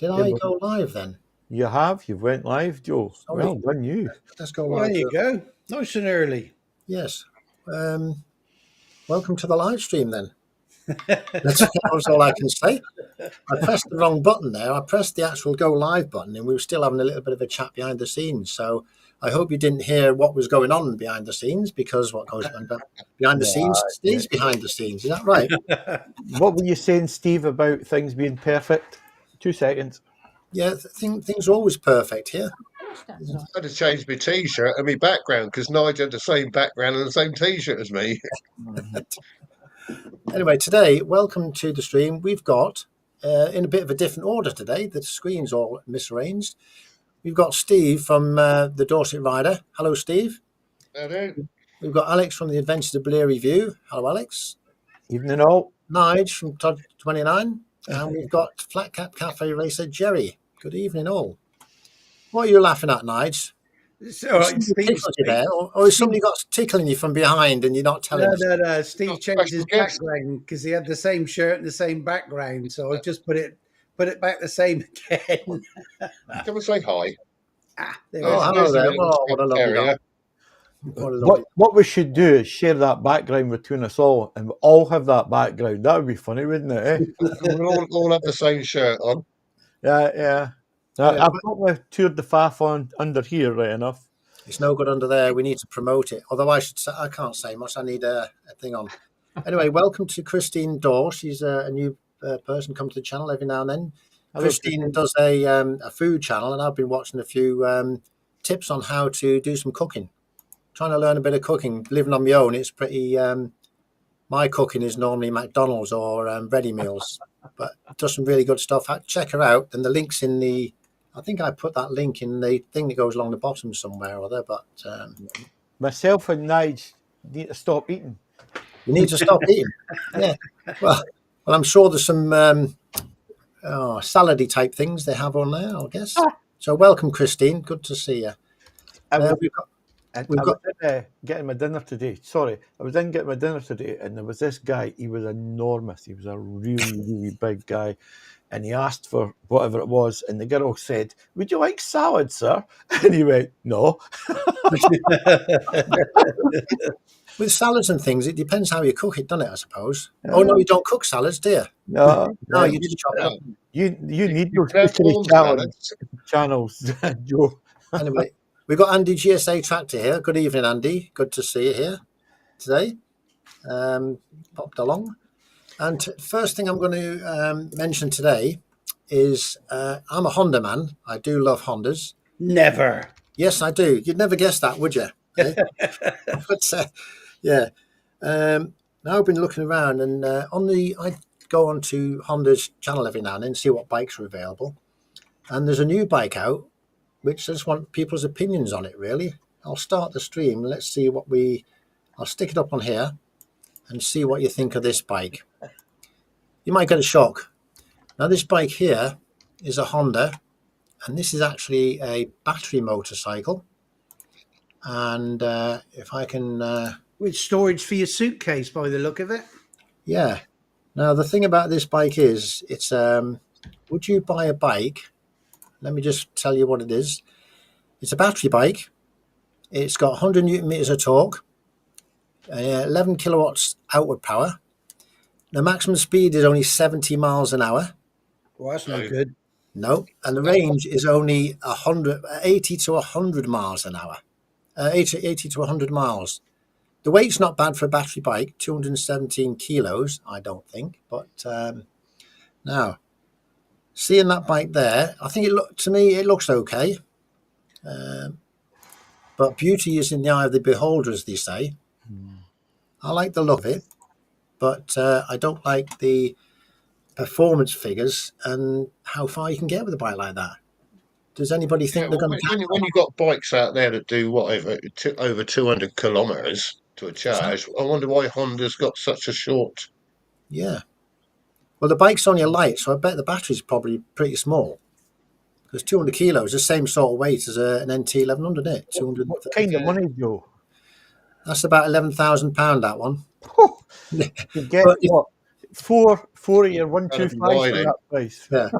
Did I go live then? You have. You went live, Joe. Sorry. Well done, you. Let's go Well, live. there you go. Nice and early. Yes. Welcome to the live stream then. That's all I can say. I pressed the wrong button there. I pressed the actual go live button and we were still having a little bit of a chat behind the scenes. So I hope you didn't hear what was going on behind the scenes, because what goes on behind the scenes stays behind the scenes. Is that right? What were you saying, Steve, about things being perfect? 2 seconds. Yeah, things are always perfect here. I had to change my T-shirt and my background because Nigel had the same background and the same T-shirt as me. Anyway, today, welcome to the stream. We've got, in a bit of a different order today, the screen's all misarranged. We've got Steve from the Dorset Rider. Hello, Steve. Hello. We've got Alex from the Adventures of Blair Review. Hello, Alex. Evening all. Nige from Tojj29. And we've got Flat Cap Cafe Racer Jerry. Good evening, all. What are you laughing at, Nige? It's all right. Steve, there, or has somebody got tickling you from behind and you're not telling us? No. Steve changed his background because he had the same shirt and the same background. So I just put it back the same again. Can we say hi? Hello there. Oh, what a lovely guy. What we should do is share that background between us all, and we all have that background. That would be funny, wouldn't it? Eh? We'll all have the same shirt on. Yeah. I've got my Tour de Faff on under here, right enough. It's no good under there. We need to promote it. Although I can't say much. I need a thing on. Anyway, welcome to Christine Dorr. She's a new person, come to the channel every now and then. Hello, Christine does a food channel, and I've been watching a few tips on how to do some cooking. Trying to learn a bit of cooking. Living on my own, it's pretty. My cooking is normally McDonald's or ready meals, but does some really good stuff. Check her out, and the link's in the. I think I put that link in the thing that goes along the bottom somewhere or other. But myself and Nige need to stop eating. You need to stop eating. Yeah. Well, I'm sure there's some salady type things they have on there, I guess. So welcome, Christine. Good to see you. We've got getting my dinner today. Sorry, I was in getting my dinner today, and there was this guy. He was enormous. He was a really, really big guy, and he asked for whatever it was, and the girl said, "Would you like salad, sir?" And he went, "No." With salads and things, it depends how you cook it, doesn't it? I suppose. Oh no, you don't cook salads, do you? No, you just chop it up. You need those channels, Joe. Anyway. We've got Andy GSA Tractor here. Good evening, Andy. Good to see you here today. Popped along. And first thing I'm going to mention today is I'm a Honda man. I do love Hondas. Never. Yes, I do. You'd never guess that, would you? But, yeah. Now I've been looking around, and I go on to Honda's channel every now and then, see what bikes are available. And there's a new bike out, which I just want people's opinions on it, really. I'll start the stream. Let's see I'll stick it up on here and see what you think of this bike. You might get a shock. Now, this bike here is a Honda, and this is actually a battery motorcycle. And if I can... with storage for your suitcase, by the look of it. Yeah. Now, the thing about this bike is, it's would you buy a bike... Let me just tell you what it is. It's a battery bike. It's got 100 Newton meters of torque, 11 kilowatts outward power. The maximum speed is only 70 miles an hour. Well, that's no good. No, and the range is only 80 to 100 miles an hour. 80 to 100 miles. The weight's not bad for a battery bike, 217 kilos, I don't think. But now... Seeing that bike there, I think to me it looks okay. But beauty is in the eye of the beholder, as they say. I like the look of it, but I don't like the performance figures and how far you can get with a bike like that. Does anybody think they're going to... When you've got bikes out there that do whatever, over 200 kilometres to a charge, I wonder why Honda's got such a short... Yeah. Well, the bike's only a light, so I bet the battery's probably pretty small. Because 200 kilos, the same sort of weight as an NT 1100, isn't it? What kind of money, Joe? That's about £11,000, that one. You get what? Four of your 125 for that price. Yeah.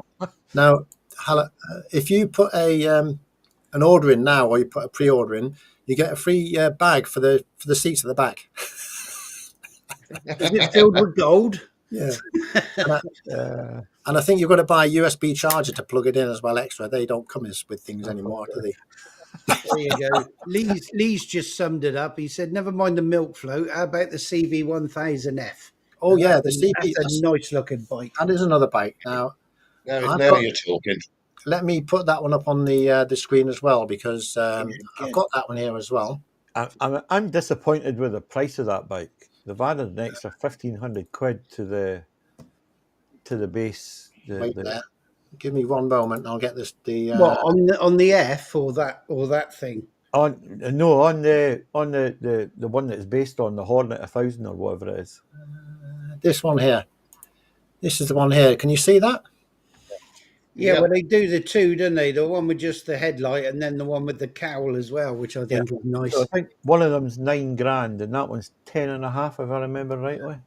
Now, if you put an order in now, or you put a pre-order in, you get a free bag for the seats at the back. Is it filled with gold? Yeah. Uh, And I think you've got to buy a USB charger to plug it in as well extra. They don't come with things anymore, do they? There you go. Lee's just summed it up. He said, "Never mind the milk float. How about the CV1000F?" Oh, yeah, the That's CB. a nice looking bike. That is another bike. Now, I've now got, you're talking. let me put that one up on the screen as well, because I've Again. got that one here as well. I'm disappointed with the price of that bike. They've added an extra 1,500 quid to the base. Wait there. Give me one moment. I'll get this. What on the F or that thing? On the one that's based on the Hornet 1000 or whatever it is. This one here. This is the one here. Can you see that? Yeah, Yep. well, they do the two, don't they? The one with just the headlight, and then the one with the cowl as well, which I think is nice. So I think one of them's $9,000 and that one's 10.5, if I remember rightly.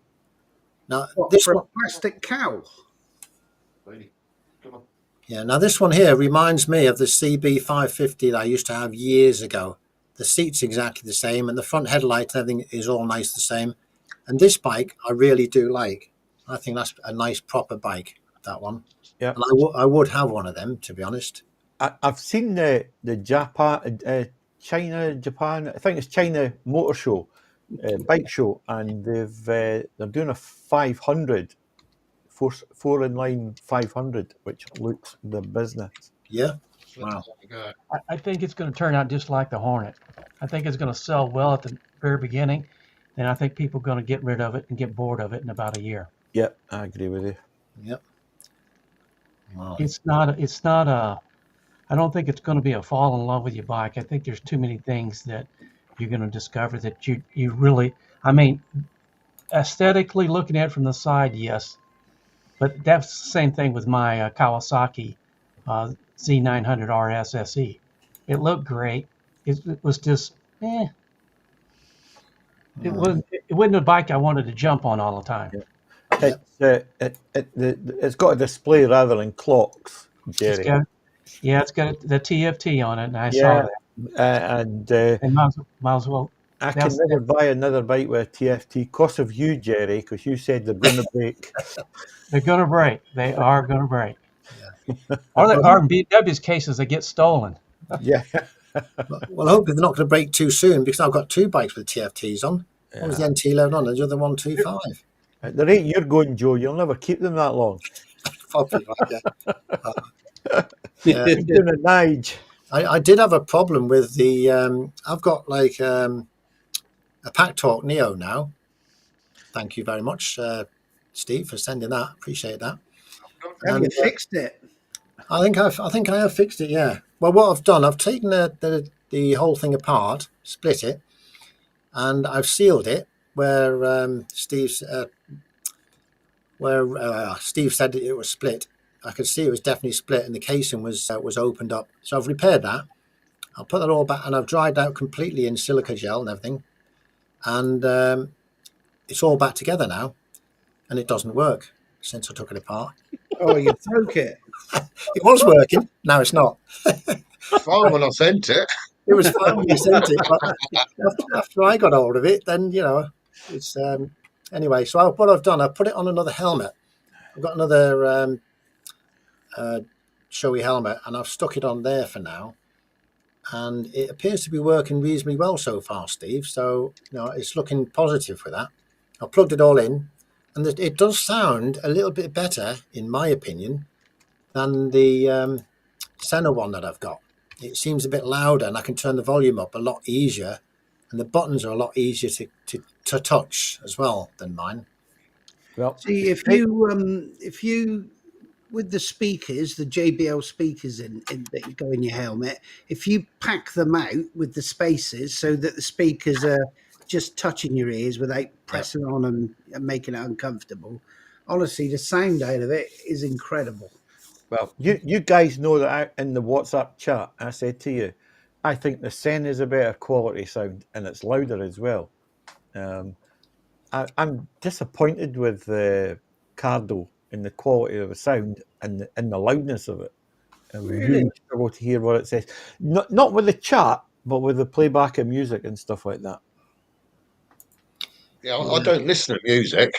Now What, this for one, a plastic cowl? Come on. yeah. Now this one here reminds me of the CB550 that I used to have years ago. The seat's exactly the same, and the front headlight and everything is all nice the same. And this bike I really do like. I think that's a nice proper bike. That one. Yeah, And I would have one of them, to be honest. I've seen the Japan, Japan. I think it's China Motor Show, bike show, and they're doing a 500 four in line 500, which looks the business. Yeah. Wow. I think it's going to turn out just like the Hornet. I think it's going to sell well at the very beginning, and I think people are going to get rid of it and get bored of it in about a year. Yep, I agree with you. Yep. Wow. It's not a. I don't think it's going to be a fall in love with your bike. I think there's too many things that you're going to discover that you really. I mean, aesthetically looking at it from the side, yes, but that's the same thing with my Kawasaki Z900 RS SE. It looked great. It was just, It wasn't a bike I wanted to jump on all the time. It's got a display rather than clocks, Jerry. It's got the TFT on it, and I saw that. And might as well. I can never buy another bike with a TFT because of you, Jerry, because you said they're going to break. They're going to break. They are going to break. Yeah. Or in BMW's cases, they get stolen. Yeah. Well, hopefully they're not going to break too soon, because I've got two bikes with TFTs on. Yeah. One was the NT11 on, and the other 125. At the rate you're going, Joe, you'll never keep them that long. Probably right, yeah. You're doing a Nige. I did have a problem with the. I've got like a Pack Talk Neo now. Thank you very much, Steve, for sending that. Appreciate that. Have you fixed it? I think I have fixed it. Yeah. Well, what I've done, I've taken the whole thing apart, split it, and I've sealed it where Steve said it was split. I could see it was definitely split, and the casing was opened up. So I've repaired that. I'll put that all back, and I've dried out completely in silica gel and everything, and it's all back together now, and it doesn't work since I took it apart. Oh, you broke it. It was working. Now it's not. Fine when I sent it. It was fine when you sent it, but after I got hold of it, then it's anyway. So what I've done, I've put it on another helmet. I've got another showy helmet, and I've stuck it on there for now, and it appears to be working reasonably well so far, Steve. So it's looking positive for that. I plugged it all in, and it does sound a little bit better, in my opinion, than the Senna one that I've got. It seems a bit louder, and I can turn the volume up a lot easier, and the buttons are a lot easier to touch as well than mine. Well, See, if you with the speakers, the JBL speakers that go in your helmet, if you pack them out with the spaces so that the speakers are just touching your ears without pressing on them and making it uncomfortable, honestly, the sound out of it is incredible. Well, you guys know that in the WhatsApp chat, I said to you, I think the Senna is a better quality sound, and it's louder as well. I'm disappointed with the Cardo in the quality of the sound and the loudness of it. I Really? really struggle to hear what it says. Not with the chat, but with the playback of music and stuff like that. Yeah, I don't listen to music,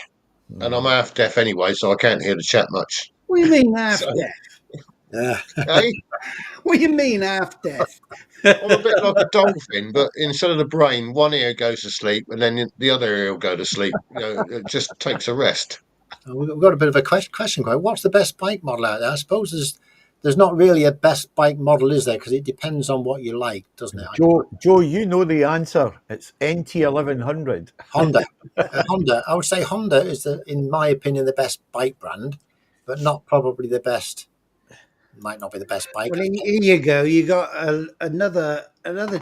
and I'm half deaf anyway, so I can't hear the chat much. What do you mean half So, deaf? Yeah. hey, What do you mean half deaf? I'm a bit like a dolphin, but instead of the brain, one ear goes to sleep, and then the other ear will go to sleep. It just takes a rest. We've got a bit of a question. What's the best bike model out there? I suppose there's not really a best bike model, is there? Because it depends on what you like, doesn't it? Joe, you know the answer. It's NT1100. Honda. Honda. I would say Honda is, in my opinion, the best bike brand, but not probably the best. Might not be the best bike. Well, here you go. You got another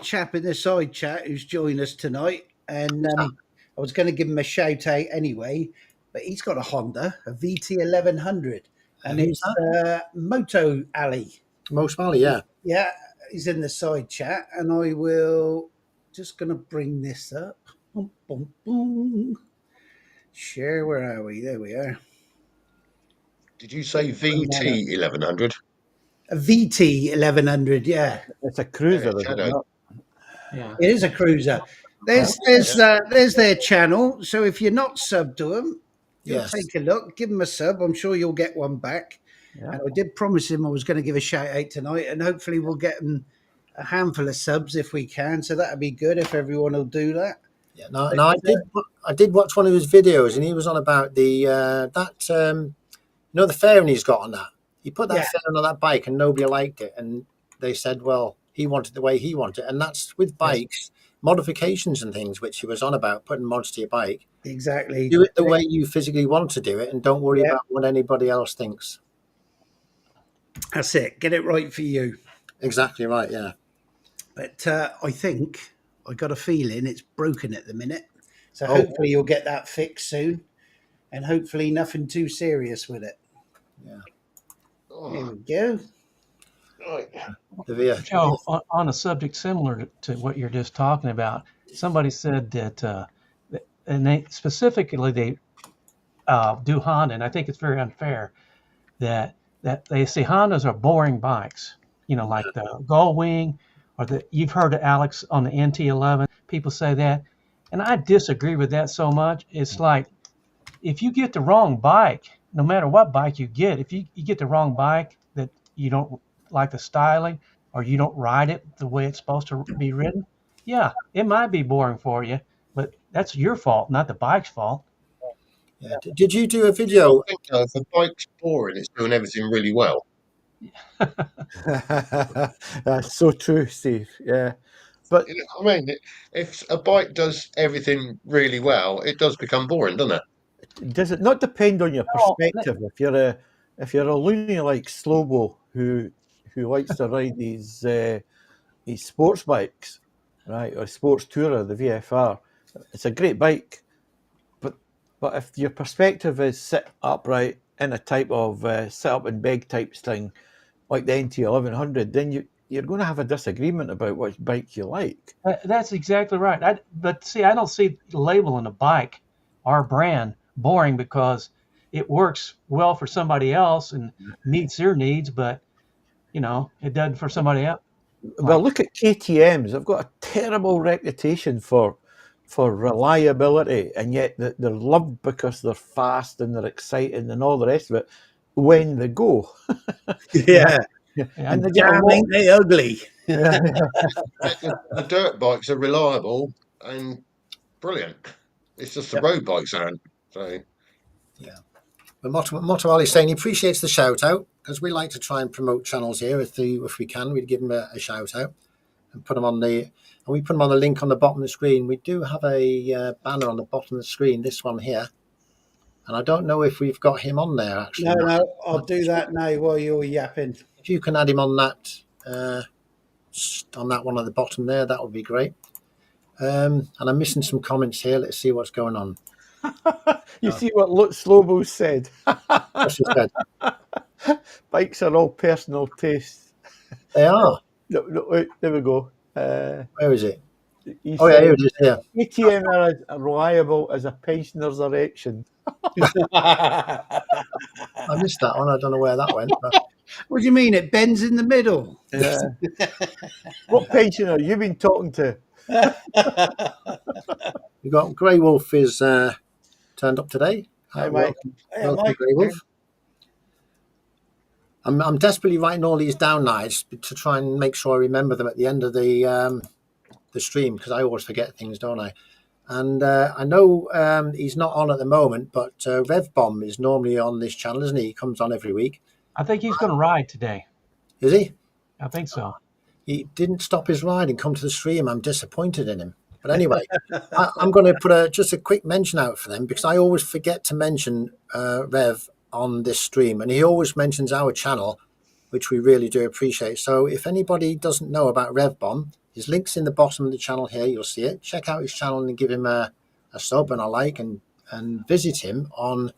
chap in the side chat who's joined us tonight, and I was going to give him a shout out anyway, but he's got a Honda, a VT 1100, and Who's it's Moto Alley. Most Valley, yeah. Yeah, he's in the side chat, and I will just going to bring this up. Boom, boom, boom. Share. Where are we? There we are. Did you say VT 1100? A VT 1100. Yeah. It's a cruiser, Yeah, is it Shadow. not? Yeah. It is a cruiser. There's their channel. So if you're not subbed to them, you'll Yes. take a look, give them a sub. I'm sure you'll get one back. Yeah. And I did promise him I was going to give a shout out tonight, and hopefully we'll get him a handful of subs if we can. So that'd be good if everyone will do that. Yeah. No, I did watch one of his videos, and he was on about the the fairing he's got on that. He put that fairing on that bike, and nobody liked it, and they said, well, he wanted the way he wanted it, and that's with bikes, modifications and things, which he was on about, putting mods to your bike. Exactly. Do it the way you physically want to do it, and don't worry about what anybody else thinks. That's it. Get it right for you. Exactly right. Yeah. But I think I got a feeling it's broken at the minute. So hopefully you'll get that fixed soon, and hopefully nothing too serious with it. Yeah. There we go. Right. Joe, on a subject similar to what you're just talking about, somebody said that, and they specifically do Honda, and I think it's very unfair that they say Hondas are boring bikes. Like the Gullwing, or you've heard of Alex on the NT11. People say that, and I disagree with that so much. It's like if you get the wrong bike, no matter what bike you get, if you get the wrong bike that you don't like the styling, or you don't ride it the way it's supposed to be ridden, yeah, it might be boring for you, but that's your fault, not the bike's fault. Yeah. Did you do a video? I think if the bike's boring, it's doing everything really well. That's so true, Steve. Yeah. But I mean, if a bike does everything really well, it does become boring, doesn't it? does it not depend on your No, perspective? If you're a loony like Slobo who likes to ride these sports bikes, right, or sports tourer, the VFR, it's a great bike. But if your perspective is sit upright in a type of sit up and beg type thing, like the NT 1100, then you're going to have a disagreement about which bike you like. That's exactly right. But see, I don't see labeling a bike, our brand, boring because it works well for somebody else and meets their needs, but it doesn't for somebody else. Well, look at KTM's. They've got a terrible reputation for reliability, and yet they're loved because they're fast and they're exciting and all the rest of it when they go. Yeah. And they Damn, ain't they ugly? The dirt bikes are reliable and brilliant. It's just the road bikes aren't. So Yeah. But Moto Ali's saying he appreciates the shout out, because we like to try and promote channels here if we can. We'd give them a shout out and put them on the. And we put them on the link on the bottom of the screen. We do have a banner on the bottom of the screen, this one here. And I don't know if we've got him on there, actually. No, I'll do that now while you're yapping. If you can add him on that one at the bottom there, that would be great. And I'm missing some comments here. Let's see what's going on. You see what Slobo said? What's he said? Bikes are all personal tastes. They are. No, wait, there we go. Where is it? He Oh yeah, here said, it is. Yeah, ATM are as reliable as a pensioner's erection. I missed that one. I don't know where that went. But What do you mean? It bends in the middle. Yeah. What pensioner you been talking to? you got Grey Wolf is turned up today. Hi, Mike. Welcome, Yeah, welcome Mike. Grey Wolf. I'm desperately writing all these down now to try and make sure I remember them at the end of the stream, because I always forget things, don't I? And I know he's not on at the moment, but Rev Bomb is normally on this channel, isn't he? He comes on every week. I think he's going to ride today. Is he? I think so. He didn't stop his ride and come to the stream. I'm disappointed in him. But anyway, I'm going to put just a quick mention out for them, because I always forget to mention Rev on this stream, and he always mentions our channel, which we really do appreciate. So if anybody doesn't know about Rev Bomb, his link's in the bottom of the channel here. You'll see it. Check out his channel and give him a sub and a like, and visit him on.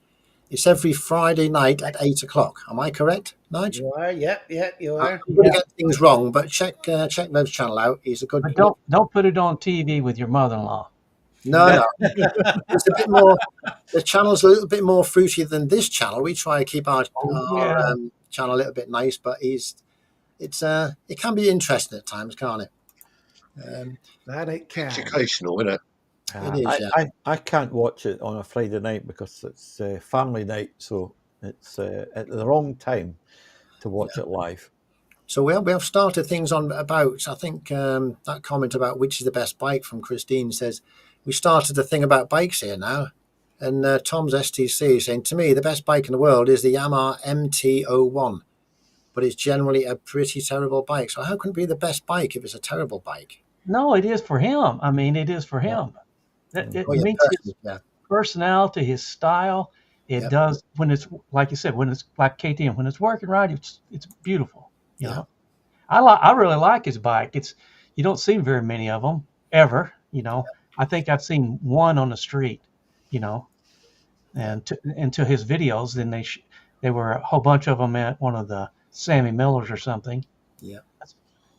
It's every Friday night at 8 o'clock. Am I correct, Nigel? You are. Yep, you are. I'm going to get things wrong, but check Rev's channel out. He's a good. But don't put it on TV with your mother-in-law. No. It's a bit more. The channel's a little bit more fruity than this channel. We try to keep our channel a little bit nice, but it can be interesting at times, can't it? That it can. Educational, isn't it? It is, yeah. I can't watch it on a Friday night because it's family night, so it's at the wrong time to watch it live. So we have started things on about. I think that comment about which is the best bike from Christine says we started a thing about bikes here now, and Tom's STC is saying, to me the best bike in the world is the Yamaha MT-01, but it's generally a pretty terrible bike. So how can it be the best bike if it's a terrible bike? No, it is for him. I mean, it is for him. It meets his personality, his style. It does when it's like you said, when it's like KTM, when it's working right, it's beautiful. You know, I really like his bike. You don't see very many of them ever. You know, I think I've seen one on the street. You know, and to his videos, then they were a whole bunch of them at one of the Sammy Millers or something. Yeah,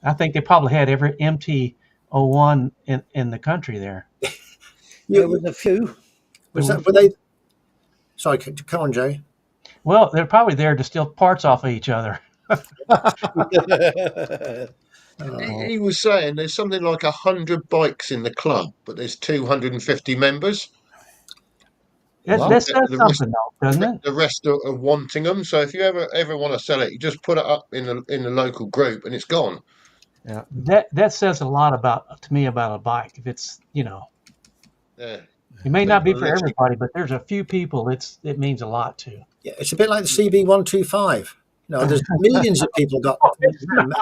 I think they probably had every MT-01 in the country there. There was a few. Were they? Sorry, come on, Joe. Well, they're probably there to steal parts off of each other. He was saying there's something like 100 bikes in the club, but there's 250 members. That says something, though, doesn't it? The rest are wanting them. So if you ever want to sell it, you just put it up in the local group, and it's gone. Yeah, that says a lot to me about a bike. If it's Yeah. it may not be for everybody, but there's a few people it means a lot to. Yeah, it's a bit like the CB125. You know, there's millions of people got them.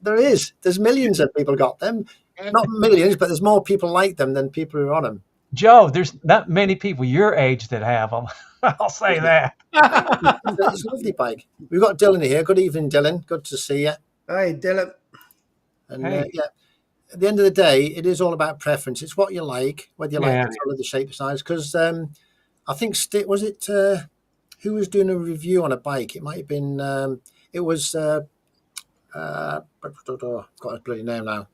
There's millions of people got them. Not millions, but there's more people like them than people who are on them. Joe, there's not many people your age that have them. I'll say that. It's a lovely bike. We've got Dylan here. Good evening, Dylan. Good to see you. Hey, Dylan. And at the end of the day, it is all about preference. It's what you like, whether you like the colour, the shape, the size. Because I think was it who was doing a review on a bike? It might have been it was I've got his bloody name now.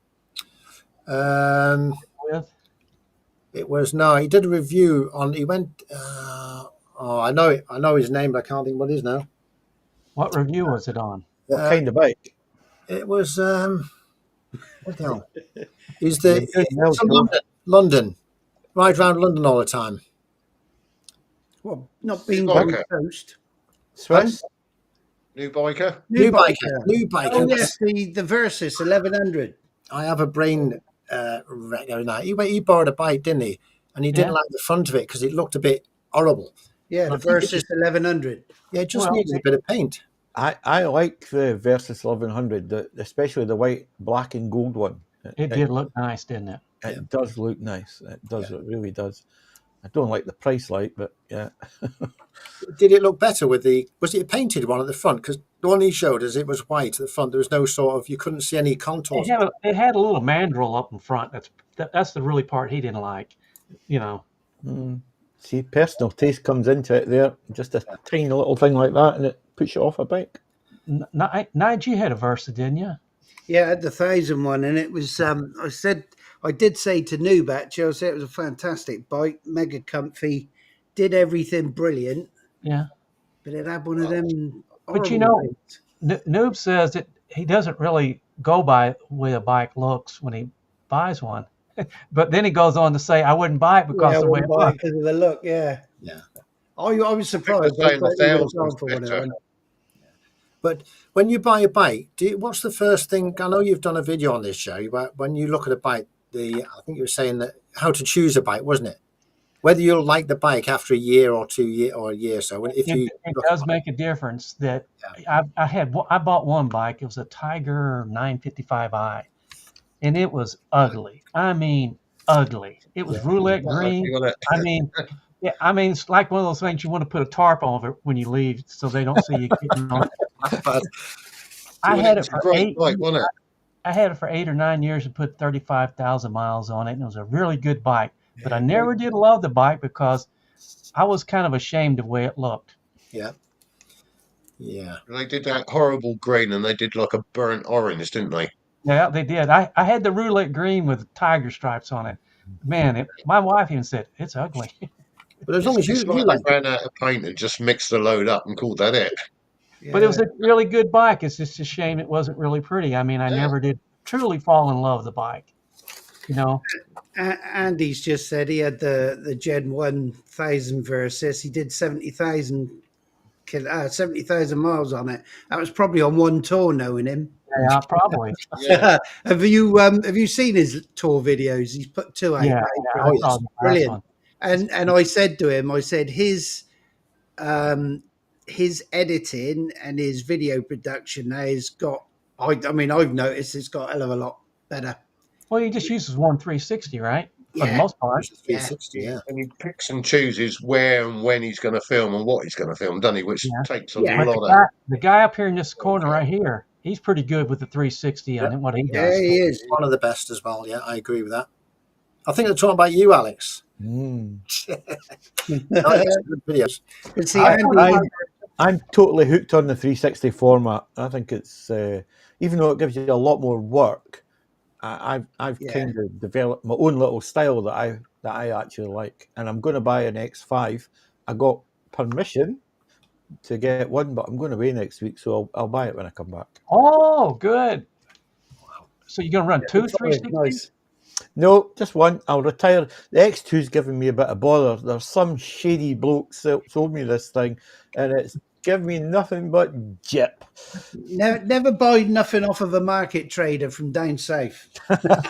It was he did a review on. He went. I know his name, but I can't think what it is now. What review was it on? what kind of bike? It was what the hell? He's London. London, ride around London all the time. Well, not being Like on coast. Swiss. New biker. New biker. Oh yes, the Versys 1100. I have a brain wreck every night. He borrowed a bike, didn't he? And he didn't like the front of it because it looked a bit horrible. Yeah, the Versys 1100. Yeah, it just needed a bit of paint. I like the Versys 1100, especially the white, black, and gold one. It did look nice, didn't it? It does look nice. It does. It really does. I don't like the price light, but yeah. Did it look better was it a painted one at the front? Because the one he showed us, it was white at the front. There was no you couldn't see any contours. It had a little mandrel up in front. That's the really part he didn't like, you know. See, personal taste comes into it there. Just a tiny little thing like that, and it puts you off a bike. Nige, you had a Versa, didn't you? Yeah, I had the 1,000 one, and it was. I did say to Noob actually, I said it was a fantastic bike, mega comfy, did everything brilliant, Yeah. but it had one of them But you horrible know, things. Noob says that he doesn't really go by the way a bike looks when he buys one. But then he goes on to say, I wouldn't buy it because Yeah, I of the way wouldn't it buy it looks. because of the look. Yeah, Yeah. I was I think surprised. they're I saying thought he would have 1,000's gone for one of better. them. But when you buy a bike, what's the first thing? I know you've done a video on this show, but when you look at a bike, I think you were saying that how to choose a bike, wasn't it? Whether you'll like the bike after a year or 2 year or a year or so. If you It look does at make a difference that Yeah. I bought one bike. It was a Tiger 955i, and it was ugly. I mean, ugly. It was Yeah. roulette Quite ugly, green. wasn't it? I mean, yeah, I mean, it's like one of those things you want to put a tarp over when you leave so they don't see you getting on it. but I Well, had it it was a for great bike, wasn't it? I had it for 8 or 9 years and put 35,000 miles on it, and it was a really good bike. But I Yeah, never did love the bike because I was kind of ashamed of the way it looked. yeah, yeah. They did that horrible green and they did like a burnt orange, didn't they? Yeah, they did. I had the roulette green with tiger stripes on it. Man, my wife even said it's ugly. But as long as It's you like like they it, ran out of paint and just mixed the load up and called that it. But it yeah. was a really good bike. It's just a shame it wasn't really pretty. I mean, I Yeah. never did truly fall in love with the bike. You know, Andy's just said he had the Gen 1,000 Versys. He did 70,000 miles on it. That was probably on one tour, knowing him. yeah, probably. Yeah. Have you seen his tour videos? He's put two out. Yeah, now. I oh saw yes, the last Brilliant. one. And I said to him, I said his editing and his video production now has got. I mean, I've noticed it's got a hell of a lot better. Well, he just uses one 360, right? For the Yeah. most part. it's a 360. Yeah, And he picks and chooses where and when he's going to film and what he's going to film, doesn't he? Which Yeah. takes a Yeah. But lot of. the guy up here in this corner right here, he's pretty good with the 360 on what he Yeah, does. he is. one of the best as well. Yeah, I agree with that. I think they're talking about you, Alex. Mm. Oh, yes, good videos. But see, I- Andy, I'm totally hooked on the 360 format. I think it's even though it gives you a lot more work, I've Yeah. kind of developed my own little style that I actually like, and I'm going to buy an X5. I got permission to get one, but I'm going away next week, so I'll buy it when I come back. Oh, good. So you're going to run two Sorry, 360s? nice. No, just one. I'll retire. The X2's giving me a bit of bother. There's some shady bloke sold me this thing, and it's giving me nothing but jip. Never buy nothing off of a market trader from down south. I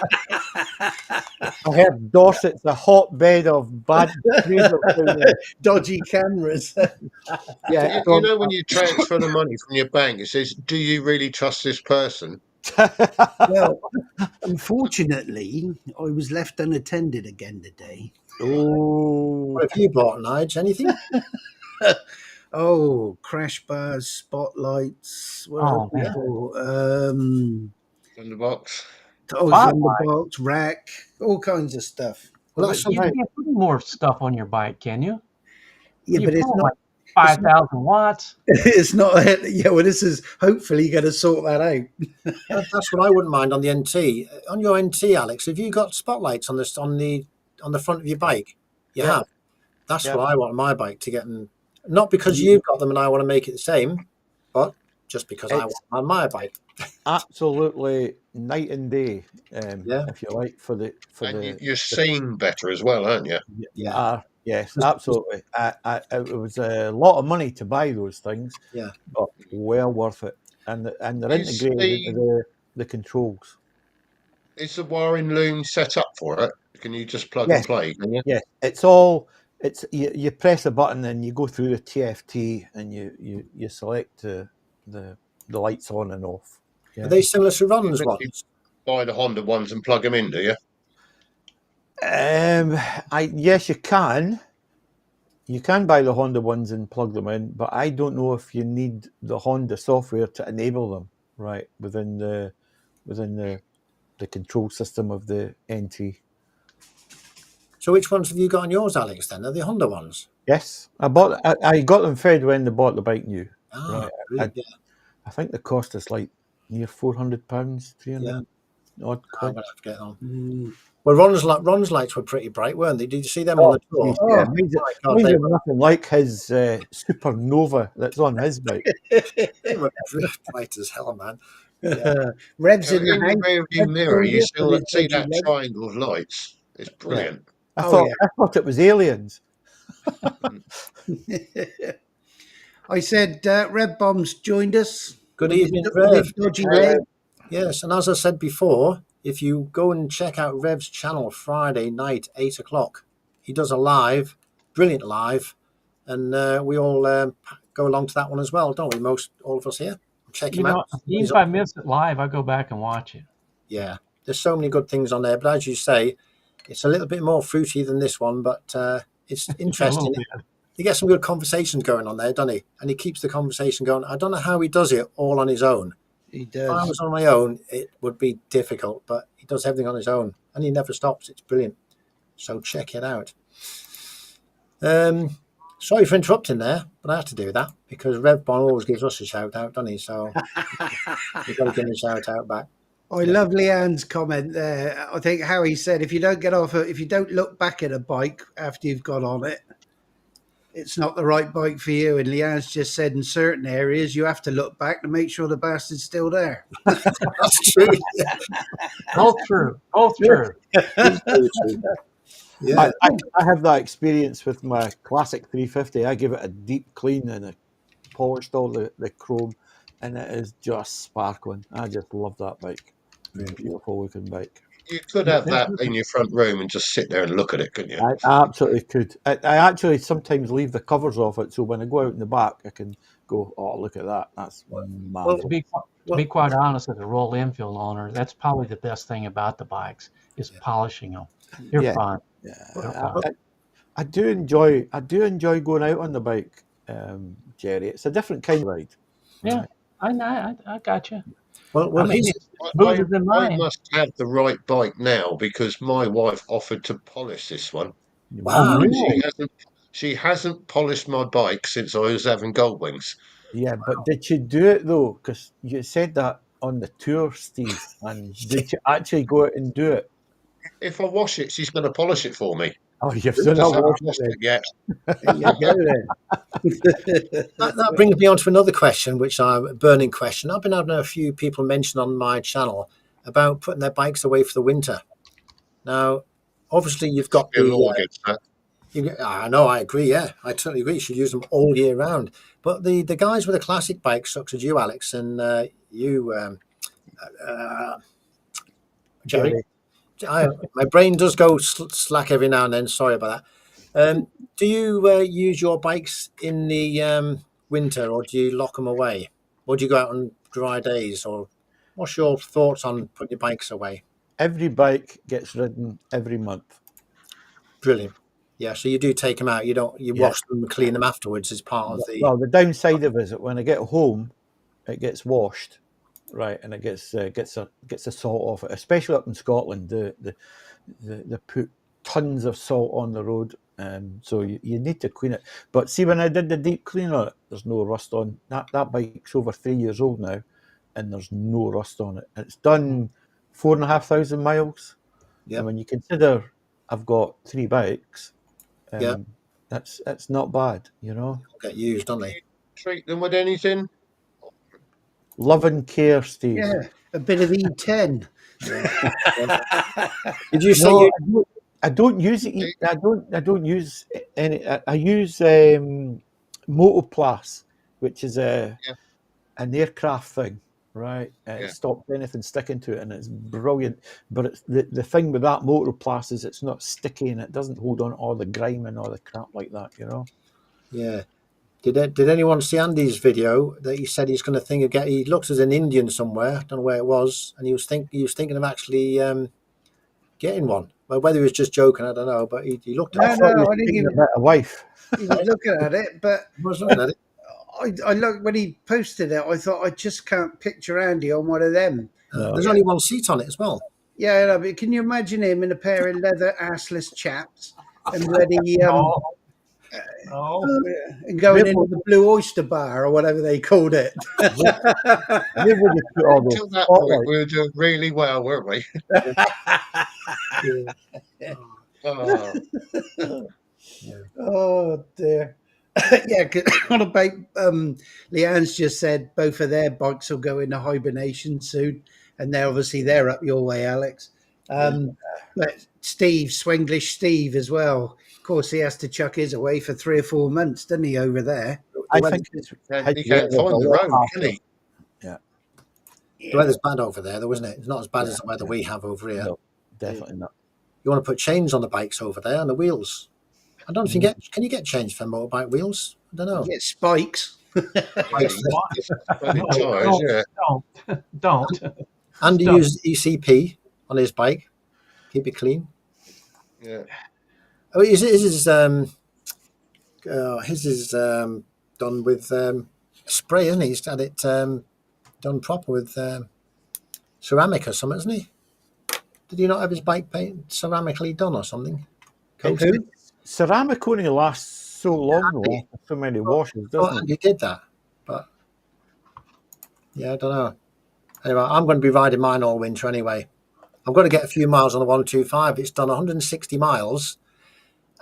heard Dorset's a hotbed of bad traders down there. Dodgy cameras. Yeah, You know, when you transfer the money from your bank, it says, "Do you really trust this person?" Well, unfortunately, I was left unattended again today. Oh, What have you bought, Nige? Anything? Oh, crash bars, spotlights. What Oh, else we man. bought? In the box. Thunderbolt, rack, all kinds of stuff. Well, that's You something. can't put more stuff on your bike, can you? Yeah, You but it's put not. like 5,000 watts. It's not. Yeah, well, this is hopefully going to sort that out. That's what I wouldn't mind on the NT. On your NT, Alex, have you got spotlights on this on the front of your bike? You Yeah. have. That's Yeah. what I want on my bike to get them. Not because you've got them and I want to make it the same, but just because I want It's- them on my bike. absolutely night and day. Yeah. If you like, for the And you're seeing better as well, aren't you? Yeah. yes, absolutely. It was a lot of money to buy those things. Yeah. But well worth it, and they're Is integrated into the controls. Is the wiring loom set up for it? Can you just plug Yes. and play? Can you? Yeah, it's all. It's you press a button and you go through the TFT and you select the lights on and off. Yeah. Are they similar to Ron's You ones? buy the Honda ones and plug them in, do you? Yes, you can. You can buy the Honda ones and plug them in, but I don't know if you need the Honda software to enable them right within the control system of the NT. So which ones have you got on yours, Alex, then? Are they Honda ones? Yes, I got them fed when they bought the bike new. Ah, Right. brilliant. Yeah. I think the cost is like near £400, 300 odd I'm quid. gonna have to get on. Mm. Well, Ron's lights were pretty bright, weren't they? Did you see them on the tour? Yeah, Oh, mine's, my God, mine's they are nothing like his Supernova that's on his bike. They were bright as hell, man. Yeah. Rev's You in know, in the the house. rearview Rev's mirror, joined you us with his see dodgy that leg. triangle of lights. It's brilliant. I Oh, thought it was aliens. I said Rev Bomb's joined us. Good with his evening, with his Rev. dodgy leg. Yes, and as I said before, if you go and check out Rev's channel Friday night, 8 o'clock, he does a live, brilliant live, and we all go along to that one as well, don't we? All of us here. Check You him know, out. even if I miss it live, I go back and watch it. Yeah, there's so many good things on there, but as you say, it's a little bit more fruity than this one, but it's Yeah, a interesting. little bit. He gets some good conversations going on there, doesn't he? And he keeps the conversation going. I don't know how he does it all on his own. He If I does. was on my own, it would be difficult, but he does everything on his own, and he never stops. It's brilliant. So check it out. Sorry for interrupting there, but I have to do that because Rev Bon always gives us a shout out, doesn't he? So we've got to give him a shout out back. I love Leanne's comment there. I think Harry said, if you don't get off, if you don't look back at a bike after you've got on it, it's not the right bike for you. And Leanne's just said in certain areas, you have to look back to make sure the bastard's still there. That's true. Yeah. Both true. Both true. It's very true. Yeah. I have that experience with my classic 350. I give it a deep clean and I polished all the chrome, and it is just sparkling. I just love that bike. Beautiful looking bike. You could have that in your front room and just sit there and look at it, couldn't you? I absolutely could. I actually sometimes leave the covers off it, so when I go out in the back, I can go, oh, look at that. That's marvelous. To be quite honest, as a Royal Enfield owner, that's probably the best thing about the bikes is polishing them. They're Yeah. fun. Yeah, I do enjoy going out on the bike, Jerry. It's a different kind of ride. Yeah, I got you. Well, I mean, he's it's smoother than I mine. must have the right bike now because my wife offered to polish this one. wow. really? She hasn't polished my bike since I was having gold wings. Yeah, but did you do it though? Because you said that on the tour, Steve. And did you actually go out and do it? If I wash it, she's going to polish it for me. Oh, you've I still just not haven't washed washed it. it yet. There you go then. That brings me on to another question, which a burning question. I've been having a few people mention on my channel about putting their bikes away for the winter. Now, obviously, you've got Be a law against that. I know, I agree. Yeah, I totally agree. You should use them all year round. But the guys with the classic bikes, such as you, Alex, and you, Jerry. My brain does go slack every now and then. Sorry about that. Do you use your bikes in the winter, or do you lock them away, or do you go out on dry days, or what's your thoughts on putting your bikes away? Every bike gets ridden every month. Brilliant. Yeah, so you do take them out. You wash them and clean them afterwards as part of the. Well, the downside of it is that when I get home, it gets washed, right, and it gets the salt off it. Especially up in Scotland, they put tons of salt on the road, so you need to clean it. But see, when I did the deep clean on it, there's no rust on that bike's over 3 years old now, and there's no rust on it. It's done 4,500 miles. Yeah. And when you consider I've got 3 bikes, Yeah. that's not bad, you know. Get used, don't they? Treat them with anything. Love and care, Steve. Yeah, a bit of E10. Did you say No, I don't use it. I don't use any. I use Motoplast, which is an aircraft thing, right? It stops anything sticking to it, and it's brilliant. But it's, the thing with that Motoplast is it's not sticky and it doesn't hold on to all the grime and all the crap like that, you know. Yeah. Did anyone see Andy's video that he said he's going to think of get? He looks as an Indian somewhere. I don't know where it was, and he was thinking of actually getting one. Well, whether he was just joking, I don't know. But he looked at it. No, I think he A wife. was looking at it, but I was looking at it. I looked when he posted it. I thought I just can't picture Andy on one of them. There's only one seat on it as well. Yeah, no, but can you imagine him in a pair of leather assless chaps and bloody Oh, And going into the Blue Oyster Bar or whatever they called it. They would have put all those Until that point, spotlights. we were doing really well, weren't we? Oh, Oh dear. Yeah, 'cause on a bike, Leanne's just said both of their bikes will go into hibernation soon, and they're up your way, Alex. But Steve, Swenglish Steve, as well. Of course, he has to chuck his away for 3 or 4 months, doesn't he? Over there, I think it's he can't find the road, can he? The weather's bad over there, though, isn't it? It's not as bad as the weather we have over here. No, definitely not. You want to put chains on the bikes over there, on the wheels. I don't know if you get. Can you get chains for motorbike wheels? I don't know. get spikes. Tires, yeah. don't. And you use ECP on his bike. Keep it clean. Yeah. Oh, his is done with spray, isn't he? He's had it done proper with ceramic or something, isn't he? Did he not have his bike paint ceramically done or something? Coated? Ceramic only lasts so long, though, after so many washes, doesn't He did that, but yeah, I don't know. Anyway, I'm going to be riding mine all winter anyway. I've got to get a few miles on the 125. It's done 160 miles.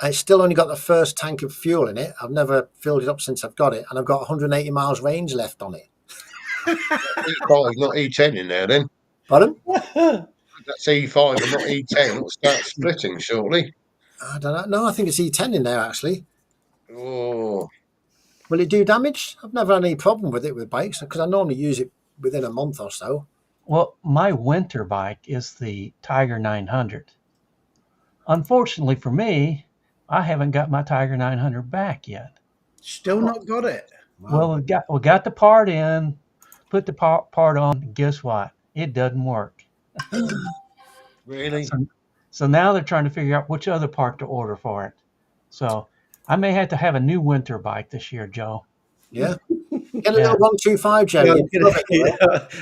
It's still only got the first tank of fuel in it. I've never filled it up since I've got it, and I've got 180 miles range left on it. E5, not E10 in there, then. Pardon? That's E5 and not E10. It'll start splitting shortly. I don't know. No, I think it's E10 in there, actually. Oh, Will it do damage? I've never had any problem with it with bikes because I normally use it within a month or so. Well, my winter bike is the Tiger 900. Unfortunately for me, I haven't got my Tiger 900 back yet. Still not got it. Well, we got the part in, put the part on, and guess what? It doesn't work. really? So now they're trying to figure out which other part to order for it. So I may have to have a new winter bike this year, Joe. Yeah. Get a little 125, Jerry. I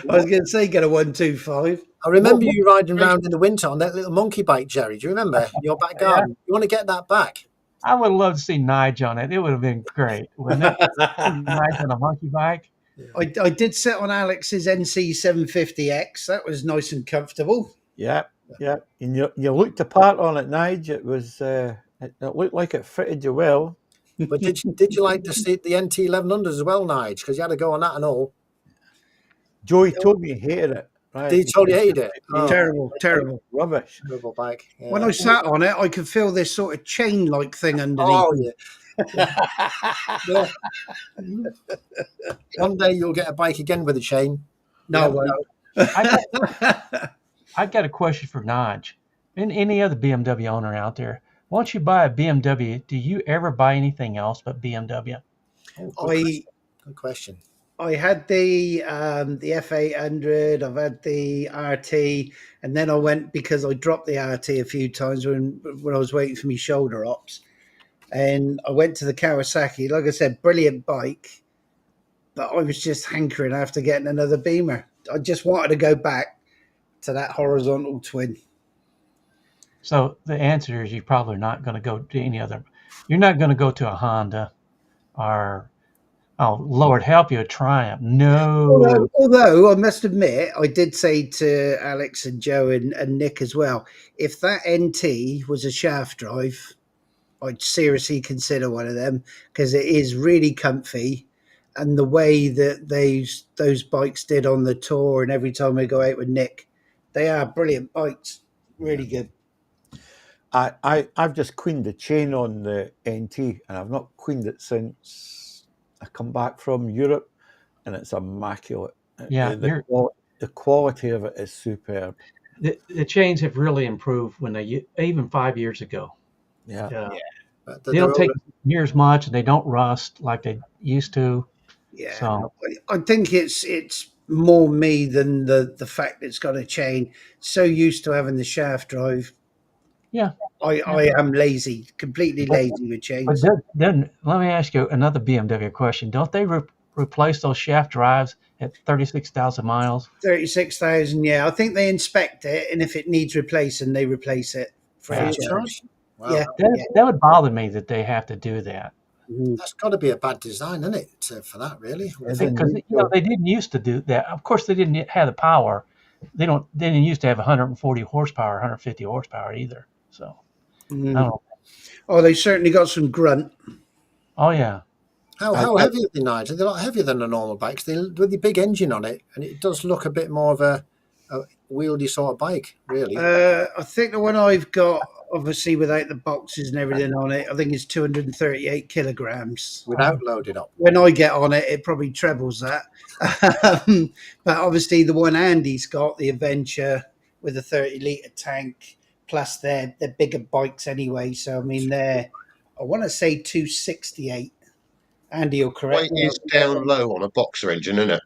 was going to say get a 125. I remember you riding around in the winter on that little monkey bike, Jerry. Do you remember? In your back garden. Yeah. You want to get that back? I would love to see Nige on it. It would have been great, wouldn't it? Nige on a monkey bike. Yeah. I did sit on Alex's NC 750X. That was nice and comfortable. Yeah. And you looked apart on it, Nige. It was it looked like it fitted you well. But did you like to see the NT 1100 as well, Nige? Because you had to go on that and all. Joey told me he hated it. Right? Did he told you hated it? Oh. Terrible. Rubbish. Terrible bike. Yeah. When I sat on it, I could feel this sort of chain-like thing underneath. Oh, yeah. One day you'll get a bike again with a chain. No. I got a question for Nige and any other BMW owner out there. Once you buy a BMW, do you ever buy anything else but BMW? Good question. I had the F800, I've had the RT, and then I went because I dropped the RT a few times when I was waiting for my shoulder ops. And I went to the Kawasaki. Like I said, brilliant bike, but I was just hankering after getting another Beamer. I just wanted to go back to that horizontal twin. So the answer is you're probably not going to go to any other. You're not going to go to a Honda or, oh, Lord help you, a Triumph. No. Although I must admit, I did say to Alex and Joe and Nick as well, if that NT was a shaft drive, I'd seriously consider one of them because it is really comfy. And the way that those bikes did on the tour and every time I go out with Nick, they are brilliant bikes. Really good. I've just cleaned the chain on the NT and I've not cleaned it since I come back from Europe, and it's immaculate. Yeah, the quality of it is superb. The chains have really improved when even 5 years ago. Yeah. They don't take near as much, and they don't rust like they used to. Yeah, so I think it's more me than the fact it's got a chain. So used to having the shaft drive. Yeah. I am lazy, completely lazy with chains. But then let me ask you another BMW question. Don't they replace those shaft drives at 36,000 miles? 36,000, yeah. I think they inspect it, and if it needs replacing, they replace it free of charge. Wow. Yeah. That would bother me that they have to do that. That's got to be a bad design, isn't it, for that, really? Because they didn't used to do that. Of course, they didn't have the power. They didn't used to have 140 horsepower, 150 horsepower either. So I don't know. Oh, they certainly got some grunt. Oh yeah. How heavy are they, Nigel? They're a lot heavier than a normal bike. With the big engine on it, and it does look a bit more of a wieldy sort of bike, really. I think the one I've got, obviously without the boxes and everything on it, I think it's 238 kilograms. Without loaded up. When I get on it, it probably trebles that. But obviously the one Andy's got, the Adventure, with a 30-litre tank, plus they're bigger bikes anyway. So, I mean, I want to say 268. Andy will correct Weight me. is down low on a boxer engine, isn't it?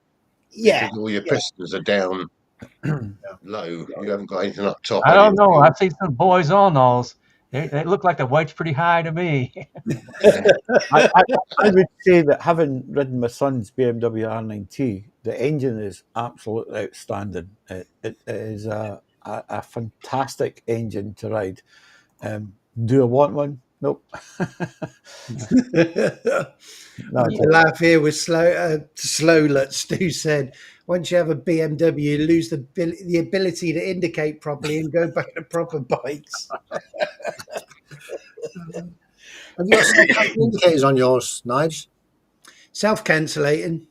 Yeah. Because all your pistons are down low. You haven't got anything up top. I don't know. I've seen some boys on those. They look like the weight's pretty high to me. I would say that having ridden my son's BMW R9T, the engine is absolutely outstanding. It is a fantastic engine to ride. Do I want one? Nope. No, the laugh here was slow. Stu said, once you have a BMW, you lose the ability to indicate properly and go back to proper bikes. Have you got self-cancelling indicators on yours, Nige? Self-cancellating.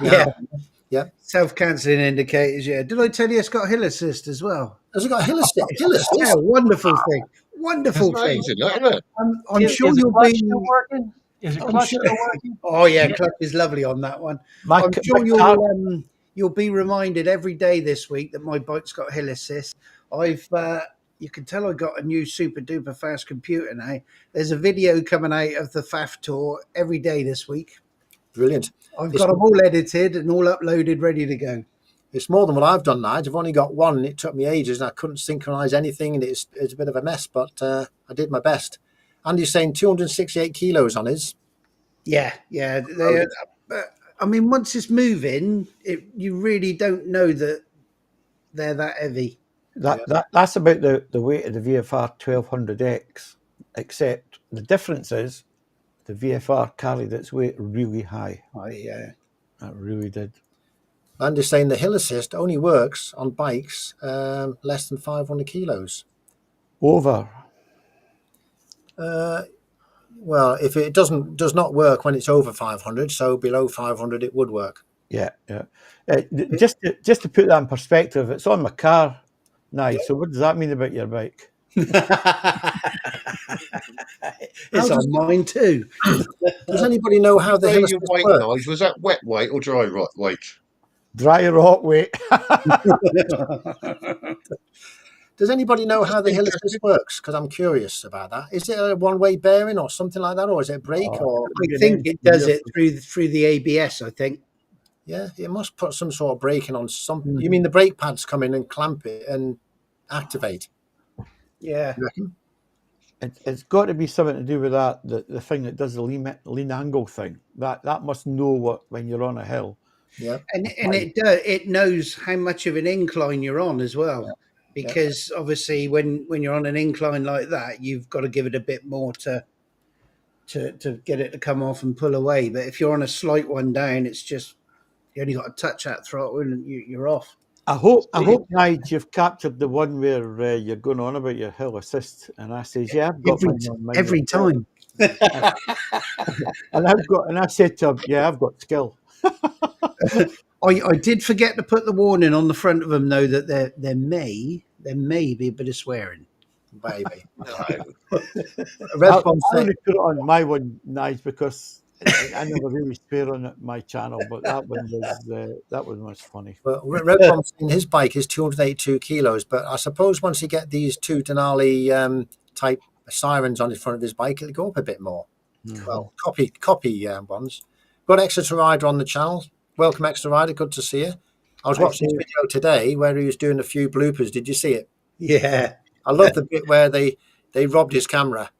Yeah. Self-cancelling indicators, yeah. Did I tell you it's got hill assist as well? Has it got hill assist? Yeah, wonderful thing. Wonderful thing. Amazing, isn't it? I'm sure is you'll clutch be still working? Is it clutch still working? Oh yeah, clutch is lovely on that one. I'm sure you'll be reminded every day this week that my bike's got hill assist. You can tell I got a new super duper fast computer now. There's a video coming out of the FAF tour every day this week. Brilliant. I've got them all edited and all uploaded, ready to go. It's more than what I've done, Nige. I've only got one, and it took me ages, and I couldn't synchronize anything, and it's a bit of a mess, but I did my best. Andy's saying 268 kilos on his. Yeah. I mean, once it's moving, you really don't know that they're that heavy. That's about the weight of the VFR 1200X, except the difference is the VFR carried its weight really high. Yeah. It really did. Andy's saying the hill assist only works on bikes less than 500 kilos. Over. Well, if it does not work when it's over 500, so below 500 it would work. Yeah. Just to put that in perspective, it's on my car now. Yeah. So what does that mean about your bike? It's on mine too. Does anybody know how the hill assist works? Was that wet weight or dry weight? Dry rock weight. Does anybody know how the hill assist works? Because I'm curious about that. Is it a one-way bearing or something like that, or is it a brake? I think it does it through the ABS. I think. Yeah, it must put some sort of braking on something. You mean the brake pads come in and clamp it and activate? Yeah. You reckon? It's got to be something to do with that. The thing that does the lean angle thing. That must know when you're on a hill. Yeah, and it knows how much of an incline you're on as well. Yeah. Because obviously when you're on an incline like that, you've got to give it a bit more to get it to come off and pull away. But if you're on a slight one down, it's just you only got to touch that throttle and you're off. I hope, Nige, you've captured the one where you're going on about your hill assist, and I says, yeah, I've got every time. and I said to him, yeah, I've got skill. I did forget to put the warning on the front of them, though, that there may be a bit of swearing. Baby. I only put it on my one, Nige, because I never really swear on my channel, but that one was funny. Well, Red Bomb's saying his bike is 282 kilos, but I suppose once you get these two Denali type sirens on the front of his bike, it'll go up a bit more. Mm-hmm. Well, copy ones. Got Exeter Rider on the channel. Welcome, Exeter Rider. Good to see you. I was watching his video today where he was doing a few bloopers. Did you see it? Yeah. I love the bit where they robbed his camera.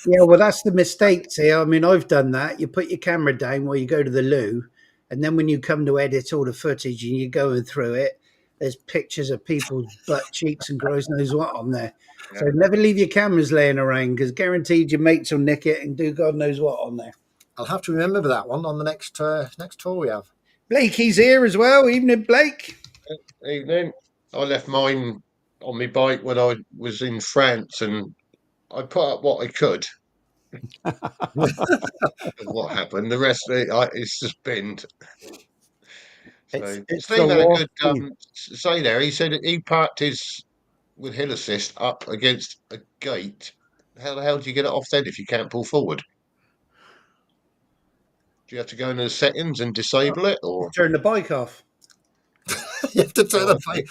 Yeah, well, that's the mistake here. I mean, I've done that. You put your camera down while you go to the loo, and then when you come to edit all the footage and you're going through it, there's pictures of people's butt cheeks and Christ knows what on there. Yeah. So never leave your cameras laying around because guaranteed your mates will nick it and do God knows what on there. I'll have to remember that one on the next tour we have. Blakey's here as well. Evening, Blake. Evening. I left mine on my bike when I was in France, and I put up what I could. What happened? The rest of it, it's just binned. So It's Steve the had a law. good say there. He said that he parked his with hill assist up against a gate. How the hell do you get it off then if you can't pull forward? Do you have to go into the settings and disable it, or Turn the bike off. You have to turn the bike.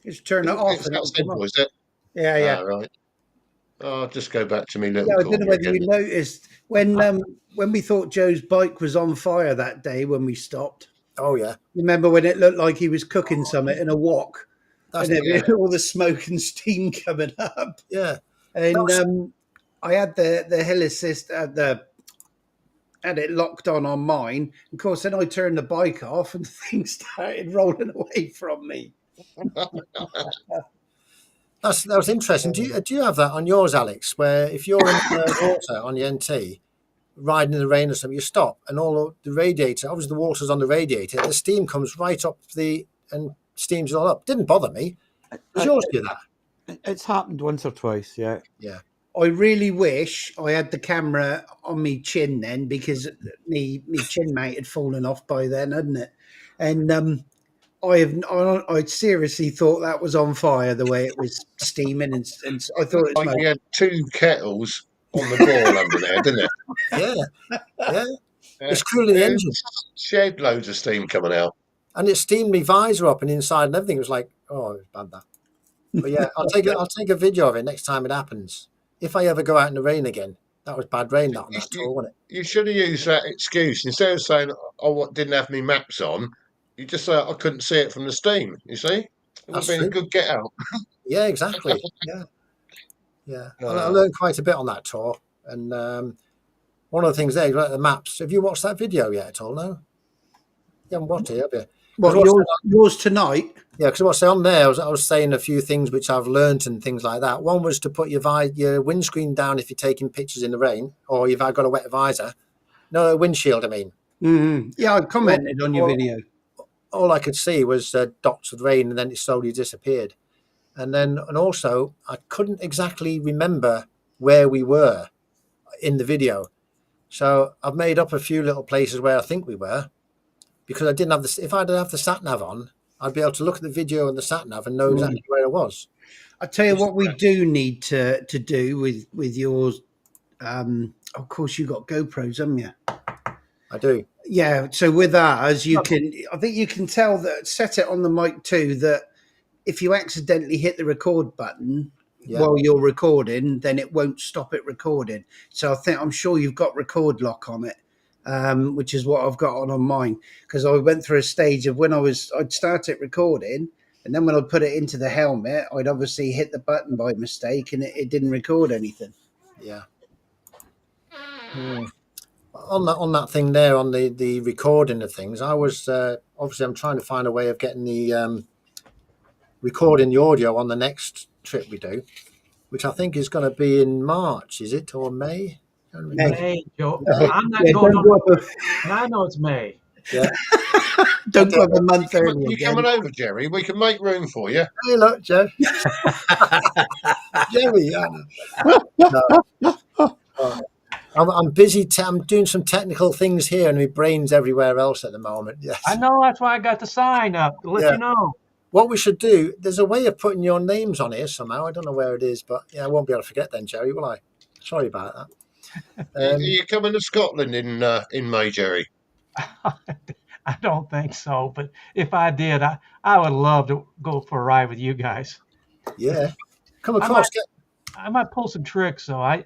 Just turn it off. it's And that it'll come simple? up. Is it? Yeah, yeah. Ah, right. Oh, I'll just go back to me little Yeah, I don't know corner whether again. you noticed when we thought Joe's bike was on fire that day when we stopped. Oh yeah, Remember when it looked like he was cooking something in a wok, that's and Yeah. all the smoke and steam coming up. yeah. And That's- I had the hill assist had it locked on mine. Of course, then I turned the bike off and things started rolling away from me. that was interesting. Do you have that on yours, Alex? Where if you're in the water on your NT, riding in the rain or something, you stop and all of the radiator, obviously the water's on the radiator, the steam comes right up and steams it all up. Didn't bother me. Does yours do that? It's happened once or twice, yeah. Yeah. I really wish I had the camera on me chin then, because me chin mate had fallen off by then, hadn't it? And I seriously thought that was on fire the way it was steaming, and I thought it was Like you had two kettles on the ball under there, didn't it? Yeah. Yeah. It's cooling the engine. Shed loads of steam coming out. And it steamed my visor up and inside and everything. It was like, oh, it was bad that. But yeah, I'll take a video of it next time it happens. If I ever go out in the rain again, that was bad rain that tour, wasn't it? You should have used that excuse instead of saying, "Oh, what didn't have me maps on." You just say, "I couldn't see it from the steam." You see, it would have That's been a true. good get out. Yeah, exactly. Yeah, yeah. I learned quite a bit on that tour, and one of the things there, like the maps. Have you watched that video yet at all? No, you haven't watched it, have you? Well, yours tonight. Yeah, because what's on there, I was saying a few things which I've learnt and things like that. One was to put your windscreen down if you're taking pictures in the rain, or you've got a wet visor. No, a windshield, I mean. Mm-hmm. Yeah, I commented on your video. All I could see was dots of rain, and then it slowly disappeared. And also, I couldn't exactly remember where we were in the video. So I've made up a few little places where I think we were, because I didn't have if I didn't have the sat nav on, I'd be able to look at the video and the sat nav and know exactly where I was. I tell you what, we do need to do with yours. Of course, you got GoPros, haven't you? I do. Yeah. So with ours, I think you can tell that, set it on the mic too, that if you accidentally hit the record button while you're recording, then it won't stop it recording. So I'm sure you've got record lock on it. Which is what I've got on mine, because I went through a stage of when I'd start it recording, and then when I put it into the helmet, I'd obviously hit the button by mistake, and it didn't record anything. Yeah. On that thing there, on the recording of things, I was obviously I'm trying to find a way of getting the recording the audio on the next trip we do, which I think is going to be in March, is it, or May? May, Joe. I'm not going on. I know it's May. Yeah. Don't go up a month early. You coming over, Jerry? We can make room for you. Hey, look, Joe. Jerry, I'm busy. I'm doing some technical things here, and my brain's everywhere else at the moment. Yes. I know. That's why I got the sign up to let you know. What we should do, there's a way of putting your names on here somehow. I don't know where it is, but yeah, I won't be able to forget then, Jerry, will I? Sorry about that. Are you coming to Scotland in May, Jerry? I don't think so, but if I did, I would love to go for a ride with you guys. Yeah, come across. I might pull some tricks, though. I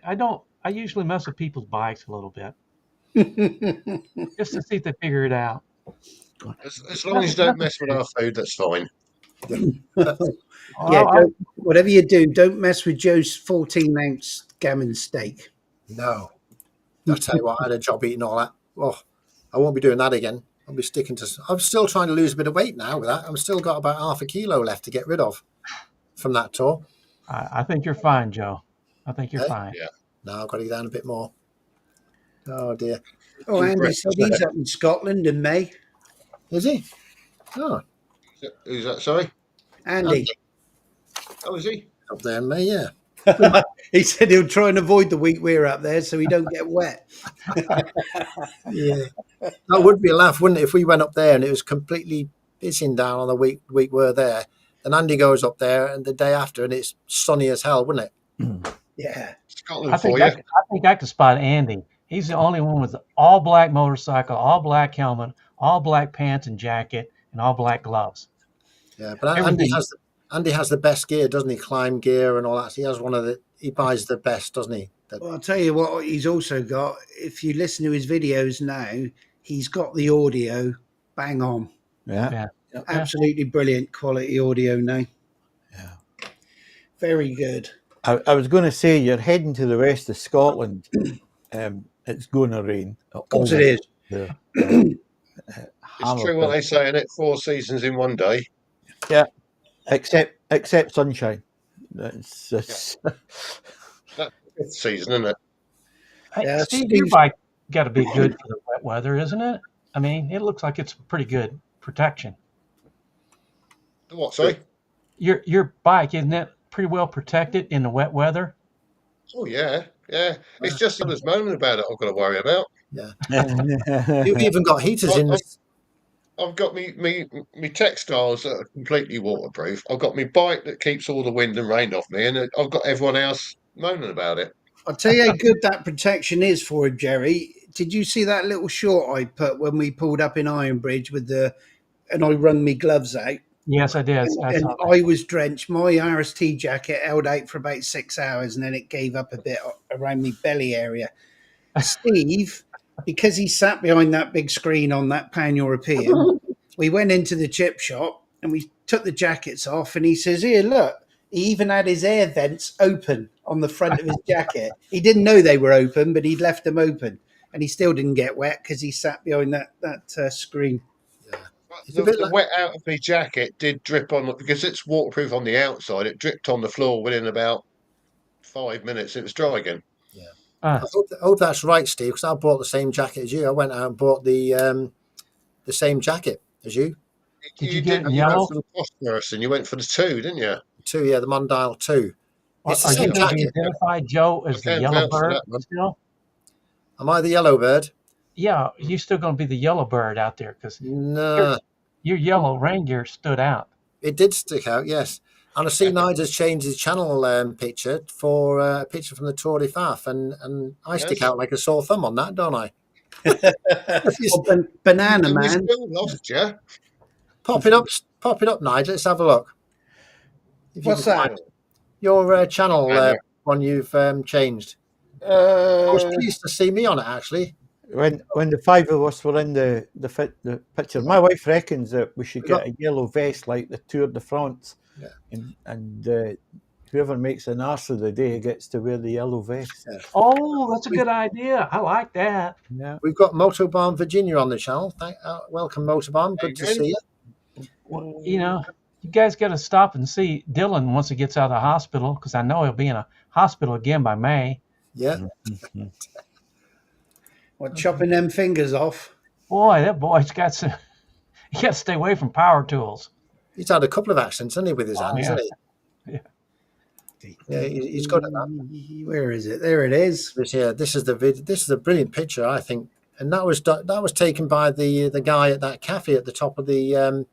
usually mess with people's bikes a little bit, just to see if they figure it out. As long as you don't mess with our food, that's fine. Yeah, whatever you do, don't mess with Joe's 14-ounce gammon steak. No, I'll tell you what, I had a job eating all that. Oh, I won't be doing that again. I'll be sticking to. I'm still trying to lose a bit of weight now with that. I've still got about half a kilo left to get rid of from that tour. I think you're fine, Joe. I think you're fine. Yeah. No, I've got to get down a bit more. Oh dear. Oh, Andy Impressed, said isn't he's it? up in Scotland in May. Is he? Oh, Who's that? Sorry. Andy. Oh, is he? up there, mate. Yeah. He said he'll try and avoid the week we're up there so he don't get wet. Yeah. That would be a laugh, wouldn't it, if we went up there and it was completely pissing down on the week we're there. Then Andy goes up there and the day after and it's sunny as hell, wouldn't it? Yeah. Scotland I for think you. I think I could spot Andy. He's the only one with the all black motorcycle, all black helmet, all black pants and jacket, and all black gloves. Yeah. But Everything. Andy has the best gear, doesn't he? Climb gear and all that. He has he buys the best, doesn't he? Well, I'll tell you what he's also got. If you listen to his videos now, he's got the audio bang on. Yeah. Yeah. Absolutely brilliant quality audio now. Yeah. Very good. I was going to say you're heading to the west of Scotland. It's going to rain. Of course it is. There. It's true what they say in it. 4 seasons in one day. Yeah. Except sunshine. That's That's the 5th season, isn't it? Hey, Yeah, Steve, Steve- your bike got to be good for the wet weather, isn't it? I mean, it looks like it's pretty good protection. The what? Sorry. Your bike, isn't it pretty well protected in the wet weather? Oh yeah, yeah. It's just others moaning about it. I've got to worry about. You've even got heaters in the. I've got me textiles that are completely waterproof. I've got my bike that keeps all the wind and rain off me, and I've got everyone else moaning about it. I'll tell you how good that protection is for him, Jerry. Did you see that little short I put when we pulled up in Ironbridge and I wrung my gloves out? Yes, I did. And I was drenched. My RST jacket held out for about 6 hours and then it gave up a bit around my belly area. Steve, because he sat behind that big screen on that Pan-European, we went into the chip shop and we took the jackets off and he says, here, look. He even had his air vents open on the front of his jacket. He didn't know they were open, but he'd left them open. And he still didn't get wet because he sat behind that screen. It's The, a bit the like- wet out of my jacket did drip on because it's waterproof on the outside. It dripped on the floor within about 5 minutes. It was dry again. I hope that's right, Steve, because I bought the same jacket as you. I went out and bought the same jacket as you. Did you get didn't. yellow? You went for the phosphorus and you went for the 2, didn't you? Two, yeah, the Mondial 2. It's the Are you same going to be jacket. identified, Joe, as the can't yellow vouch for bird that one. still? Am I the yellow bird? Yeah, you're still going to be the yellow bird out there because No, your yellow rain gear stood out. it did stick out, yes. And I see Nigel's changed his channel picture for a picture from the Tour de Faf, and I stick Yes. out like a sore thumb on that, don't I? Banana And we man. still lost you. Pop it up, Nigel. Let's have a look. If you What's can that? find it. Your channel Banner. one you've changed. I was pleased to see me on it actually. When the 5 of us were in the picture, my wife reckons that we should We get got- a yellow vest like the Tour de France, Yeah. and whoever makes an arse of the day gets to wear the yellow vest. Yeah. Oh, that's a good idea. I like that. Yeah. We've got Motobomb Virginia on the channel. Welcome, Motobomb. Good to Adrian. see you. Well, you know, you guys got to stop and see Dylan once he gets out of the hospital because I know he'll be in a hospital again by May. Yeah. What, chopping them fingers off? Boy, that boy's got some. You got to stay away from power tools. He's had a couple of accidents, hasn't he, with his hands, yeah. hasn't he? Yeah, he's good at that. Where is it? There it is. This is the video. This is a brilliant picture, I think, and that was taken by the guy at that cafe at the top of the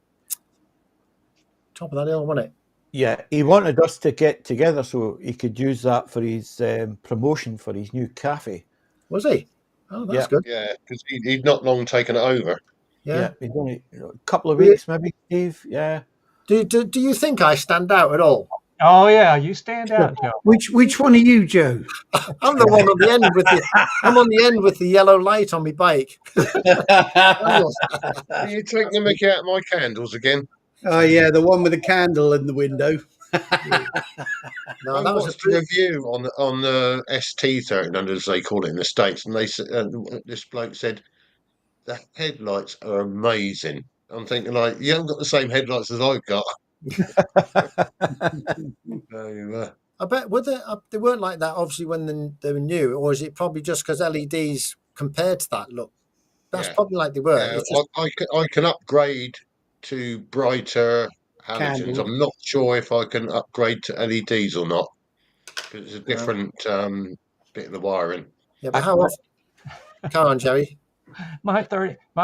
top of that hill, wasn't it? Yeah, he wanted us to get together so he could use that for his promotion for his new cafe. Was he? Oh, that's Yeah. good. Yeah, because he'd not long taken it over. Yeah. He's only a couple of weeks, maybe, Steve. Yeah. Do you think I stand out at all? Oh yeah, you stand out, Joe. Which one are you, Joe? I'm the one on the end with I'm on the end with the yellow light on my bike. You take the mickey out of my candles again. Oh yeah, the one with the candle in the window. No, I that was watched a review on the ST1300, as they call it in the States, and they said this bloke said the headlights are amazing. I'm thinking, like, you haven't got the same headlights as I've got. So, I bet they weren't like that obviously when they were new, or is it probably just because LEDs compared to that look That's Yeah. probably like they were. Yeah, It's just I can upgrade to brighter halogens. Candles. I'm not sure if I can upgrade to LEDs or not, because it's a different bit of the wiring. yeah. But how often? Come on, Jerry. My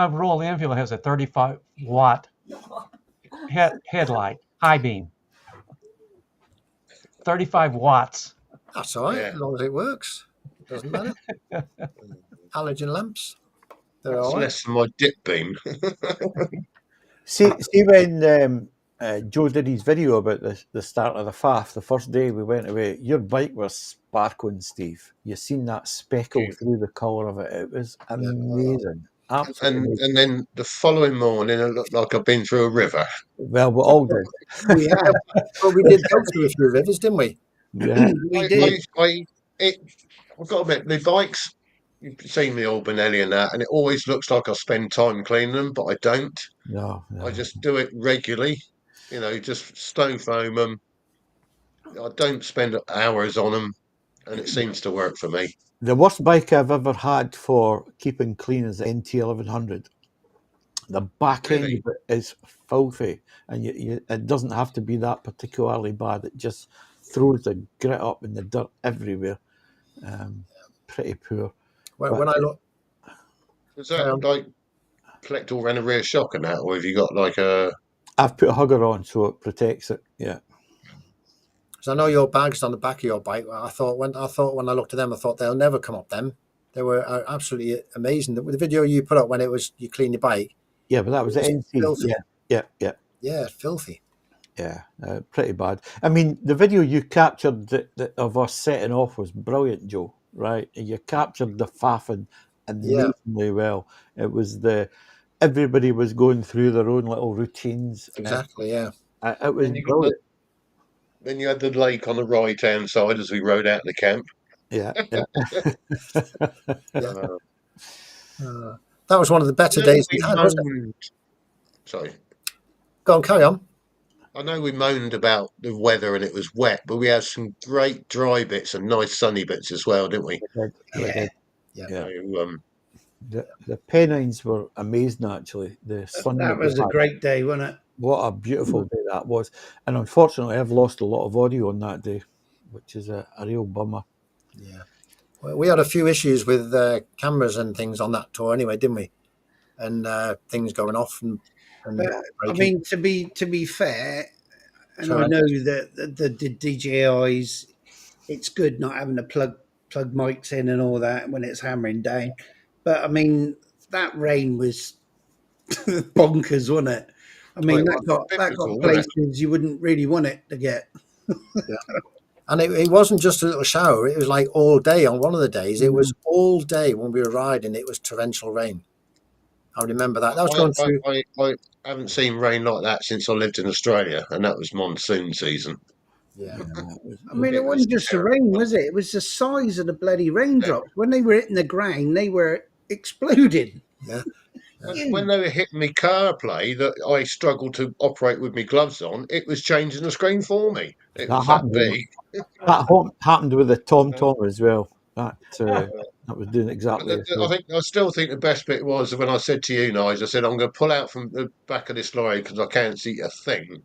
Royal Enfield has a 35-watt headlight, high beam. 35 watts. That's all right, Yeah. as long as it works. Doesn't matter. Halogen lamps. They're That's all right. less than my dip beam. See when Joe did his video about the start of the faff, the first day we went away, your bike was sparkling, Steve. You seen that speckle through the colour of it. It was amazing. Absolutely amazing. And then the following morning, it looked like I've been through a river. Well, we all did. We have. But we did go through a few rivers, didn't we? Yeah. We did. I've got to admit, the bikes, you've seen me all Benelli and that, and it always looks like I spend time cleaning them, but I don't. No. I just do it regularly, just stone foam them. I don't spend hours on them, and it seems to work for me. The worst bike I've ever had for keeping clean is the NT1100. The back end Really? of it is filthy, and it doesn't have to be that particularly bad. It just throws the grit up and the dirt everywhere. Pretty poor. When I look, Is that like collect all around the rear shock and that, or have you got like a? I've put a hugger on so it protects it. Yeah. because I know your bag's on the back of your bike. I thought when I looked at them, I thought they'll never come up. Them, they were absolutely amazing. The video you put up when it was you clean your bike. Yeah, but that was the NC. Filthy. Yeah, filthy. Yeah, pretty bad. I mean, the video you captured of us setting off was brilliant, Joe. Right? You captured the faffing amazingly well. It was everybody was going through their own little routines. Exactly. Yeah. It was brilliant. Then you had the lake on the right hand side as we rode out the camp. Yeah. That was one of the better days we had, wasn't it? Sorry. Go on, carry on. I know we moaned about the weather and it was wet, but we had some great dry bits and nice sunny bits as well, didn't we? Yeah. So, the Pennines were amazing, actually. The sun That was a great day, wasn't it? What a beautiful day that was. And unfortunately, I've lost a lot of audio on that day, which is a real bummer. Yeah. Well, we had a few issues with cameras and things on that tour anyway, didn't we? And things going off. I mean, to be fair, and I know that the DJIs, it's good not having to plug mics in and all that when it's hammering down. But I mean, that rain was bonkers, wasn't it? I mean, that got places you wouldn't really want it to get. Yeah. And it wasn't just a little shower. It was like all day on one of the days. It was all day when we were riding. It was torrential rain. I remember that. That was going through. I haven't seen rain like that since I lived in Australia, and that was monsoon season. Yeah. I mean, it wasn't just the rain, was it? It was the size of the bloody raindrops. When they were hitting the ground, they were exploding. Yeah. When they were hitting me CarPlay that I struggled to operate with my gloves on, it was changing the screen for me. It was that big. That happened with the TomTom as well. That was doing exactly the same. I still think the best bit was when I said to you, Nigel, I said, I'm going to pull out from the back of this lorry because I can't see a thing.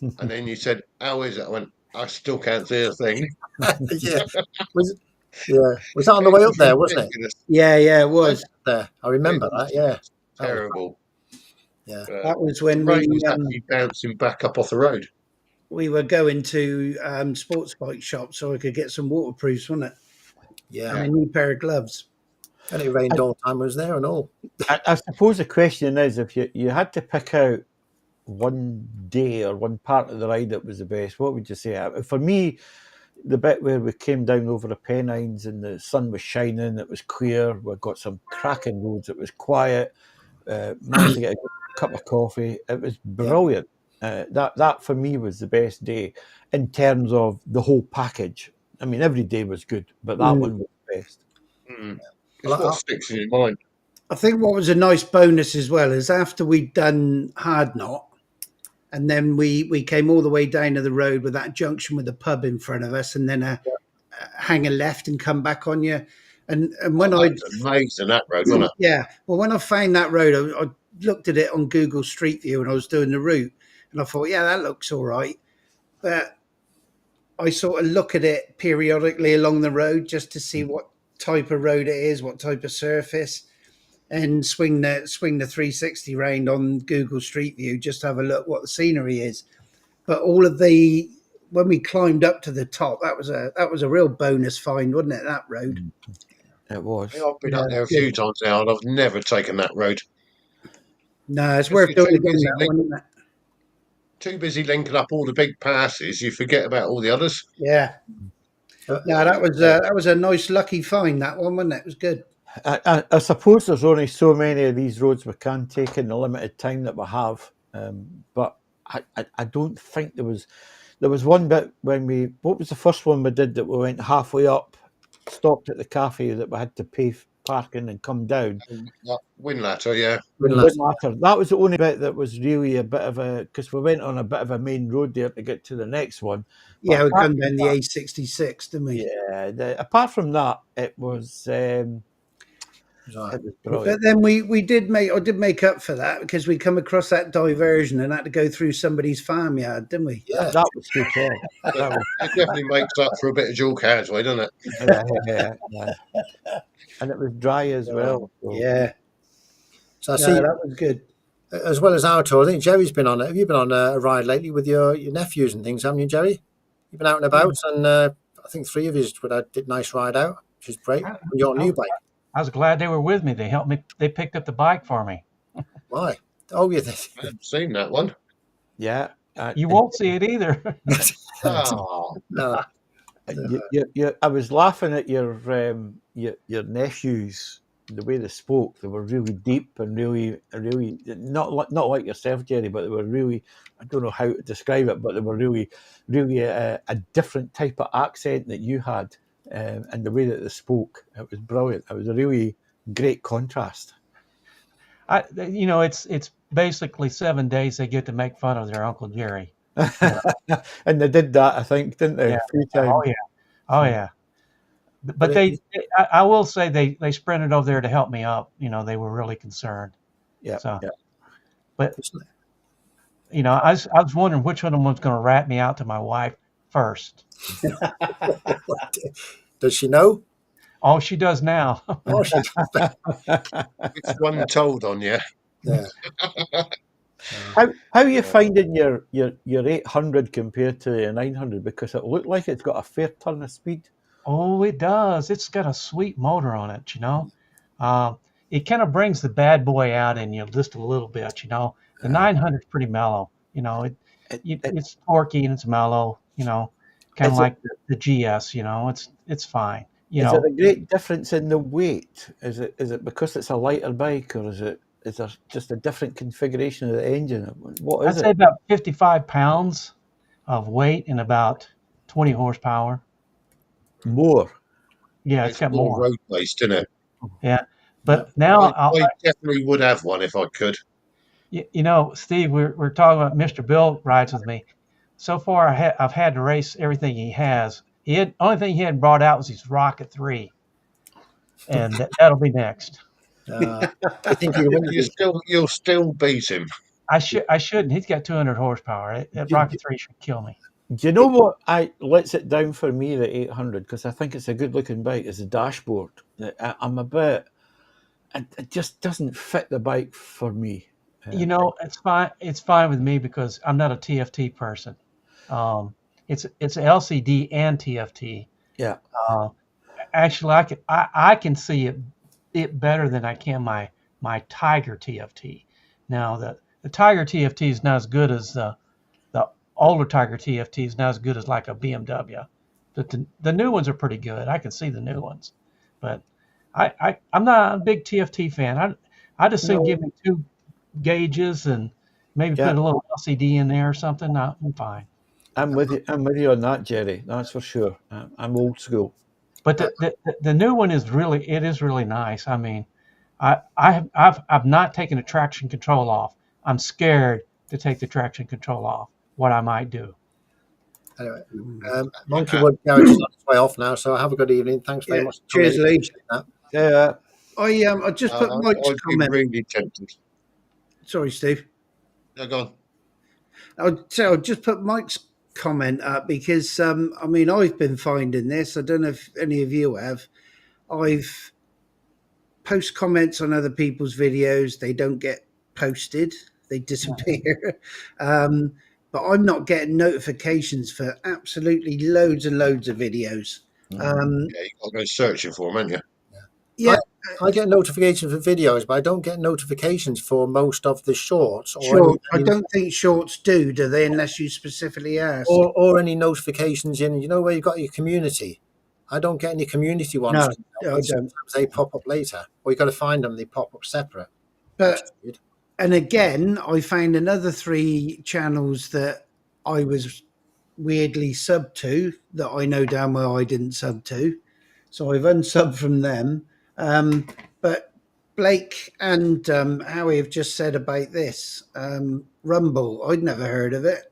And then you said, how is it? I went, I still can't see a thing. Yeah. Was that on the way up there, wasn't it? Yeah, it was. There. I remember that, yeah. Terrible. Yeah. That was when we was actually bouncing back up off the road. We were going to sports bike shops so I could get some waterproofs, wasn't it? Yeah. And a new pair of gloves. And it rained all the time, was there and all. I suppose the question is, if you had to pick out one day or one part of the ride that was the best, what would you say? For me, the bit where we came down over the Pennines and the sun was shining, it was clear, we got some cracking roads, it was quiet, managed to get a cup of coffee, it was brilliant. That for me was the best day in terms of the whole package. I mean, every day was good, but that one was the best. It's what sticks in your mind. I think what was a nice bonus as well is after we'd done Hard Knot, and then we came all the way down to the road with that junction with the pub in front of us, and then hang a left and come back on you. And when I That's amazing, that road, wasn't it? yeah, well, when I found that road, I looked at it on Google Street View and I was doing the route, and I thought, yeah, that looks all right. But I sort of look at it periodically along the road just to see what type of road it is, what type of surface, and swing the 360 round on Google Street View just to have a look what the scenery is. But all of the when we climbed up to the top, that was a real bonus find, wasn't it? That road. It was. Yeah, I've been Yeah, up there a few times now, and I've never taken that road. No, it's If worth you're doing too again. busy, That one, isn't it? too busy linking up all the big passes, you forget about all the others. Yeah. Uh, No, that was a nice lucky find. That one, wasn't it? It was good. I suppose there's only so many of these roads we can take in the limited time that we have. But I don't think there was one bit when what was the first one we did that we went halfway up, stopped at the cafe that we had to pay parking and come down. That Windlatter, yeah. Windlatter. That was the only bit that was really a bit of because we went on a bit of a main road there to get to the next one. Yeah, But we come down the A66, didn't we? yeah, apart from that, it was right. brilliant. But then I did make up for that because we come across that diversion and had to go through somebody's farmyard, didn't we? Yeah. That was superb. It definitely makes up for a bit of dual carriageway, doesn't it? Yeah. And it was dry as well. So. Yeah. So I No, see, that was good. as well as our tour, I think Jerry's been on it. Have you been on a ride lately with your nephews and things, haven't you, Jerry? You've been out and about, and I think 3 of you did a nice ride out, which is great. On your new bike. I was glad they were with me. They helped me. They picked up the bike for me. Why? Oh, yeah. I haven't seen that one. Yeah. You won't see it either. Oh, No. I was laughing at your nephews, the way they spoke. They were really deep and really not like yourself, Jerry, but they were really, I don't know how to describe it, but they were really a different type of accent that you had, and the way that they spoke. It was brilliant. It was a really great contrast. It's basically 7 days they get to make fun of their Uncle Jerry. And they did that, I think, didn't they? Yeah. A few times. Oh yeah. But I will say they sprinted over there to help me up. They were really concerned. Yeah. So, yeah. But I was wondering which one of them was going to rat me out to my wife first. Does she know? Oh, she does now. Oh, she which one told on you? Yeah. How are you finding your 800 compared to the 900? Because it looked like it's got a fair ton of speed. Oh, it does. It's got a sweet motor on it, It kind of brings the bad boy out in you just a little bit, The 900 is pretty mellow, it's torquey and it's mellow, kind of like the GS, it's fine. Is there a great difference in the weight? Is it because it's a lighter bike, or is there just a different configuration of the engine? What is I'd say about 55 pounds of weight and about 20 horsepower. More? Yeah, it's got more road based, isn't it? Yeah, but now I definitely would have one if I could. Steve, we're talking about Mr. Bill rides with me. So far, I've had to race everything he has. Only thing he hadn't brought out was his Rocket 3, and that'll be next. I think you'll still beat him. I shouldn't. He's got 200 horsepower. That Rocket 3 should kill me. Do you know what lets it down for me, the 800, because I think it's a good looking bike, is the dashboard. It just doesn't fit the bike for me. It's fine. It's fine with me because I'm not a TFT person. It's LCD and TFT. Yeah. Actually, I can see it better than I can my Tiger TFT. Now the Tiger TFT is not as good as the older Tiger TFT is not as good as like a BMW. But the new ones are pretty good. I can see the new ones, but I'm not a big TFT fan. I just think give me 2 gauges and maybe put a little LCD in there or something. I'm fine. I'm with you on that, Jerry. That's for sure. I'm old school. But the new one is really nice. I mean, I've not taken the traction control off. I'm scared to take the traction control off. What I might do. Anyway, Monkeywood Garage is on its way off now, so have a good evening. Thanks very Yeah, much. cheers, Lee. Appreciate that. Yeah. I just put Mike's I'd be comment. really tempted. Sorry, Steve. No, go on. I'll just put Mike's comment up because I mean I've been finding this. I don't know if any of you have. I've post comments on other people's videos. They don't get posted. They disappear. But I'm not getting notifications for absolutely loads and loads of videos. Yeah, you got to go searching for them, haven't you? Yeah, I get notifications for videos, but I don't get notifications for most of the shorts sure. I don't think shorts do they? Unless you specifically ask. or any notifications in. You know where you've got your community. I don't get any community ones. No, I don't. Sometimes they pop up later, or you got to find them. They pop up separate. But and again, I found another 3 channels that I was weirdly subbed to that I know damn well I didn't sub to, so I've unsubbed from them. But Blake and Howie have just said about this Rumble. I'd never heard of it.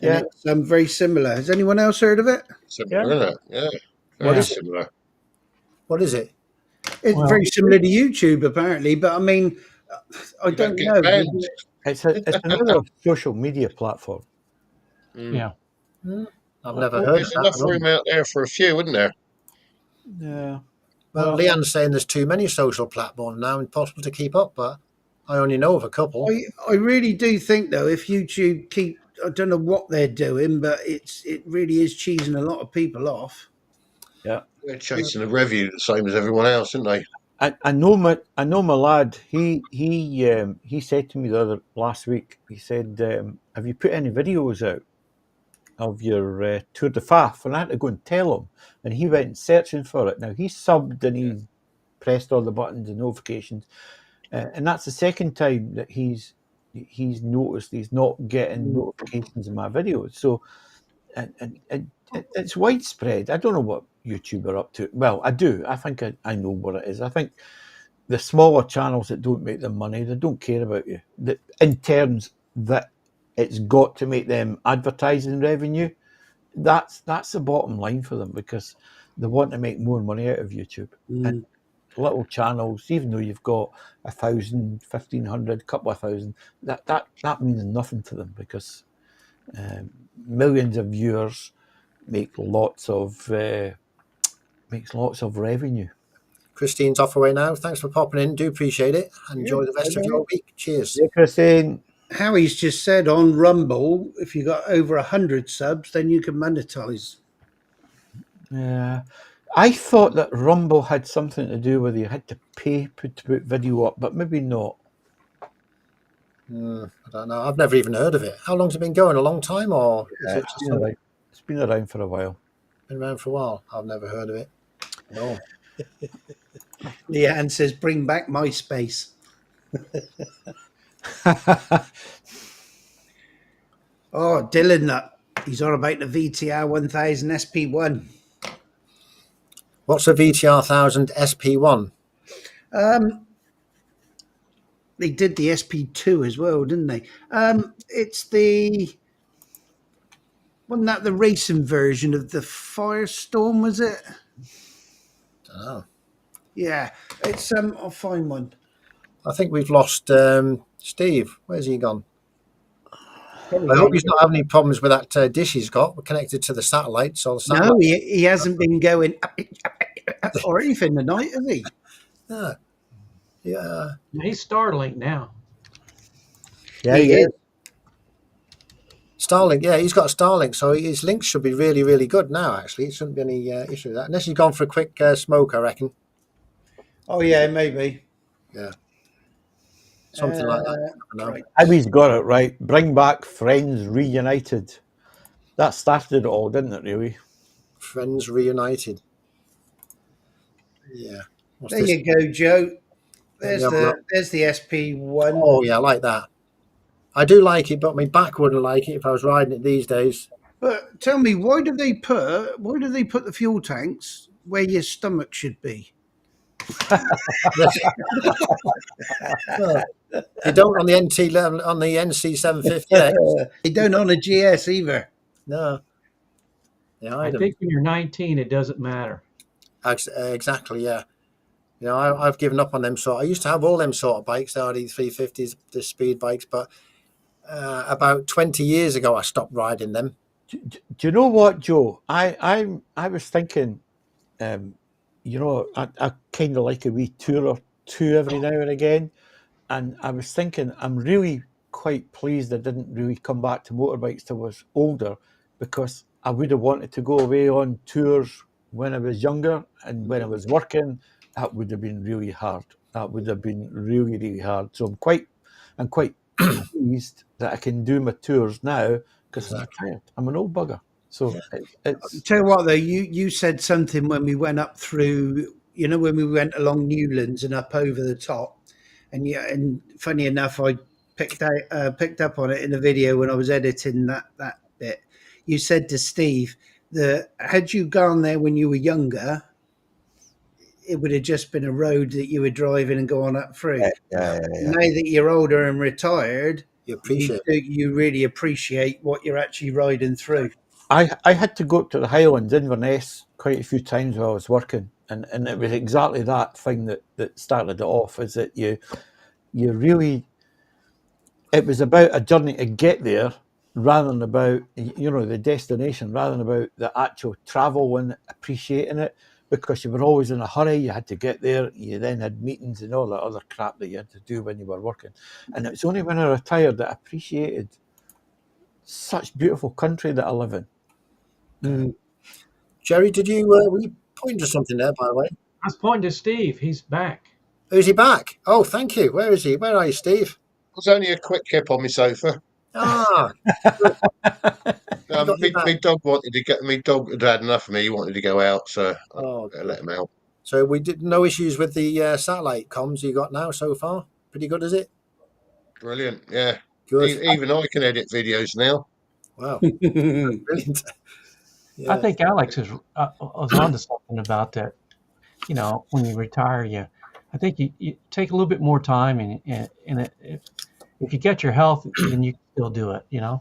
Yeah, it's very similar. Has anyone else heard of it? Similar, isn't it? Yeah. What Very is it? similar. What is it? It's very similar to YouTube, apparently. But I mean, I You don't get know. banned. it's another social media platform. Yeah. I've never heard of There's enough that. room out there for a few, isn't there? Yeah. Well, Leanne's saying there's too many social platforms now, impossible to keep up. But I only know of a couple. I really do think though, if YouTube keep, I don't know what they're doing, but it really is cheesing a lot of people off. Yeah. They're chasing the revenue the same as everyone else, aren't they? I know my lad. He said to me last week. He said, "Have you put any videos out of your Tour de Faf?" And I had to go and tell him, and he went searching for it. Now he's subbed and he's pressed all the buttons and notifications, and that's the second time that he's noticed he's not getting notifications of my videos. So, and it's widespread. I don't know what YouTube are up to. Well, I do. I think I know what it is. I think the smaller channels that don't make them money, they don't care about you. In terms that it's got to make them advertising revenue, that's the bottom line for them, because they want to make more money out of YouTube. And little channels, even though you've got 1,000, 1,500, couple of thousand, that means nothing to them, because millions of viewers makes lots of revenue. Christine's off away now. Thanks for popping in. Do appreciate it. Enjoy the rest of your week. Cheers. Yeah, Christine. Howie's just said on Rumble, if you got over 100 subs, then you can monetize. Yeah, I thought that Rumble had something to do with you had to pay to put video up, but maybe not. I don't know. I've never even heard of it. How long's it been going? A long time, or is it just It's been around for a while. been around for a while? I've never heard of it. No. Leanne says, bring back MySpace. Oh, Dylan, he's on about the VTR 1000 SP1. What's a VTR 1000 SP1? They did the SP2 as well, didn't they? It's wasn't that the racing version of the Firestorm, was it? Don't know. Yeah, it's I'll find one. I think we've lost Steve. Where's he gone? I hope he's not having any problems with that dish he's got. We're connected to the satellite, so the satellite. No, he hasn't been going or anything tonight, has he? Yeah. He's Starlink now. Yeah, He is. Starlink, yeah, he's got Starlink, so his links should be really, really good now, actually. It shouldn't be any issue with that. Unless he's gone for a quick smoke, I reckon. Oh, yeah, maybe. Yeah. Something like that. Right. Howie's got it right. Bring back Friends Reunited. That started it all, didn't it, really? Friends Reunited. Yeah. What's There this? you go, Joe. Let me have a look. There's the SP1. Oh, yeah, I like that. I do like it, but my back wouldn't like it if I was riding it these days. But tell me, why do they put the fuel tanks where your stomach should be? Well, you don't on the NC 750. They don't on a GS either. No. I think when you're 19, it doesn't matter. Exactly, yeah. I've given up on them. I used to have all them sort of bikes, the RD350s, the speed bikes, but about 20 years ago, I stopped riding them. Do you know what, Joe? I was thinking, I kind of like a wee tour or two every now and again, and I was thinking I'm really quite pleased I didn't really come back to motorbikes till I was older, because I would have wanted to go away on tours when I was younger, and when I was working, that would have been really hard. That would have been really, really hard. So I'm quite pleased that I can do my tours now, because I'm retired. I'm an old bugger. So it's Tell you what, though, you said something when we went up through, when we went along Newlands and up over the top, and funny enough, I picked up on it in the video when I was editing that bit. You said to Steve that had you gone there when you were younger, it would have just been a road that you were driving and going up through. yeah. Now that you're older and retired, You appreciate you really appreciate what you're actually riding through. I had to go up to the Highlands, Inverness, quite a few times while I was working, and it was exactly that thing that started it off. Is that you really, it was about a journey to get there rather than about the destination, rather than about the actual travel and appreciating it, because you were always in a hurry. You had to get there. You then had meetings and all that other crap that you had to do when you were working. And it was only when I retired that I appreciated such beautiful country that I live in. Jerry, were you pointing to something there, by the way? I was pointing to Steve. He's back. Is he back? Oh, thank you. Where is he? Where are you, Steve? It was only a quick kip on my sofa. Ah, My dog wanted to get. My dog had had enough of me. He wanted to go out, so I let him out. So we did no issues with the satellite comms you got now so far. Pretty good, is it? Brilliant, yeah. Good. Even I can edit videos now. Wow, brilliant. I think Alex was onto something about that. When you retire, I think you take a little bit more time, and if you get your health, then you can still do it. Yeah.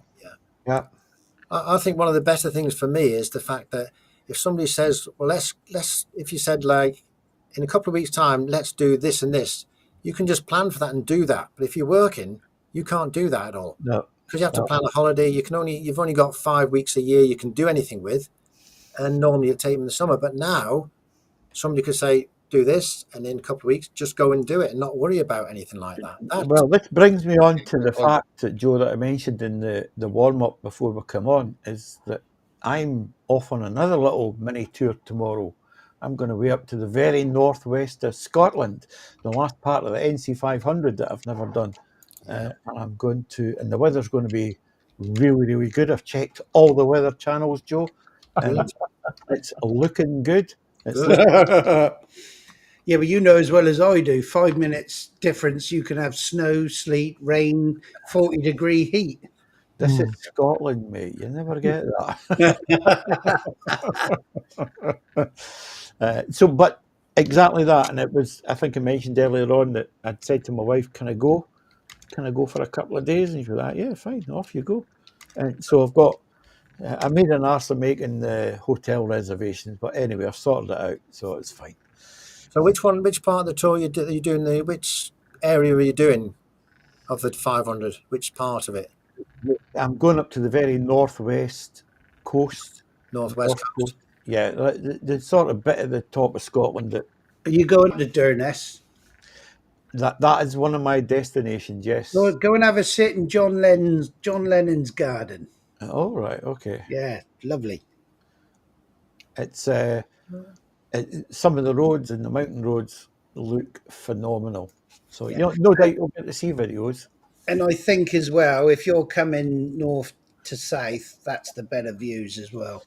I think one of the better things for me is the fact that if somebody says, well, let's if you said, like, in a couple of weeks' time, let's do this and this, you can just plan for that and do that. But if you're working, you can't do that at all. No. Because you have to plan a holiday. You've only got 5 weeks a year you can do anything with, and normally you take them in the summer. But now somebody could say, do this, and in a couple of weeks just go and do it and not worry about anything like that. Well, this brings me on to the fact that, Joe, that I mentioned in the warm-up before we come on, is that I'm off on another little mini tour tomorrow. I'm going to way up to the very northwest of Scotland, the last part of the NC500 that I've never done. And I'm going to, and the weather's going to be really, really good. I've checked all the weather channels, Joe, and it's looking good. Yeah, but you know as well as I do, 5 minutes difference, you can have snow, sleet, rain, 40-degree heat. This is Scotland, mate. You never get that. But exactly that. And it was, I think I mentioned earlier on that I'd said to my wife, can I go for a couple of days? And she was like, yeah, fine, off you go. And so I made an arse of making the hotel reservations, but anyway, I've sorted it out, so it's fine. So which part of the tour are you doing? Which area are you doing of the 500? Which part of it? I'm going up to the very northwest coast. Northwest coast. Yeah, the sort of bit at the top of Scotland. Are you going to Durness? That is one of my destinations. Yes. Go and have a sit in John Lennon's garden. Oh, right. Okay. Yeah, lovely. It's some of the roads and the mountain roads look phenomenal. So no doubt you'll get to see videos. And I think as well, if you're coming north to south, that's the better views as well.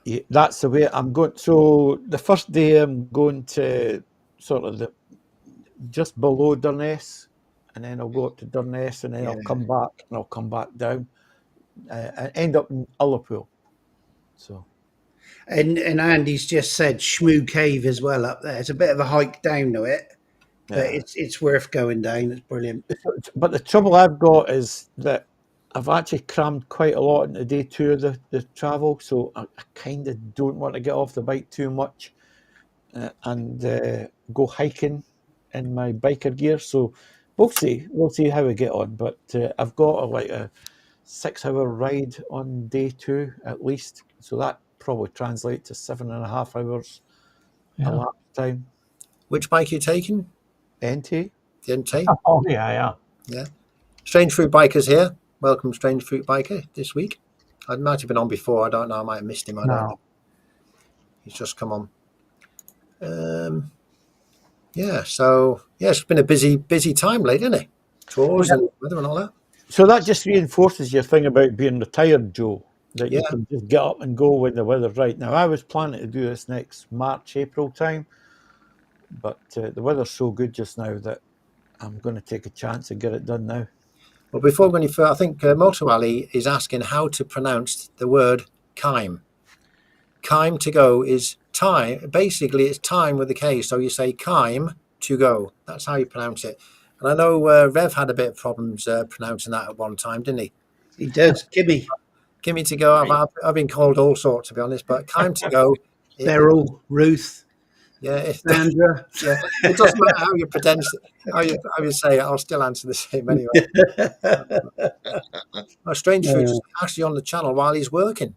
Yeah, that's the way I'm going. So the first day I'm going to sort of just below Durness, and then I'll go up to Durness, and then I'll come back, and I'll come back down, and end up in Ullapool. So. And Andy's just said Shmoo Cave as well up there. It's a bit of a hike down to it, but it's worth going down. It's brilliant. But the trouble I've got is that I've actually crammed quite a lot into day 2 of the travel, so I kind of don't want to get off the bike too much and go hiking in my biker gear. So we'll see how we get on. But I've got like a 6-hour ride on day 2 at least, so that probably translates to 7.5 hours Yeah. a lap time. Which bike are you taking? NT. The NT? Oh yeah. Yeah. Strange Fruit Biker's here. Welcome, Strange Fruit Biker, this week. I might have been on before. I don't know. I might have missed him. I don't know. He's just come on. Yeah. So yeah, it's been a busy time lately, isn't it? Tours and weather and all that. So that just reinforces your thing about being retired, Joe, that you Yeah. can just get up and go when the weather's right. Now, I was planning to do this next March, April time, but the weather's so good just now that I'm going to take a chance and get it done now. Well, before going any further, I think Moto Ali is asking how to pronounce the word Kime. Kime to go is time. Basically, it's time with a K. So you say Kime to go. That's how you pronounce it. And I know Rev had a bit of problems pronouncing that at one time, didn't he? He does. Gimme. Gimme to go. I've been called all sorts, to be honest, but Kime to go. Beryl, Ruth, Yeah, Sandra. yeah. It doesn't matter how you pronounce it, how you say it. I'll still answer the same anyway. Strange Fruit is actually on the channel while he's working.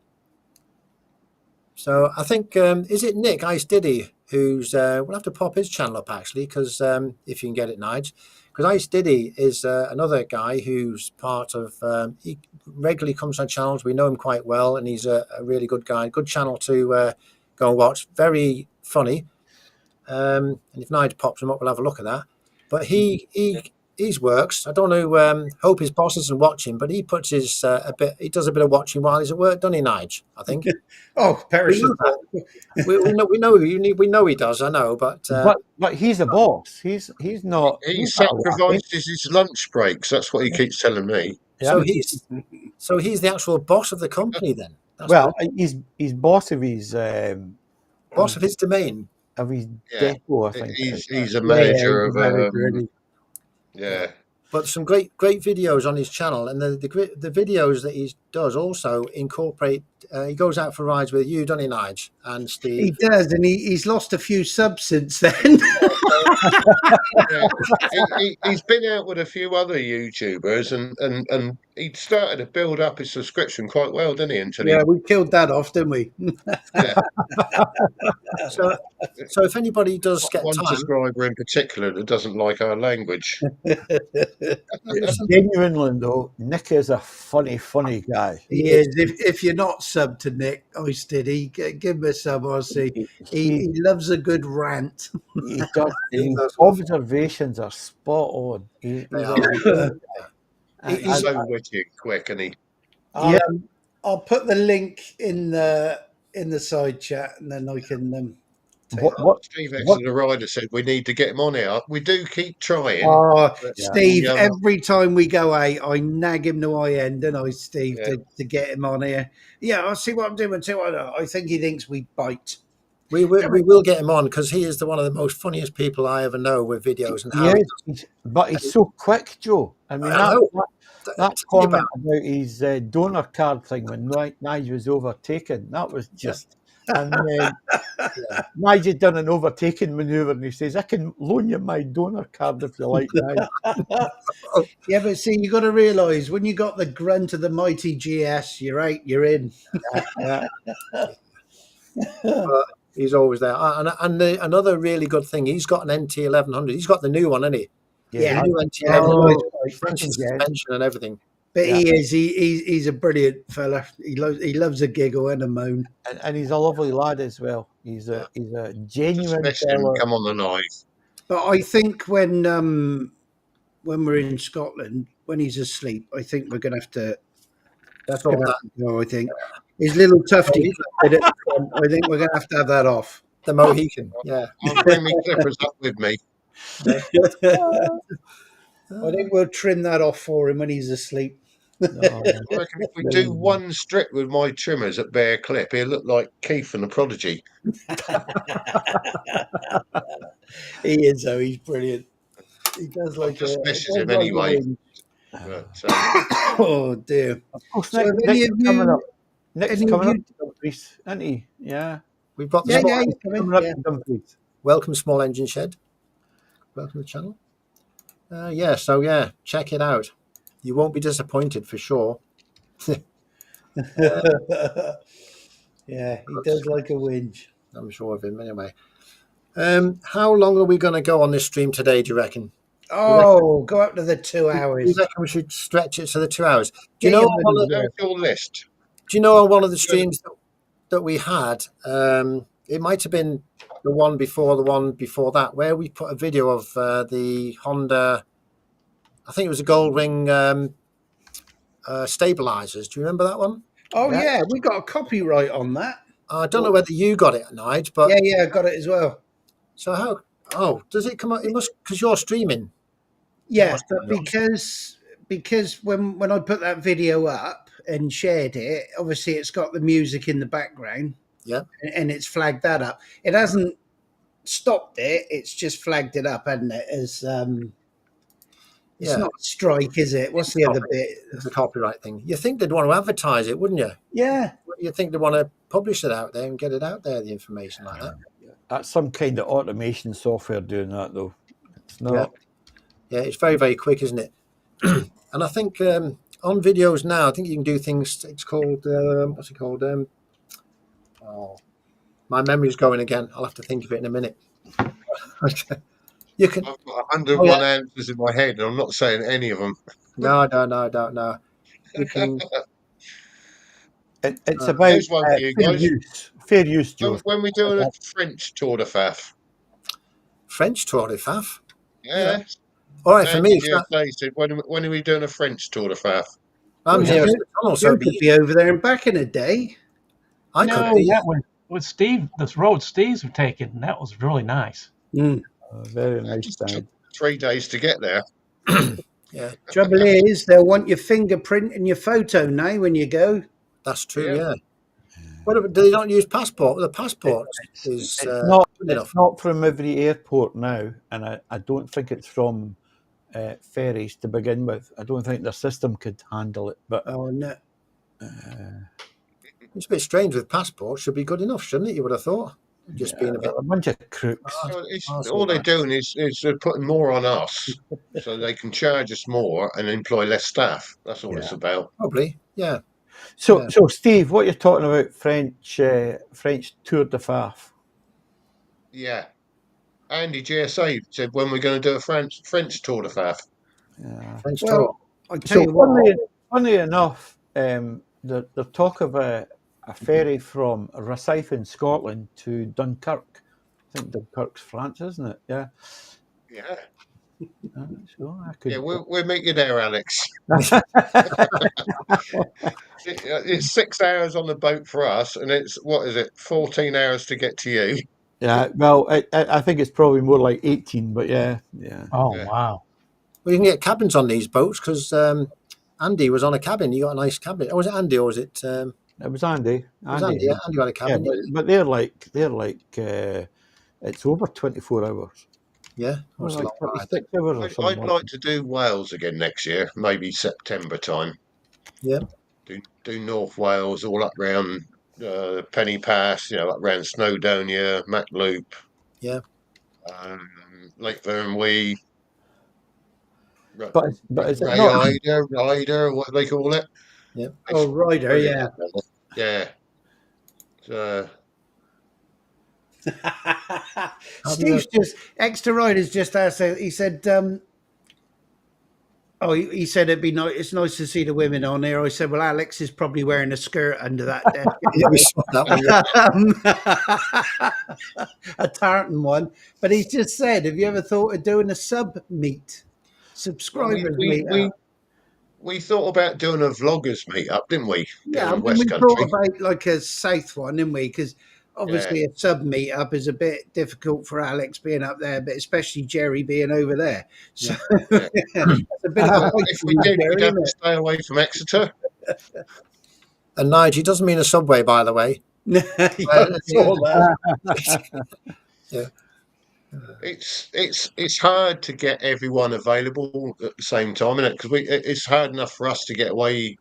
So I think is it Nick Ice Diddy who's we'll have to pop his channel up actually because if you can get it, Nige, because Ice Diddy is another guy who's part of he regularly comes on channels. We know him quite well, and he's a really good guy. Good channel to go and watch. Very funny. And if Nige pops him up, we'll have a look at that. But he's works. I don't know. Hope his boss isn't watching, but he puts his he does a bit of watching while he's at work, doesn't he, Nige? I think. Oh, perishable. we know he does. I know, but he's a boss. He's not. He he's not sacrifices his lunch breaks. That's what he keeps telling me. so he's the actual boss of the company then. That's well, good. he's boss of his Boss of his domain. of his Yeah. depot. I think He's a manager he's of a manager, isn't he? yeah. But some great videos on his channel, and the videos that he does also incorporate. He goes out for rides with you, doesn't he, Nige and Steve? He does, and he's lost a few subs since then. Yeah. He's been out with a few other YouTubers, and he started to build up his subscription quite well, didn't he? Until Yeah, we killed that off, didn't we? yeah. So if anybody does get One time, subscriber in particular that doesn't like our language. Genuinely though, Nick is a funny guy. He is. If you're not subbed to Nick Oistid, give him a sub. I'll see. He loves a good rant. He does. His observations are spot on. He's so witty and quick, and he. Yeah, I'll put the link in the side chat, and then I can. Steve X the rider said we need to get him on here. We do keep trying. Steve, every time we go out, I nag him to my end, and I Steve to get him on here. Yeah, I'll see what I'm doing. See what I think he thinks we bite. we will get him on because he is one of the most funniest people I ever know with videos and how. But he's so quick, Joe. I mean, that comment about his donor card thing when Nige was overtaken, that was just. And Nige had done an overtaking manoeuvre, and he says, "I can loan you my donor card if you like." Yeah, but see, you got to realise when you got the grunt of the mighty GS, you're out, you're in. He's always there. And another really good thing, he's got an NT 1100. He's got the new one, hasn't he? Yeah, the new NT 1100, French suspension and everything. But he is. He's a brilliant fella. He loves a giggle and a moan. And he's a lovely lad as well. He's a genuine fella. Come on the live. But I think when we're in Scotland, when he's asleep, I think we're going to have to. That's all that. No, I think his little tufty. I think we're going to have that off. The Mohican. Yeah. I'll bring me clippers up with me. I think we'll trim that off for him when he's asleep. I reckon if we do one strip with my trimmers at Bear Clip, he'll look like Keith and the Prodigy. He is, though. He's brilliant. He does like just messes him anyway. But Oh dear. Of course, So have Nick's any of coming you? up. Nick's any of coming up you- to Dumfries, isn't he? Yeah. We've got the Yeah, small, yeah, he's coming. Coming up Yeah. to Dumfries. welcome small engine shed. Welcome to the channel. So yeah, check it out. You won't be disappointed for sure. Yeah, he does like a whinge. I'm sure of him anyway. How long are we going to go on this stream today, do you reckon? Oh, go up to the 2 You hours. reckon we should stretch it to the 2 hours? Do Get you know your on one money's of, worth. there's your list. do you know on one of the streams that we had, it might have been the one before that, where we put a video of the Honda, I think it was a Goldwing stabilizers. Do you remember that one? Oh Yeah. yeah, we got a copyright on that. I don't know whether you got it, Nige, but Yeah, I got it as well. so how? Oh, does it come up? It must, because you're streaming. Yeah, must but be on. because when I put that video up and shared it, obviously it's got the music in the background. Yeah. And it's flagged that up. It hasn't stopped it. It's just flagged it up, hasn't it? As it's Yeah. not a strike, is it? What's the other bit? It's a copyright thing. You think they'd want to advertise it, wouldn't you? Yeah. You think they'd want to publish it out there and get it out there, the information like that. That's some kind of automation software doing that, though. It's not. Yeah, it's very, very quick, isn't it? And I think on videos now, I think you can do things. It's called what's it called? Oh, my memory's going again. I'll have to think of it in a minute. You can. I've got 101 answers in my head, and I'm not saying any of them. No. You can. It's about Here's one for you fair guys. use. Fair use, Joe. When we're doing a French Tour de Faff. French Tour de Faff. Yeah. All right, for me, They said, when are we doing a French Tour de Faff? I'm Yeah. here at the tunnel, so You could be over there and back in a day. I No, could be. that was with Steve. This road Steve's have taken. That was really nice. Very It nice just took time. 3 days to get there. Yeah, Trouble is, they'll want your fingerprint and your photo now when you go. that's true. Yeah. Yeah. What do they don't use passport? The passport is good enough. It's not from every airport now, and I don't think it's from ferries to begin with. I don't think their system could handle it. But Oh no. It's a bit strange with passports. Should be good enough, shouldn't it? You would have thought. Just being a bit. a bunch of crooks. All they're doing is they're putting more on us so they can charge us more and employ less staff. That's all it's about. Probably, yeah. So, Yeah. so Steve, what you're talking about French Tour de Faff? Yeah. Andy GSA said when we're going to do a French Tour de Faff. Yeah. French Well, tour. I tell you So what. funny enough, the talk of a ferry from Rosyth in Scotland to Dunkirk. I think Dunkirk's France, isn't it? Yeah. Yeah. So I could. Yeah, we'll meet you there, Alex. It's 6 hours on the boat for us, and it's, 14 hours to get to you. Yeah, well, I think it's probably more like 18, but yeah. Oh Yeah. wow! Well, you can get cabins on these boats because Andy was on a cabin. He got a nice cabin. Or was it Andy or was it? It was Andy. It was Andy. Yeah, Andy had a Yeah, cabin. but they're like it's over 24 hours. Yeah, it was a Like long ride. 36 hours or something. I'd like to do Wales again next year, maybe September time. Yeah. Do North Wales, all up round Penny Pass, up round Snowdonia, Matloop. Yeah. Lake Vyrnwy. But is it not? Ryder, what do they call it? Yeah. Oh, Ryder, yeah. Yeah. Steve's just extra riders just asked. He said, he said it'd be nice. It's nice to see the women on here. I said, well, Alex is probably wearing a skirt under that desk. Yeah, we saw that one. A tartan one. But he's just said, have you ever thought of doing a subscribers meet? We thought about doing a vloggers meet-up, didn't we? Yeah, Down we West thought Country. about like a south one, didn't we? Because obviously a sub meet-up is a bit difficult for Alex being up there, but especially Jerry being over there. So Yeah. it's a bit of a If we did, we'd have to stay away from Exeter. And Nigel doesn't mean a subway, by the way. Yeah, I saw that. Yeah. It's hard to get everyone available at the same time, isn't it? Because it's hard enough for us to get away,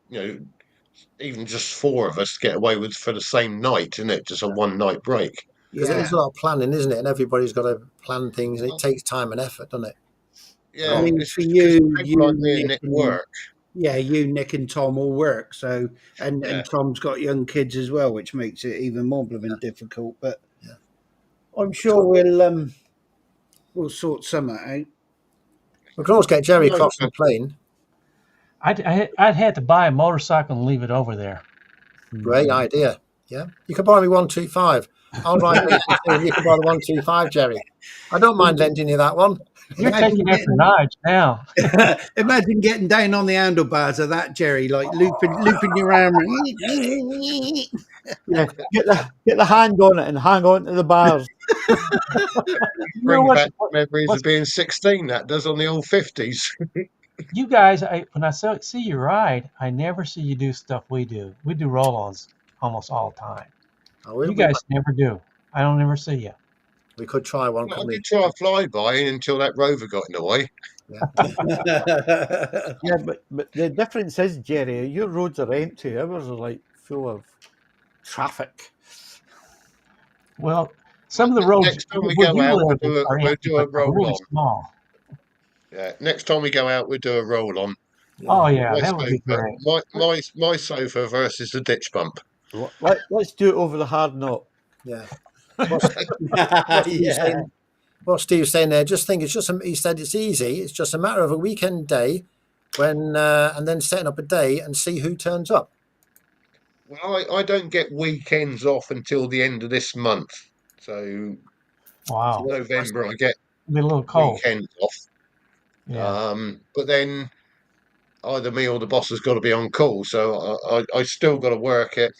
even just four of us to get away with for the same night, isn't it? Just a one night break. Because it Yeah. is a lot of planning, isn't it? And everybody's got to plan things, and it takes time and effort, doesn't it? I Yeah, mean, it's for because you, people like me and Nick and work. yeah, you, Nick, and Tom all work. So, and Yeah. Tom's got young kids as well, which makes it even more blooming difficult. But Yeah. I'm sure we'll sort something out. We can always get Jerry Right. across and plane. I'd had to buy a motorcycle and leave it over there. Great idea. Yeah, you can borrow me 125. I'll drive 82 and you can borrow 125, Jerry. I don't mind lending you that one. You're Imagine taking after getting- Nige now. Imagine getting down on the handlebars of that, Jerry, like looping your arm. Yeah, get the hand on it and hang on to the bars. You know Brings what? back memories what's- of being 16. That does on the old 50s. You guys, when I see you ride, I never see you do stuff we do. We do roll-ons almost all the time. Oh, You guys never do. I don't ever see you. we could try one, I couldn't we? did try a flyby until that rover got in the way. Yeah, but the difference is, Jerry, your roads are empty. Ours are like full of traffic. Well, some of the roads Next time we where go you out, live we'll are empty, do a but they're really roll-on. small. Yeah, next time we go out, we'll do a roll-on. Oh yeah, My that would be great. my sofa versus the ditch bump. Let's do it over the hard knot. Yeah. What's Steve saying? What Steve's saying there, just think it's just, he said it's easy. It's just a matter of a weekend day when, and then setting up a day and see who turns up. Well, I don't get weekends off until the end of this month. So Wow, November, I get it'll be a little cold. weekends off. Yeah. But then either me or the boss has got to be on call. So I still got to work it.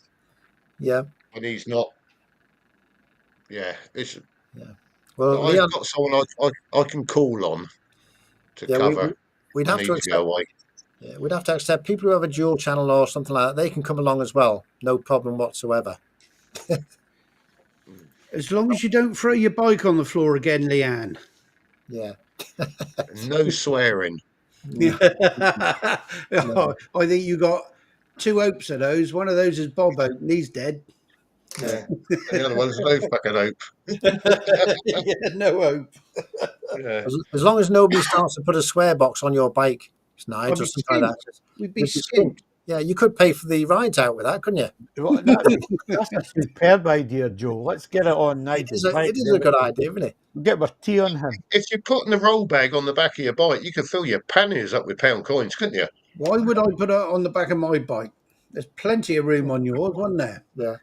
Yeah. And he's not. Yeah, it's. Well, I've Leon, got someone I can call on to yeah, cover. we'd I have need to to accept. go away. Yeah, we'd have to accept people who have a dual channel or something like that. They can come along as well, no problem whatsoever. As long as you don't throw your bike on the floor again, Leanne. Yeah. No swearing. Oh, I think you got two hopes of those. One of those is Bob Hope, and he's dead. Yeah. And the other one's no fucking hope. Yeah, no hope. Yeah. As long as nobody starts to put a swear box on your bike, Snide, I'd or be something like that. We'd be You'd be skint. Yeah, you could pay for the rides out with that, couldn't you? That's a superb idea, Joe. Let's get it on It night. is a good idea, isn't it? Get our tea on him. If you're putting the roll bag on the back of your bike, you could fill your panniers up with pound coins, couldn't you? Why would I put it on the back of my bike? There's plenty of room on yours, wasn't there? Yeah.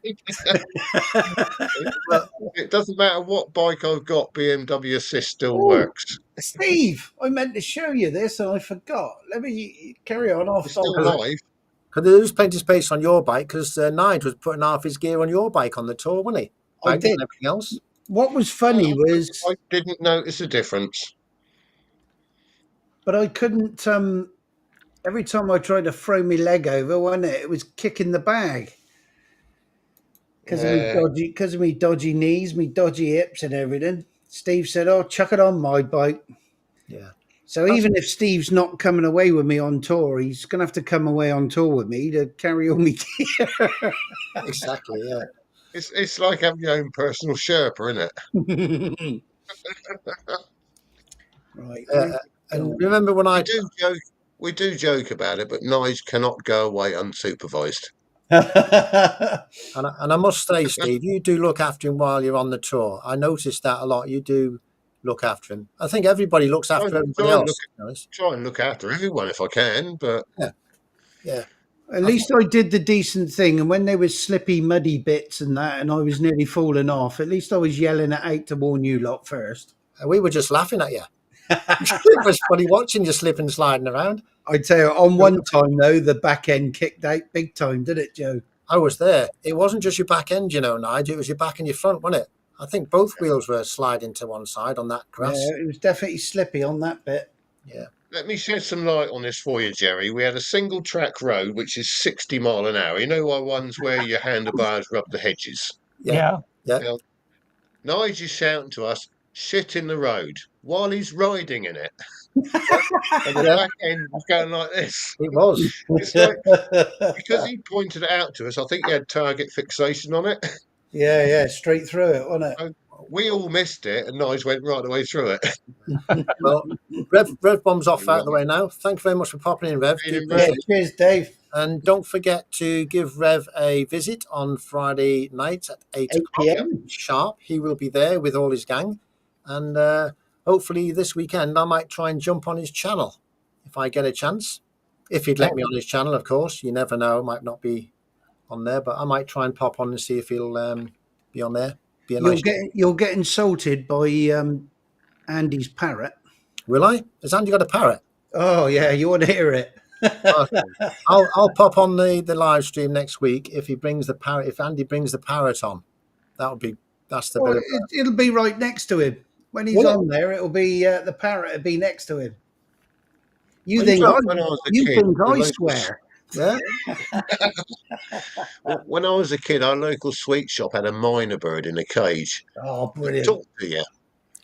It doesn't matter what bike I've got, BMW Assist still Oh. works. Steve, I meant to show you this and I forgot. Let me carry on off. It's still alive. Because there is plenty of space on your bike, because Nige was putting half his gear on your bike on the tour, wasn't he? I Bags did. and everything else. What was funny was, I didn't notice a difference. but I couldn't. Every time I tried to throw my leg over, wasn't it? It was kicking the bag because of me dodgy knees, me dodgy hips, and everything. Steve said, "Oh, chuck it on my bike." Yeah. So even if Steve's not coming away with me on tour, he's going to have to come away on tour with me to carry all my gear. Exactly, yeah. It's like having your own personal Sherpa, isn't it? Right. And remember when We do joke about it, but Nige cannot go away unsupervised. And I must say, Steve, you do look after him while you're on the tour. I noticed that a lot. You do look after him. I think everybody looks after everybody else. Try and look after everyone if I can, but Yeah. At least I did the decent thing. And when there was slippy, muddy bits and that, and I was nearly falling off, at least I was yelling it out to warn you lot first. We were just laughing at you. It was funny watching you slipping, sliding around. I'd say on one time, though, the back end kicked out big time, did it, Joe? I was there. It wasn't just your back end, Nige. It was your back and your front, wasn't it? I think both wheels were sliding to one side on that grass. Yeah, it was definitely slippy on that bit. Yeah. let me shed some light on this for you, Jerry. We had a single track road, which is 60 mile an hour. You know, our ones where your handlebars rub the hedges. Yeah. Yeah. Now, Nige is shouting to us, shit in the road while he's riding in it. And the back end was going like this. It was. It's like, because he pointed it out to us, I think he had target fixation on it. yeah, straight through it, wasn't it? We all missed it, and Nige went right the way through it. Well, Rev Bomb's off out of the way now. Thank you very much for popping in, Rev. Do Yeah, Yeah, appreciate it. cheers, Dave. And don't forget to give Rev a visit on Friday night at 8 8 o'clock p.m. sharp. He will be there with all his gang. And hopefully this weekend I might try and jump on his channel if I get a chance. If he'd let me on his channel, of course. You never know. Might not be on there, but I might try and pop on and see if he'll be on there. Be a nice. You'll get insulted by Andy's parrot. Will I? Has Andy got a parrot? Oh yeah, you want to hear it? Okay. I'll pop on the live stream next week if he brings the parrot. If Andy brings the parrot on, that's the Well, bit. it'll be right next to him when he's Will it? on there. It'll be the parrot will be next to him. You Well, think you I, when I was a you kid, think the I local- swear? Yeah. When I was a kid, our local sweet shop had a minor bird in a cage. Oh, It brilliant! talked to you.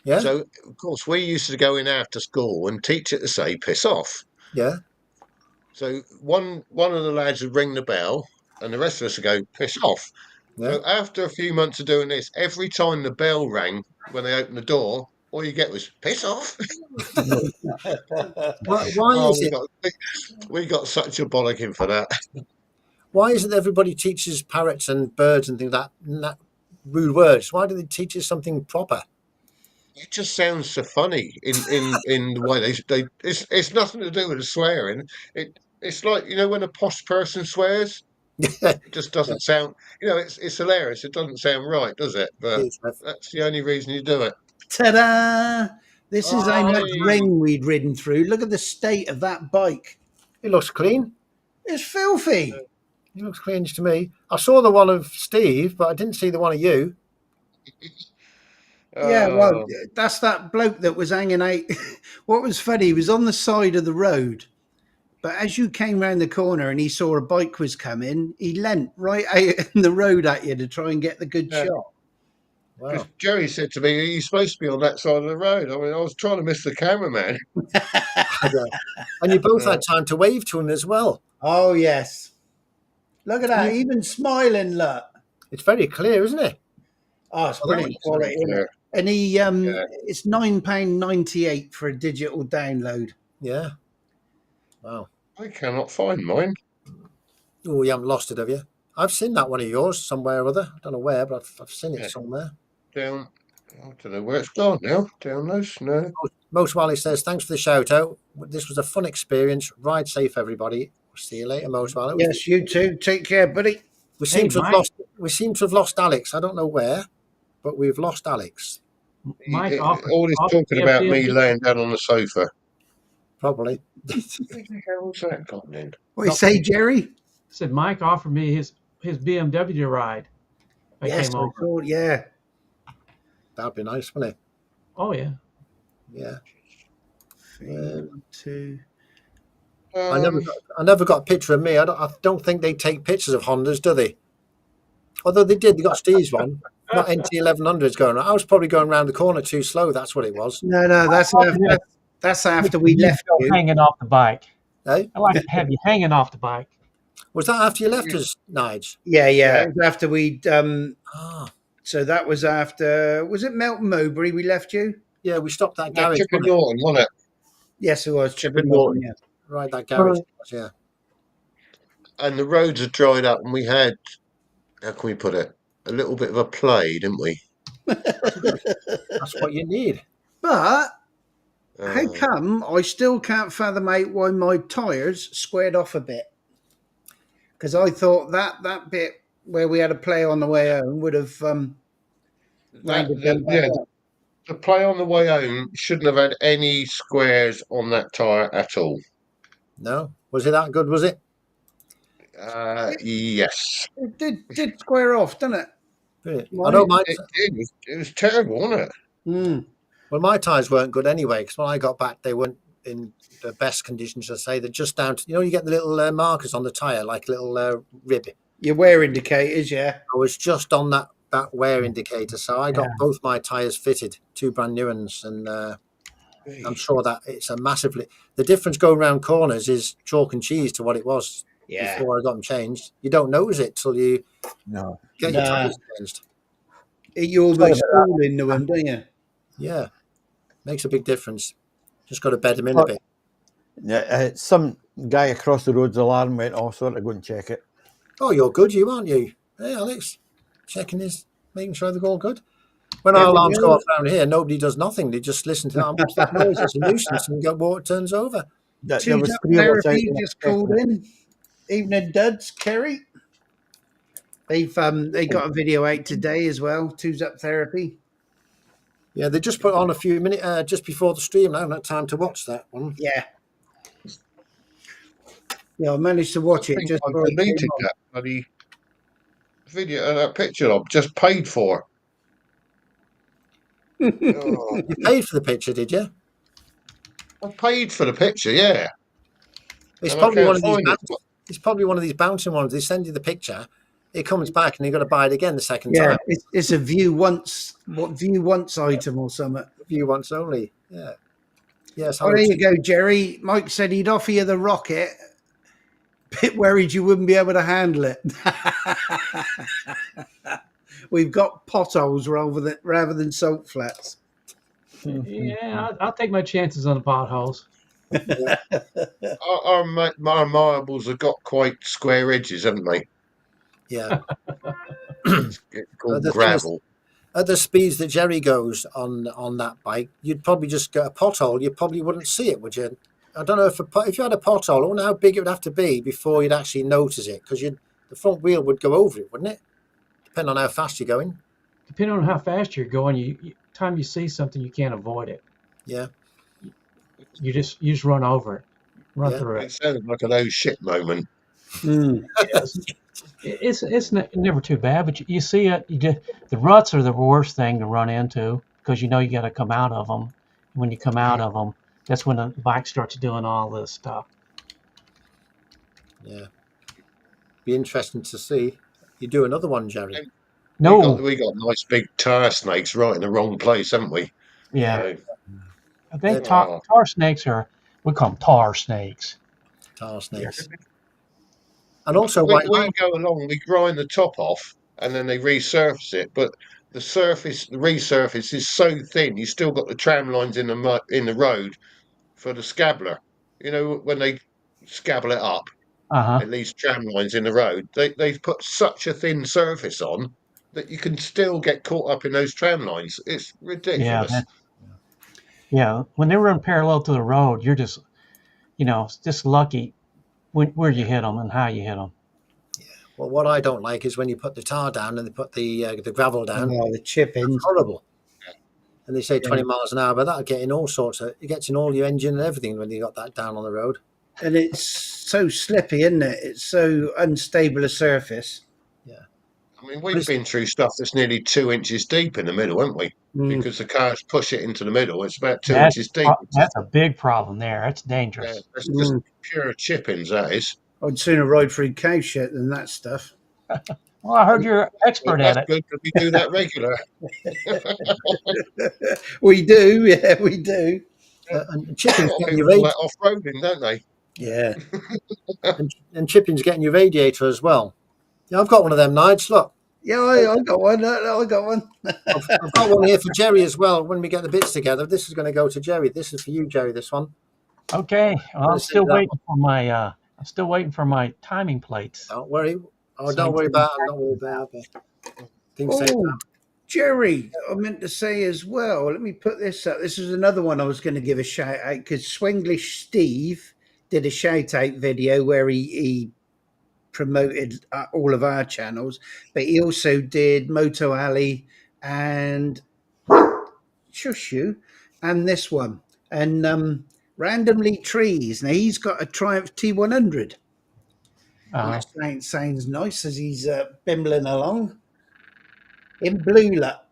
Yeah. So, of course, we used to go in after school and teach it to say "piss off." Yeah. So one of the lads would ring the bell, and the rest of us would go "piss off." Yeah. So after a few months of doing this, every time the bell rang when they opened the door, all you get was "piss off." Why Oh, is it? we got such a bollocking for that. Why is it everybody teaches parrots and birds and things like that rude words? Why do they teach us something proper? It just sounds so funny in the way they it's nothing to do with the swearing. It's like, when a posh person swears, it just doesn't sound, it's hilarious. It doesn't sound right, does it? But that's the only reason you do it. Ta-da! This is how much Hey. rain we'd ridden through. Look at the state of that bike. It looks clean. It's filthy. It looks clean to me. I saw the one of Steve, but I didn't see the one of you. Yeah, well, Oh, that's that bloke that was hanging out. What was funny, he was on the side of the road, but as you came round the corner and he saw a bike was coming, he leant right out in the road at you to try and get the good Yeah. shot. Wow. because Jerry said to me, "Are you supposed to be on that side of the road?" I mean, I was trying to miss the cameraman. And you both had time to wave to him as well. Oh, yes. Look at that, even smiling, look. It's very clear, isn't it? Oh, it's Oh, brilliant that's quality, isn't it? And it's £9.98 for a digital download. Yeah. Wow. I cannot find mine. Oh, you haven't lost it, have you? I've seen that one of yours somewhere or other. I don't know where, but I've seen it Yeah. somewhere. Down, I don't know where it's gone now. Downloads, no. Most Wally says, thanks for the shout out. This was a fun experience. Ride safe, everybody. See you later, Most Wally. Yes, you too. Take care, buddy. We seem Hey, to have Mike. lost Alex. I don't know where, but we've lost Alex. Mike All offered this offered talking me a about me BMW. laying down on the sofa. Probably. Where the hell's that gone in? What you say, Jerry? Said Mike offered me his BMW to ride. I Yes, came I over. thought, yeah. That'd be nice, wouldn't it? Oh yeah. Yeah. 2. I never got a picture of me. I don't think they take pictures of Hondas, do they? Although they did. They got Steve's one. Not NT1100s going around. I was probably going around the corner too slow. That's what it was. No, that's after we left Go you. hanging off the bike. Eh? I like to have you hanging off the bike. Was that after you left us, Nige? Yeah. Yeah. It was after we'd Ah, so that was after, was it Melton Mowbray we left you? yeah. We stopped that Yeah, garage. Chipping wasn't it? Norton, wasn't it? Yes, it was Chipping Norton, Norton. yeah. Right, that garage. Yeah. And the roads had dried up, and we had, how can we put it, a little bit of a play, didn't we? That's what you need. But how Uh, come I still can't fathom out why my tyres squared off a bit? Because I thought that bit where we had a play on the way home would have landed them back up. the play on the way home shouldn't have had any squares on that tyre at all. No, was it that good? Was it? Yes. It did square off, didn't it? Brilliant. Why? I know my It did. It was terrible, wasn't it? Mm. well, my tyres weren't good anyway. Because when I got back, they weren't in the best conditions. I say they're just down to you get the little markers on the tyre, like a little rib. Your wear indicators, yeah. I was just on that that wear indicator. So I got Yeah. both my tyres fitted, 2 brand new ones, and I'm sure that it's a massively. The difference going around corners is chalk and cheese to what it was before I got them changed. You don't notice it till you No. get your Nah. tyres changed. You almost fall into them, don't you? Yeah, makes a big difference. Just got to bed them in a bit. Yeah, some guy across the road's alarm went off, so I had to go and check it. Oh, you're good, you aren't you? Hey, Alex, checking his, making sure they're all good. When our There we alarms go. go off around here, nobody does nothing. They just listen to that. What's that noise? It's a nuisance, and go, water turns over. There Two's was Up 3 of us out Therapy there just checking called it. in. Evening duds, Kerry. They got a video out today as well. Two's Up Therapy. Yeah, they just put on a few minutes just before the stream. I haven't had time to watch that one. Yeah. Yeah, I managed to watch I it think just I before it came deleted on. that bloody video, that picture I've just paid for. Oh, You paid for the picture, did you? I paid for the picture, yeah, It's and I probably one can't of these. find it. It's probably one of these bouncing ones. They send you the picture, it comes back, and you've got to buy it again the second Yeah, time. it's a view once item or something. View once only. Yeah. Yes. Oh, there you go, Jerry. Mike said he'd offer you the rocket. Bit worried you wouldn't be able to handle it. We've got potholes rather than salt flats. Yeah, I'll take my chances on the potholes. Yeah. Our marbles have got quite square edges, haven't they? Yeah. It's called The thing is, gravel. at the speeds that Jerry goes on that bike, you'd probably just get a pothole. You probably wouldn't see it, would you? I don't know if you had a pothole, I wonder how big it would have to be before you'd actually notice it, because the front wheel would go over it, wouldn't it? Depending on how fast you're going. Depending on how fast you're going, time you see something, you can't avoid it. Yeah. You just run over it, run Yeah. through It it. sounded like an oh shit moment. It's never too bad, but you see it. The ruts are the worst thing to run into because you got to come out of them. When you come out of them, that's when the bike starts doing all this stuff. Yeah. Be interesting to see. You do another one, Jerry. No, We got nice big tar snakes right in the wrong place, haven't we? yeah, So, I think Oh. tar snakes we call them tar snakes. Tar snakes. And also we white go along, we grind the top off, and then they resurface it. But the resurface is so thin, you still got the tram lines in the road for the scabbler. You know, when they scabble it up, Uh-huh. at least tram lines in the road, they've put such a thin surface on that you can still get caught up in those tram lines. It's Yeah, ridiculous. when they run parallel to the road, you're just just lucky where you hit them and how you hit them. Well, what I don't like is when you put the tar down and they put the gravel down. Oh, the chippings. It's horrible. And they say 20 miles an hour, but that'll get in all sorts of. It gets in all your engine and everything when you got that down on the road. And it's so slippy, isn't it? It's so unstable a surface. Yeah. I mean, we've been through stuff that's nearly 2 inches deep in the middle, haven't we? Because the cars push it into the middle. It's about 2 inches deep. That's a big problem there. That's dangerous. Yeah, that's just pure chippings, that is. I'd sooner ride through cow shit than that stuff. Well, I heard you're an expert at That's it. good because we do that regular. We do, yeah, we do. And chippings getting your People radiator. that off-roading, don't they? Yeah. And chippings getting your radiator as well. Yeah, I've got one of them, Nige. Look, Yeah, I got one. I got one. I've got one here for Jerry as well. When we get the bits together, this is going to go to Jerry. This is for you, Jerry. This one. Okay. Well, I'm Let's still do that waiting for my timing plates. Don't worry. Oh, So don't worry I'm about it. Don't worry about it. Things take Oh, time. Jerry, I meant to say as well. Let me put this up. This is another one I was going to give a shout out because Swenglish Steve did a shout out video where he promoted all of our channels, but he also did Moto Alley and Shushu and this one and randomly trees. Now he's got a Triumph T100. Uh, That sounds nice as he's bimbling along in blue luck.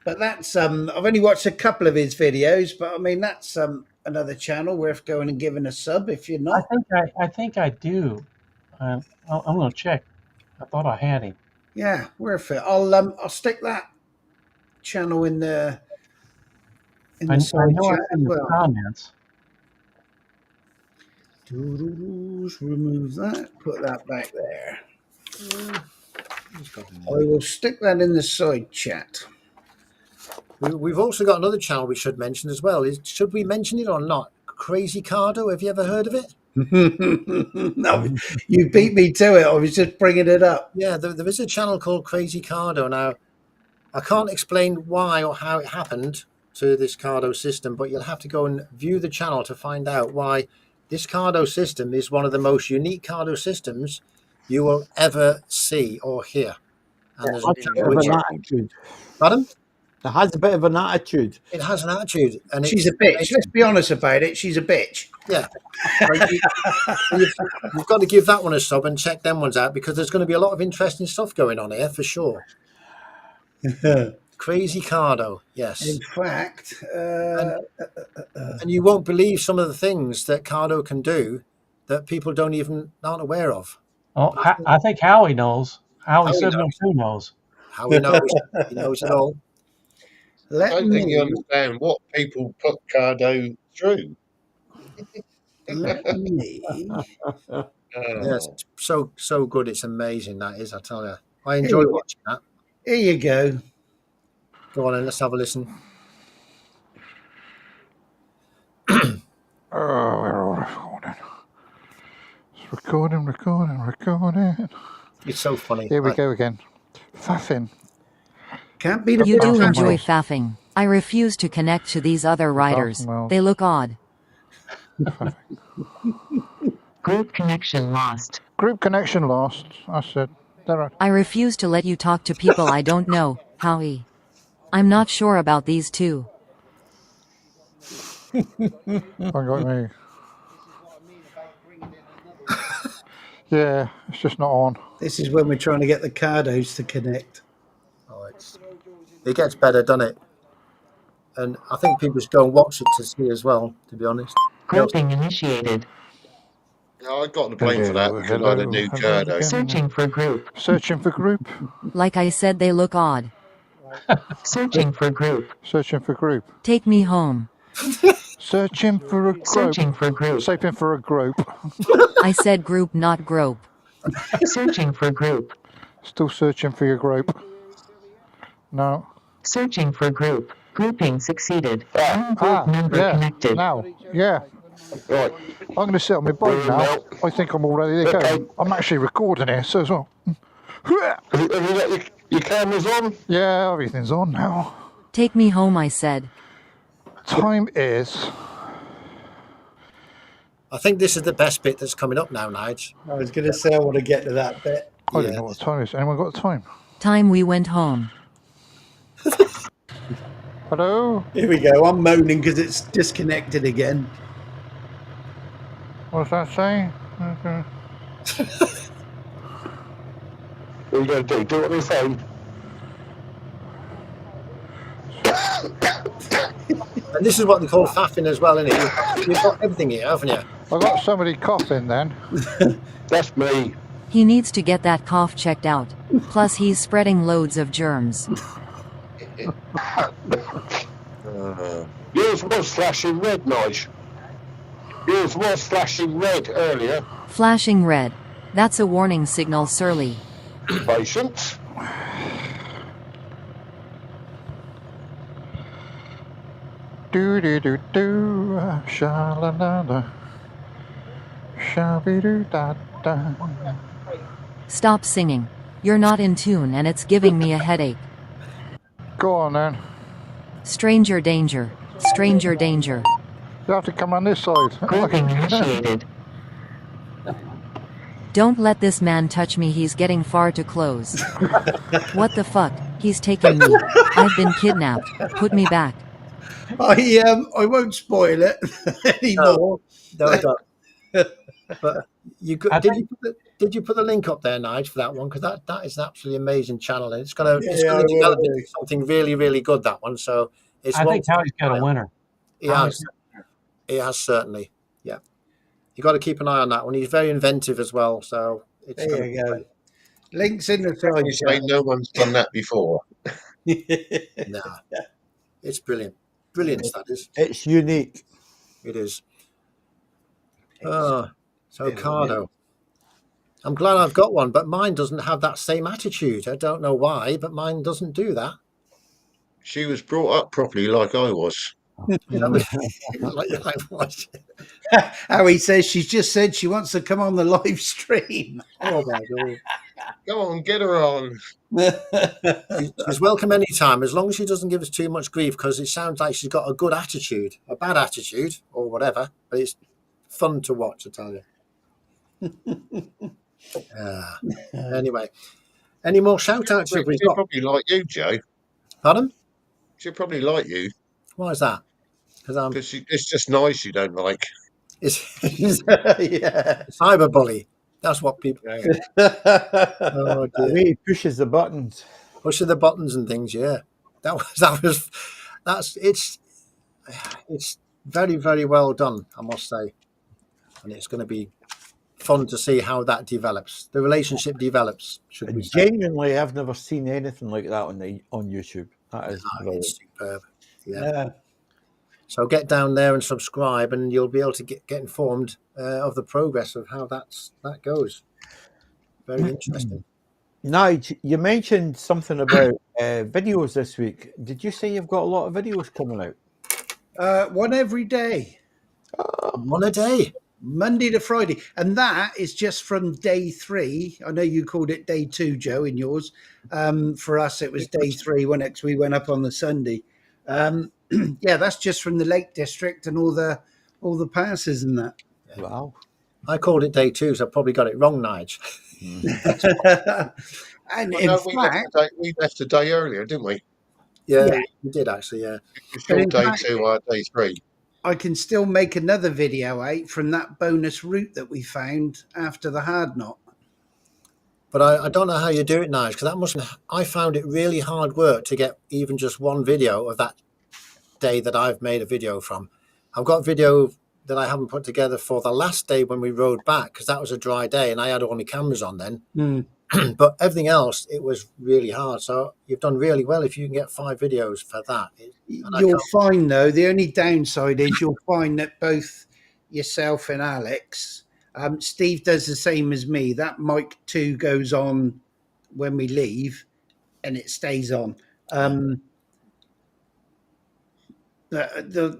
But that's I've only watched a couple of his videos, but I mean that's another channel worth going and giving a sub if you're not. I think I do. I'm going to check. I thought I had him. Yeah, worth it. I'll stick that channel in the I side know chat it's as in the well. comments. Remove that. Put that back there. He's got it. I will stick that in the side chat. We've also got another channel we should mention as well. Should we mention it or not? Crazy Cardo. Have you ever heard of it? No, you beat me to it. I was just bringing it up. Yeah, there is a channel called Crazy Cardo. Now, I can't explain why or how it happened to this Cardo system, but you'll have to go and view the channel to find out why this Cardo system is one of the most unique Cardo systems you will ever see or hear. And there's a It has a channel bit of which, an attitude. pardon? It has a bit of an attitude. It has an attitude, and She's it's a bitch. Let's be honest about it. She's a bitch. yeah. So you've got to give that one a sub and check them ones out because there's going to be a lot of interesting stuff going on here for sure. Crazy Cardo, yes. In fact, And you won't believe some of the things that Cardo can do that people aren't aware of. Oh, I think Howie knows. Howie Howie 702 knows. How he knows it all. I let don't think you me understand what people put Cardo through. Yes, so good. It's amazing, that is, I tell you. I Here enjoy you go. watching that. Here you go. Go on and let's have a listen. Oh, we're all recording. It's recording. It's so funny. Here we go again. Faffing. Can't beat a You bit do of enjoy faffing. faffing. I refuse to connect to these other riders. well. They look odd. Group connection lost. Group connection lost. I said. There. I refuse to let you talk to people I don't know, Howie. I'm not sure about these two. I got me. Yeah, it's just not on. This is when we're trying to get the Cardos to connect. Oh, it gets better, doesn't it? And I think people just go and watch it to see as well, to be honest. Grouping initiated. I got the blame for that because I had a new Cardo. Searching for group. Searching for group. Like I said, they look odd. Searching for group. Searching for group. Take me home. Searching for a group. Searching for group. Searching for a group. I said group, not grope. Searching for group. Still searching for your group. No. Searching for group. Grouping succeeded. One group member yeah. connected. Now, yeah. Right. I'm going to sit on my bike now. I think I'm all ready to go. I'm actually recording here, so as well. Have you got your cameras on? Yeah, everything's on now. Take me home, I said. Time is... I think this is the best bit that's coming up now, Nige. I was going to say I want to get to that bit. I don't know what time it is. Anyone got the time? Time we went home. Hello? Here we go. I'm moaning because it's disconnected again. What does that say? Okay. What are you going to do? Do it on your phone? And this is what they call faffing as well, isn't it? You've got everything here, haven't you? I got somebody coughing then. That's me. He needs to get that cough checked out. Plus, he's spreading loads of germs. Yours was flashing red, Nige. Yours was flashing red earlier. Flashing red. That's a warning signal, Surly. Patience. Do do do do, sha la la la, sha be do da da. Stop singing. You're not in tune and it's giving me a headache. Go on then. Stranger danger. Stranger danger. You have to come on this side. Grouping initiated. Don't let this man touch me, he's getting far too close. What the fuck? He's taking me. I've been kidnapped. Put me back. I won't spoil it anymore. No, don't. But did you put the link up there, Nige, for that one? Because that is an absolutely amazing channel, and it's going to develop into something really, really good. That one, so it's. I think Howie's got a winner. He has certainly. Yeah, you got to keep an eye on that one. He's very inventive as well. So it's There you go. Links in the Can side you say chat. no one's done that before? No, it's brilliant. Brilliant, that is. It's unique. It is. It's Oh, so very Cardo. I'm glad I've got one, but mine doesn't have that same attitude. I don't know why, but mine doesn't do that. She was brought up properly, like I was. Like what? How he says she's just said she wants to come on the live stream. Oh my God. Go on, get her on. She's welcome anytime, as long as she doesn't give us too much grief, because it sounds like she's got a good attitude, a bad attitude, or whatever. But it's fun to watch, I tell you. Anyway, any more shout outs have we She'll got? probably like you, Joe. Pardon? She'll probably like you Why is that? Because I'm because it's just nice you don't like. it's Yeah. cyberbully. That's what people. Oh The dear. way he pushes the buttons. Pushing the buttons and things. Yeah, that's it's very, very well done, I must say, and it's going to be fun to see how that develops. The relationship develops, should we say? Genuinely, I've never seen anything like that on YouTube. That is brilliant. It's superb. Yeah. Yeah. So get down there and subscribe, and you'll be able to get informed of the progress of how that goes. Very interesting. Nige, you mentioned something about videos this week. Did you say you've got a lot of videos coming out? One every day, One a day. Monday to Friday. And that is just from day 3. I know you called it day 2, Joe, in yours. For us, it was day 3 when we went up on the Sunday. Yeah, that's just from the Lake District and all the passes and that. Wow. I called it day 2, so I probably got it wrong, Nige. And Well, in no, fact, we left a day earlier, didn't we? Yeah, Yeah. you did actually. Yeah. It's But your in day fact- 2, our day 3. I can still make another video out from that bonus route that we found after the hard knot. But I don't know how you do it, Nige, because I found it really hard work to get even just one video of that day that I've made a video from. I've got video that I haven't put together for the last day when we rode back, because that was a dry day and I had all my cameras on then. But everything else, it was really hard. So you've done really well if you can get 5 videos for that. You'll find, though, the only downside is you'll find that both yourself and Alex, Steve does the same as me. That mic 2 goes on when we leave and it stays on.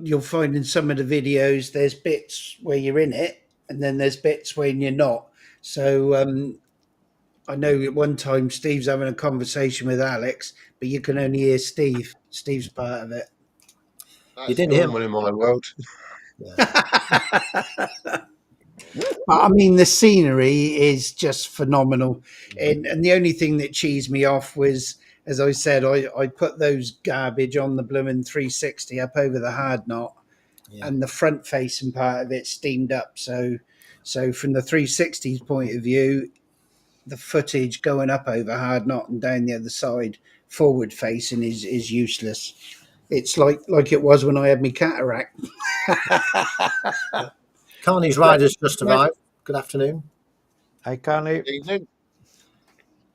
You'll find in some of the videos there's bits where you're in it and then there's bits when you're not. So I know at one time Steve's having a conversation with Alex, but you can only hear Steve's part of it. That's didn't hear normal in my world. But I mean, the scenery is just phenomenal. And the only thing that cheesed me off was, as I said, I put those garbage on the blooming 360 up over the hard knot, and the front facing part of it steamed up. So from the 360's point of view, the footage going up over hard knot and down the other side forward facing is useless. It's like it was when I had my cataract. Carney's Riders just arrived. Good afternoon. Hi, Carney. Evening.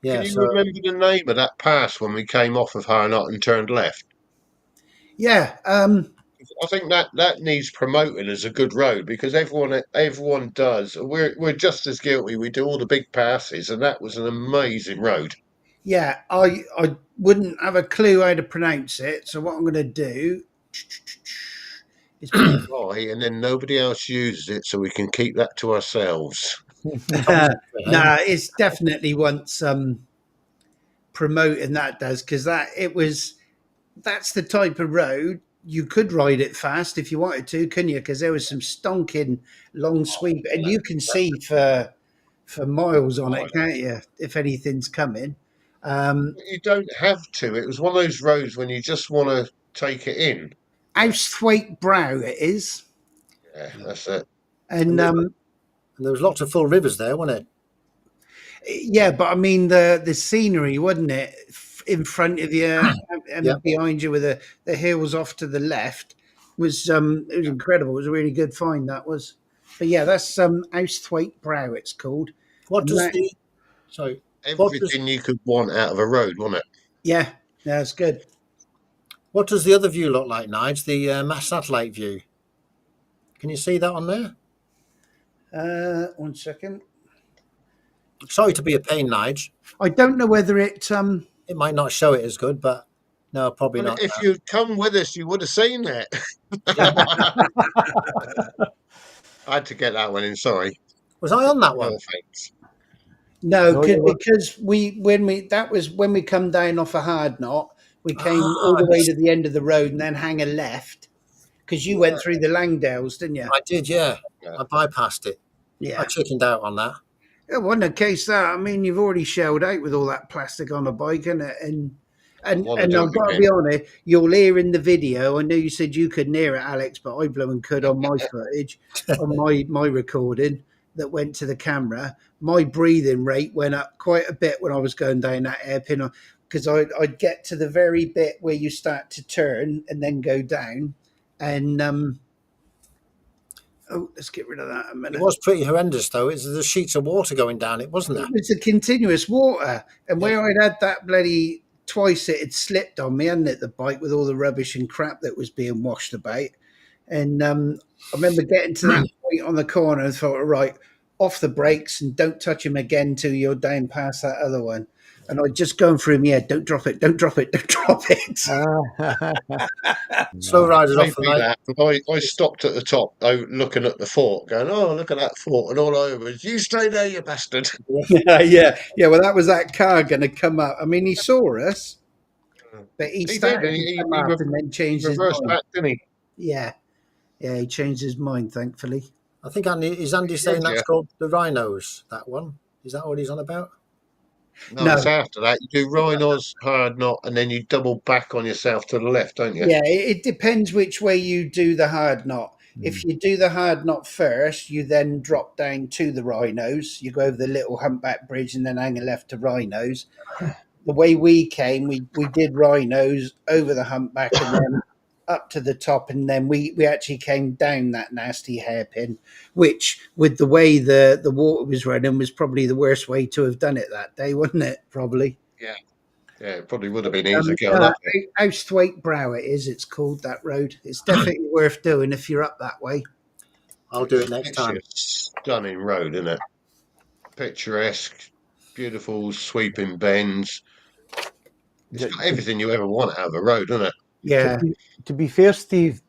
Yeah, Can you so remember the name of that pass when we came off of Harnott and turned left? Yeah. I think that needs promoting as a good road because everyone does. We're just as guilty. We do all the big passes, and that was an amazing road. Yeah, I wouldn't have a clue how to pronounce it. So what I'm going to do is Right, and then nobody else uses it, so we can keep that to ourselves. nah, it's definitely once promoting that does because that's the type of road you could ride it fast if you wanted to, couldn't you? Because there was some stonking long sweep, and you can see for miles on it, can't you? If anything's coming. You don't have to. It was one of those roads when you just want to take it in. Austhwaite Brow it is. Yeah, that's it. And and there was lots of full rivers there, wasn't it? yeah, but I mean the scenery, wasn't it? In front of you and behind you with the hills off to the left was it was incredible. It was a really good find, that was. But yeah, that's Austhwaite Brow it's called. What does the Everything you could want out of a road, wasn't it? Yeah, that's good. What does the other view look like, Nige? The mass satellite view. Can you see that on there? 1 second. Sorry to be a pain, Nige. I don't know whether it. It might not show it as good, but no, probably Well, not. if you'd come with us, you would have seen that. I had to get that one in. Sorry. Was I on that No one? offence. No, No, you were- because that was when we come down off a hard knot. We came all Ah, the way to the end of the road and then hang a left because you went through the Langdales, didn't you? I did, yeah. Yeah. I bypassed it. I Yeah. chickened out on that. It wasn't a case that I mean you've already shelled out with all that plastic on a bike, and wanna and do I've it got to again. be honest, you'll hear in the video. I know you said you couldn't hear it, Alex, but I blooming could on my footage, on my recording that went to the camera. My breathing rate went up quite a bit when I was going down that hairpin because I'd get to the very bit where you start to turn and then go down, and oh, let's get rid of that a It minute. was pretty horrendous, though. It's the sheets of water going down. It wasn't there. It was the continuous water, and Yeah. where I'd had that bloody twice, it had slipped on me, hadn't it? The bike with all the rubbish and crap that was being washed about, and I remember getting to that point on the corner and thought, right, off the brakes and don't touch him again till you're down past that other one. And I just going through my head, don't drop it, don't drop it, don't drop it. Slow riders off the Maybe night. that, but I stopped at the top, though, looking at the fort, going, "Oh, look at that fort!" And all I was, "You stay there, you bastard!" Yeah. Well, that was that car going to come up. I mean, he saw us, but he He did, started and to come up and then changed his reversed mind. back, didn't he? Yeah, he changed his mind, thankfully. I think is Andy saying Yeah. that's called the Rhinos, that one? Is that what he's on about? No, it's after that. You do Rhinos, hard knot, and then you double back on yourself to the left, don't you? Yeah, it depends which way you do the hard knot. If you do the hard knot first, you then drop down to the Rhinos. You go over the little humpback bridge and then hang a left to Rhinos. The way we came, we did Rhinos over the humpback and then up to the top, and then we actually came down that nasty hairpin, which with the way the water was running was probably the worst way to have done it that day, wasn't it? Probably. Yeah, it probably would have been easier going No, up it. Housethwaite Brow it is. It's called that road. It's definitely worth doing if you're up that way. I'll do it next It's time. a stunning road, isn't it? Picturesque, beautiful sweeping bends. It's got everything you ever want out of a road, isn't it? Yeah, To be fair, Steve,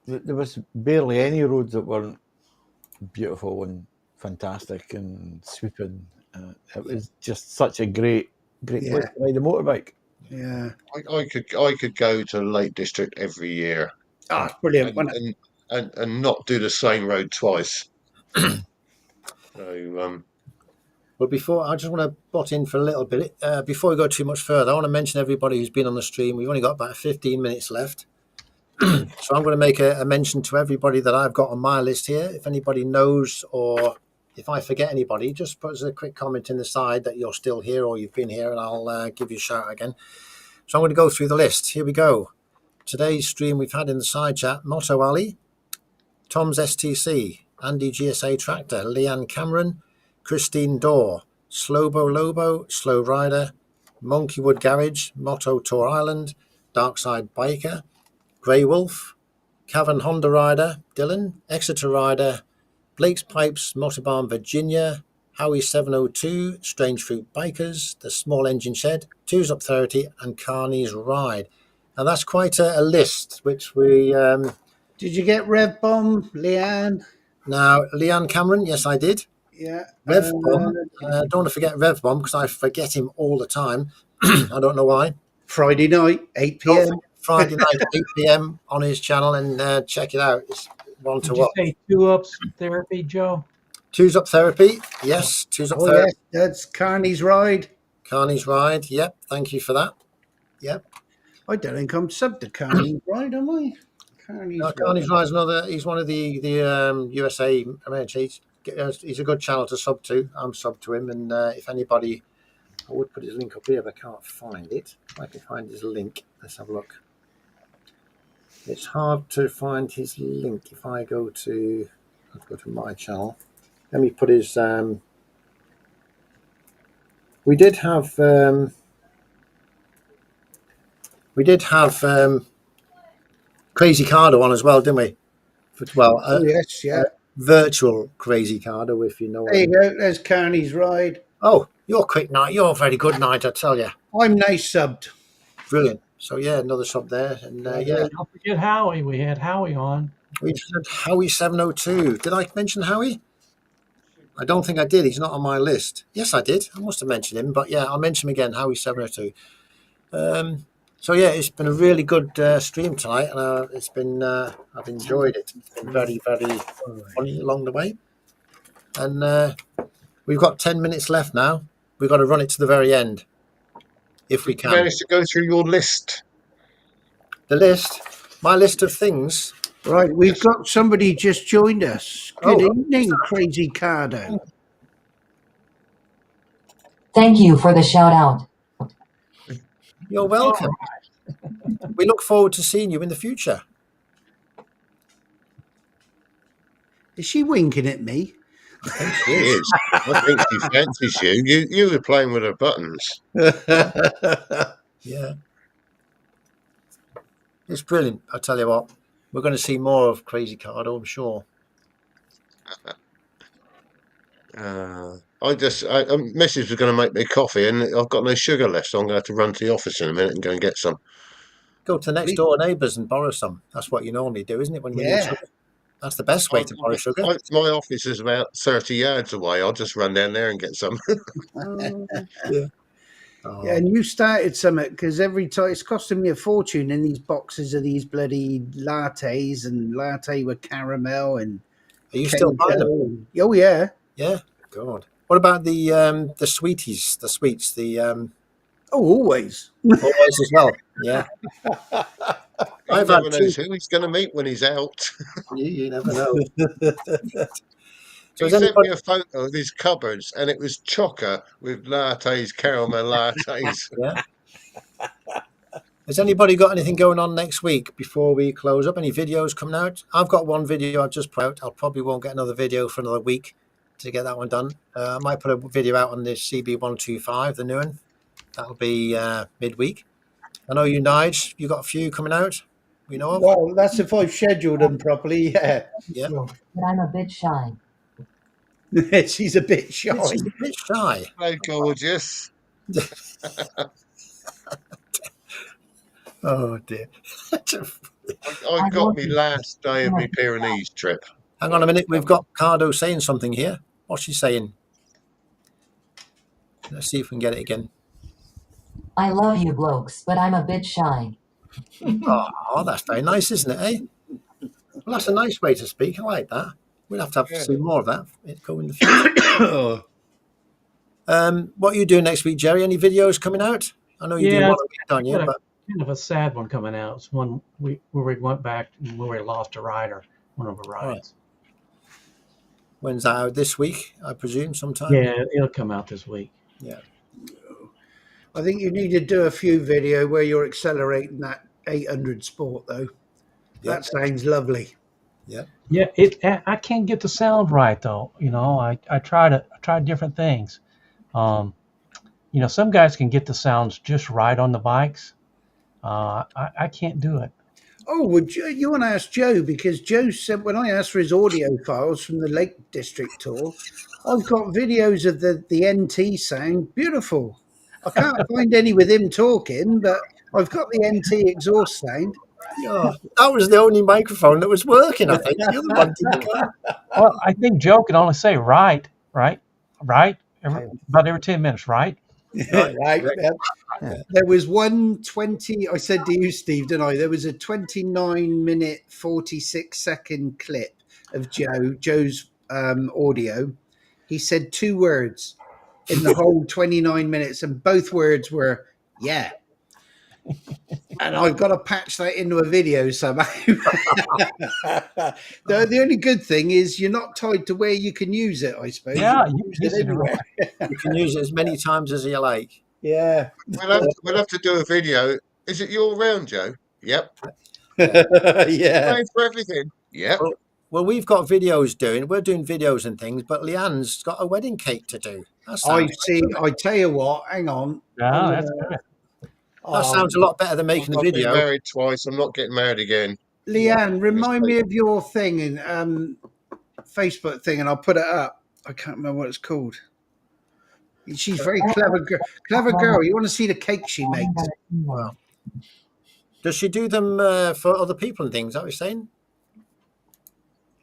there was barely any roads that weren't beautiful and fantastic and sweeping. It was just such a great place to ride a motorbike. yeah. I could go to Lake District every year Oh, it's brilliant, wasn't it? and not do the same road twice. So But before, I just want to butt in for a little bit. Before we go too much further, I want to mention everybody who's been on the stream. We've only got about 15 minutes left. So I'm going to make a mention to everybody that I've got on my list here. If anybody knows, or if I forget anybody, just put us a quick comment in the side that you're still here or you've been here, and I'll give you a shout again. So I'm going to go through the list. Here we go. Today's stream we've had in the side chat, Moto Ali, Tom's STC, Andy GSA Tractor, Leanne Cameron, Christine Dorr, Slobo Lobo, Slow Rider, Monkeywood Garage, Moto Tour Island, Darkside Biker, Grey Wolf, Cavan Honda Rider, Dylan, Exeter Rider, Blake's Pipes, Motorbarn Virginia, Howie 702, Strange Fruit Bikers, The Small Engine Shed, Two's Up 30, and Carney's Ride. And that's quite a list, which we... Did you get Rev Bomb, Leanne? Now, Leanne Cameron, yes, I did. Yeah. Rev Bomb, don't want to forget Rev Bomb because I forget him all the time. I don't know why. Friday night, 8 Don't p.m. forget Friday night, 8 p.m. on his channel, and check it out. It's one to Did you watch. say 2-Ups Therapy, Joe? Two's Up Therapy, yes. Two's Up Oh, Therapy. yes, that's Carney's Ride. Carney's Ride, yep. Thank you for that. Yep. I don't think I'm sub to Carney's Ride, am I? Carney's Ride's another. He's one of the USA. He's a good channel to sub to. I'm sub to him, and if anybody, I would put his link up here, but I can't find it. If I can find his link, let's have a look. It's hard to find his link. If I go to, let's go to my channel. Let me put his we did have Crazy Cardo on as well, didn't we? Well, Oh yes, yeah. virtual Crazy Cardo, if you know what I There you mean. go. There's Carney's ride. Oh, you're quick night. You're a very good night, I tell you. I'm nice subbed. Brilliant. So yeah, another sub there, and yeah, Don't forget Howie. We had Howie on. we had Howie 702. Did I mention Howie? I don't think I did. He's not on my list. Yes, I did. I must have mentioned him, but yeah, I'll mention him again. Howie 702. So yeah, it's been a really good stream tonight, and it's been I've enjoyed it. It's been very, very funny along the way, and we've got 10 minutes left now. We've got to run it to the very end, if we You can. managed to go through your list. The list, my list of things. Right, we've got somebody just joined us. Good Oh. evening, Crazy Cardo. Thank you for the shout out. You're welcome. We look forward to seeing you in the future. Is she winking at me? I think She is. I think she fancies you. You were playing with her buttons. Yeah. It's brilliant. I tell you what, we're going to see more of Crazy Cardo, I'm sure. Mrs. was going to make me coffee, and I've got no sugar left, so I'm going to have to run to the office in a minute and go and get some. Go to the next door neighbours and borrow some. That's what you normally do, isn't it? When you need sugar. That's the best way to borrow sugar. My office is about 30 yards away. I'll just run down there and get some. Yeah. Oh, Yeah, and you started something because every time it's costing me a fortune in these boxes of these bloody lattes and latte with caramel and. are you still buying them? Kenko. Oh yeah. Yeah. God. What about the sweeties, the sweets, the Oh, always. always as well? Yeah. He I've had never two. knows who he's going to meet when he's out. You never know. So He has sent me anybody? a photo of his cupboards, and it was chocker with lattes, caramel lattes. Yeah. Has anybody got anything going on next week before we close up? Any videos coming out? I've got one video I've just put out. I probably won't get another video for another week to get that one done. I might put a video out on the CB125, the new one. That'll be midweek. I know you, Nige, you got a few coming out. We know of. Well, that's if I've scheduled them properly. Yeah. Yeah. But I'm a bit shy. She's a bit shy. She's a bit shy. Hello, gorgeous. Oh dear. I got me last day of my Pyrenees trip. Hang on a minute. We've got Cardo saying something here. What's she saying? Let's see if we can get it again. I love you blokes, but I'm a bit shy. Oh, that's very nice, isn't it, eh? Well, that's a nice way to speak. I like that. We'll have to see more of that. Go in the future. What are you doing next week, Jerry? Any videos coming out? I know you do Yeah, one a week, don't you? got a- But kind of a sad one coming out. It's one where we went back and where we lost a rider, one of our rides. when's that out? This week, I presume, sometime? Yeah, it'll come out this week. Yeah. I think you need to do a few video where you're accelerating that 800 Sport though. Yeah. That sounds lovely. Yeah. Yeah, I can't get the sound right though. You know, I tried different things. You know, some guys can get the sounds just right on the bikes. I can't do it. Oh, would you want to ask Joe? Because Joe said when I asked for his audio files from the Lake District tour, I've got videos of the NT sound. Beautiful. I can't find any with him talking, but I've got the NT exhaust sound. Yeah, that was the only microphone that was working, I think. The other one didn't go. Well, I think Joe can only say right, about every 10 minutes, right? Right. There was 120. I said to you, Steve, didn't I? There was a 29-minute, 46-second clip of Joe's audio. He said 2 words in the whole 29 minutes, and both words were "yeah." And I've got to patch that into a video somehow. The only good thing is you're not tied to where you can use it, I suppose. Yeah, you you can can use use it it anywhere. You can use it as many times as you like. Yeah. We'll have to do a video. Is it you all round, Joe? Yep. Yeah. Paying for everything? Yep. Well, we've got videos doing. We're doing videos and things, but Leanne's got a wedding cake to do. That I sounds, see. I tell you what. Hang on. No, that's good. that Oh, sounds a lot better than making the I've been video. married twice. I'm not getting married again. Leanne, remind me of your thing in Facebook thing, and I'll put it up. I can't remember what it's called. She's very clever, clever girl. You want to see the cake she makes? Wow. Does she do them for other people and things? Is that what you're saying?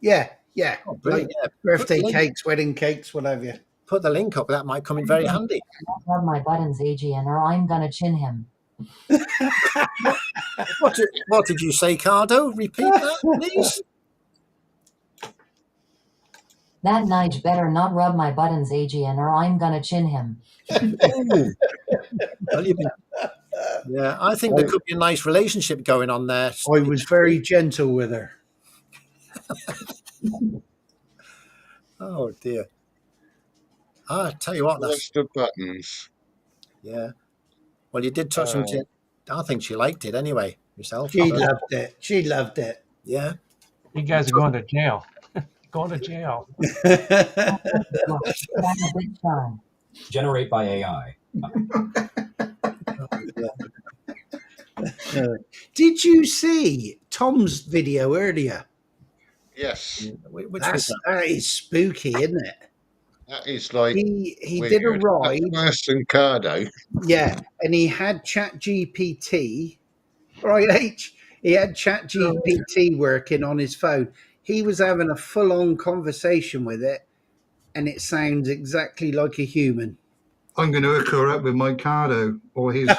Yeah, yeah. Oh, brilliant. Like Yeah. birthday Put the link- cakes, wedding cakes, whatever. Put the link up. That might come in very handy. Rub my buttons, Adrian, or I'm gonna chin him. What did you say, Cardo? Repeat that, please. That Nige better not rub my buttons, Adrian, or I'm gonna chin him. Well, yeah, I think there could be a nice relationship going on there. I was very gentle with her. Oh dear. I tell you what, Press the buttons. yeah. Well, you did touch on it. I think she liked it anyway. Yourself. She loved it. She loved it. Yeah. You guys are going to jail. Going to jail. Generate by AI. Did you see Tom's video earlier? Yes. Which was that is spooky, isn't it? That is like he weird. did a ride. That's worse than Cardo. Yeah, and he had ChatGPT, right? He had ChatGPT working on his phone. He was having a full-on conversation with it, and it sounds exactly like a human. I'm going to hook her up with my Cardo or his.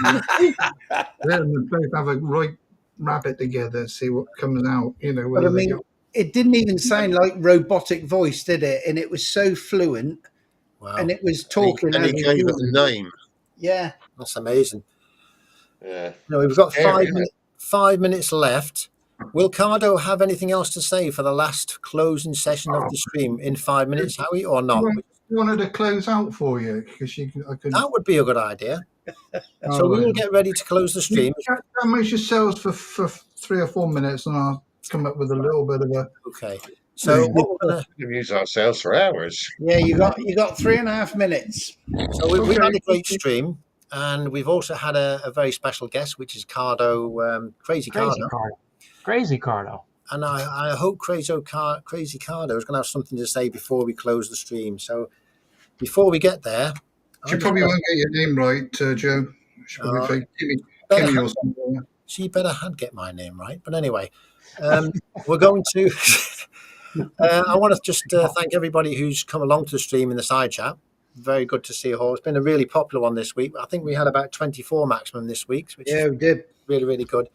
Let them both have a right rabbit together, see what comes out. You know, But I mean, it didn't even sound like robotic voice, did it? And it was so fluent, and it was talking. And he gave it a name. Yeah, that's amazing. Yeah. No, we've got Scary, 5 minutes left. Will Cardo have anything else to say for the last closing session of the stream in 5 minutes, Howie, or not? You wanted to close out for you because I could. That would be a good idea. So we will get ready to close the stream. That makes yourselves for 3 or 4 minutes, and I'll come up with a little bit of a. Okay. So what we're gonna use ourselves for hours. Yeah, you got 3.5 minutes. So we've had a great stream, and we've also had a very special guest, which is Cardo, Crazy Cardo. Crazy Cardo. And I hope Crazy Cardo is going to have something to say before we close the stream. So before we get there, She probably won't get your name right, Joe. She probably think Kimmy or something. She better get my name right. But anyway, we're going to. I want to just thank everybody who's come along to the stream in the side chat. Very good to see you all. It's been a really popular one this week. I think we had about 24 maximum this week, which is we did. Really, really good.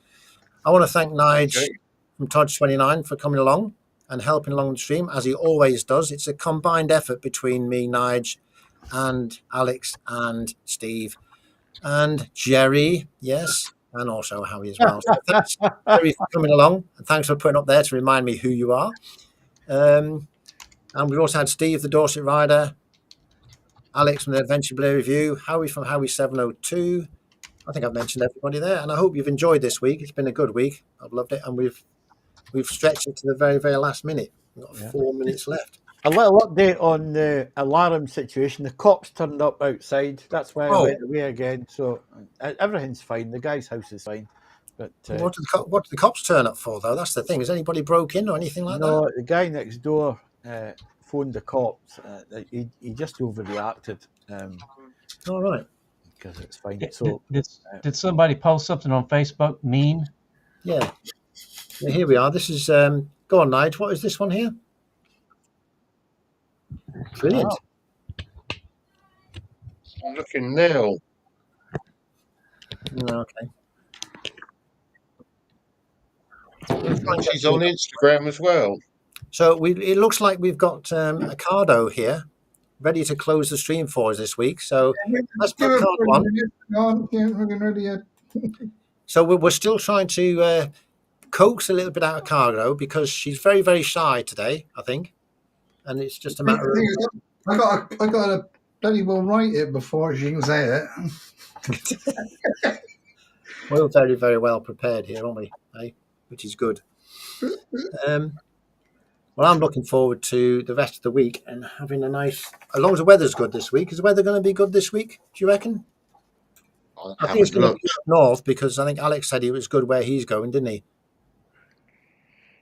I want to thank Nige from Tojj29 for coming along and helping along the stream, as he always does. It's a combined effort between me, Nige, and Alex and Steve and Jerry, yes, and also Howie as well. So thanks, Jerry, for coming along, and thanks for putting up there to remind me who you are. And we've also had Steve, the Dorset Rider, Alex from the Adventure Blur Review, Howie from Howie702. I think I've mentioned everybody there, and I hope you've enjoyed this week. It's been a good week. I've loved it, and we've stretched it to the very, very last minute. We've got 4 minutes left. A little update on the alarm situation. The cops turned up outside. That's why I went away again. So everything's fine. The guy's house is fine. But what did the cops turn up for, though? That's the thing. Has anybody broke in or anything like that? No, the guy next door phoned the cops. He just overreacted. All right. Because it's fine. Did somebody post something on Facebook? Meme? Yeah. Here we are. This is go on, Nige. What is this one here? Brilliant. I'm looking now. Okay. She's on Instagram as well. So it looks like we've got a Cardo here, ready to close the stream for us this week. So let's put card one. So we're still trying to coax a little bit out of Cardo because she's very, very shy today, I think. And it's just a matter of... I got to bloody well write it before she can say it. We're very, very well prepared here, aren't we? Which is good. Well, I'm looking forward to the rest of the week and having a nice. As long as the weather's good this week, is the weather going to be good this week? Do you reckon? I think it's going to be up north because I think Alex said it was good where he's going, didn't he?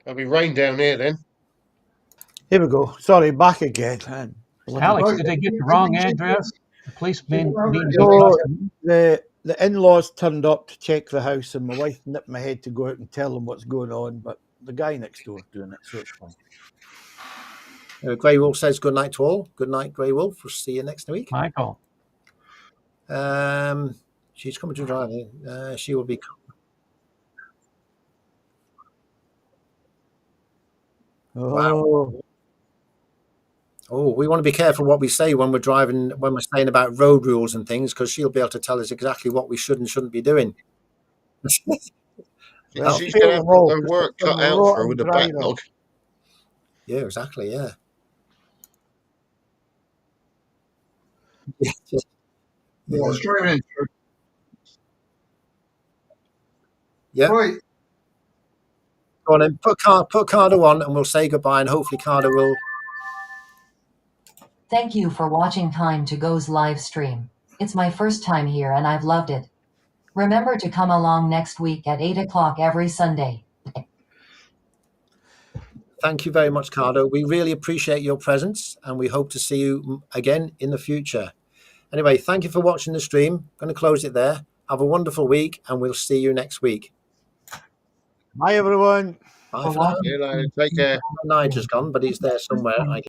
There'll be rain down here then. Here we go. Sorry, back again. Alex, did they get the wrong address? The police mean No, the in-laws turned up to check the house, and my wife nipped my head to go out and tell them what's going on. But the guy next door is doing it, so it's fine. Grey Wolf says good night to all. Good night, Grey Wolf. We'll see you next week. Michael. She's coming to drive. She will be. Wow. Oh, we want to be careful what we say when we're driving, when we're saying about road rules and things, because she'll be able to tell us exactly what we should and shouldn't be doing. She's going to have her work cut out for her with the backlog. Yeah, exactly. Yeah. Yeah, I was driving. Yeah. Right. Go on then. Put Cardo on, and we'll say goodbye, and hopefully Cardo will. Thank you for watching Time to Go's live stream. It's my first time here and I've loved it. Remember to come along next week at 8 o'clock every Sunday. Thank you very much, Cardo. We really appreciate your presence, and we hope to see you again in the future. Anyway, thank you for watching the stream. I'm going to close it there. Have a wonderful week, and we'll see you next week. Bye, everyone. Bye for now. See you later. Take care. Nigel's gone, but he's there somewhere.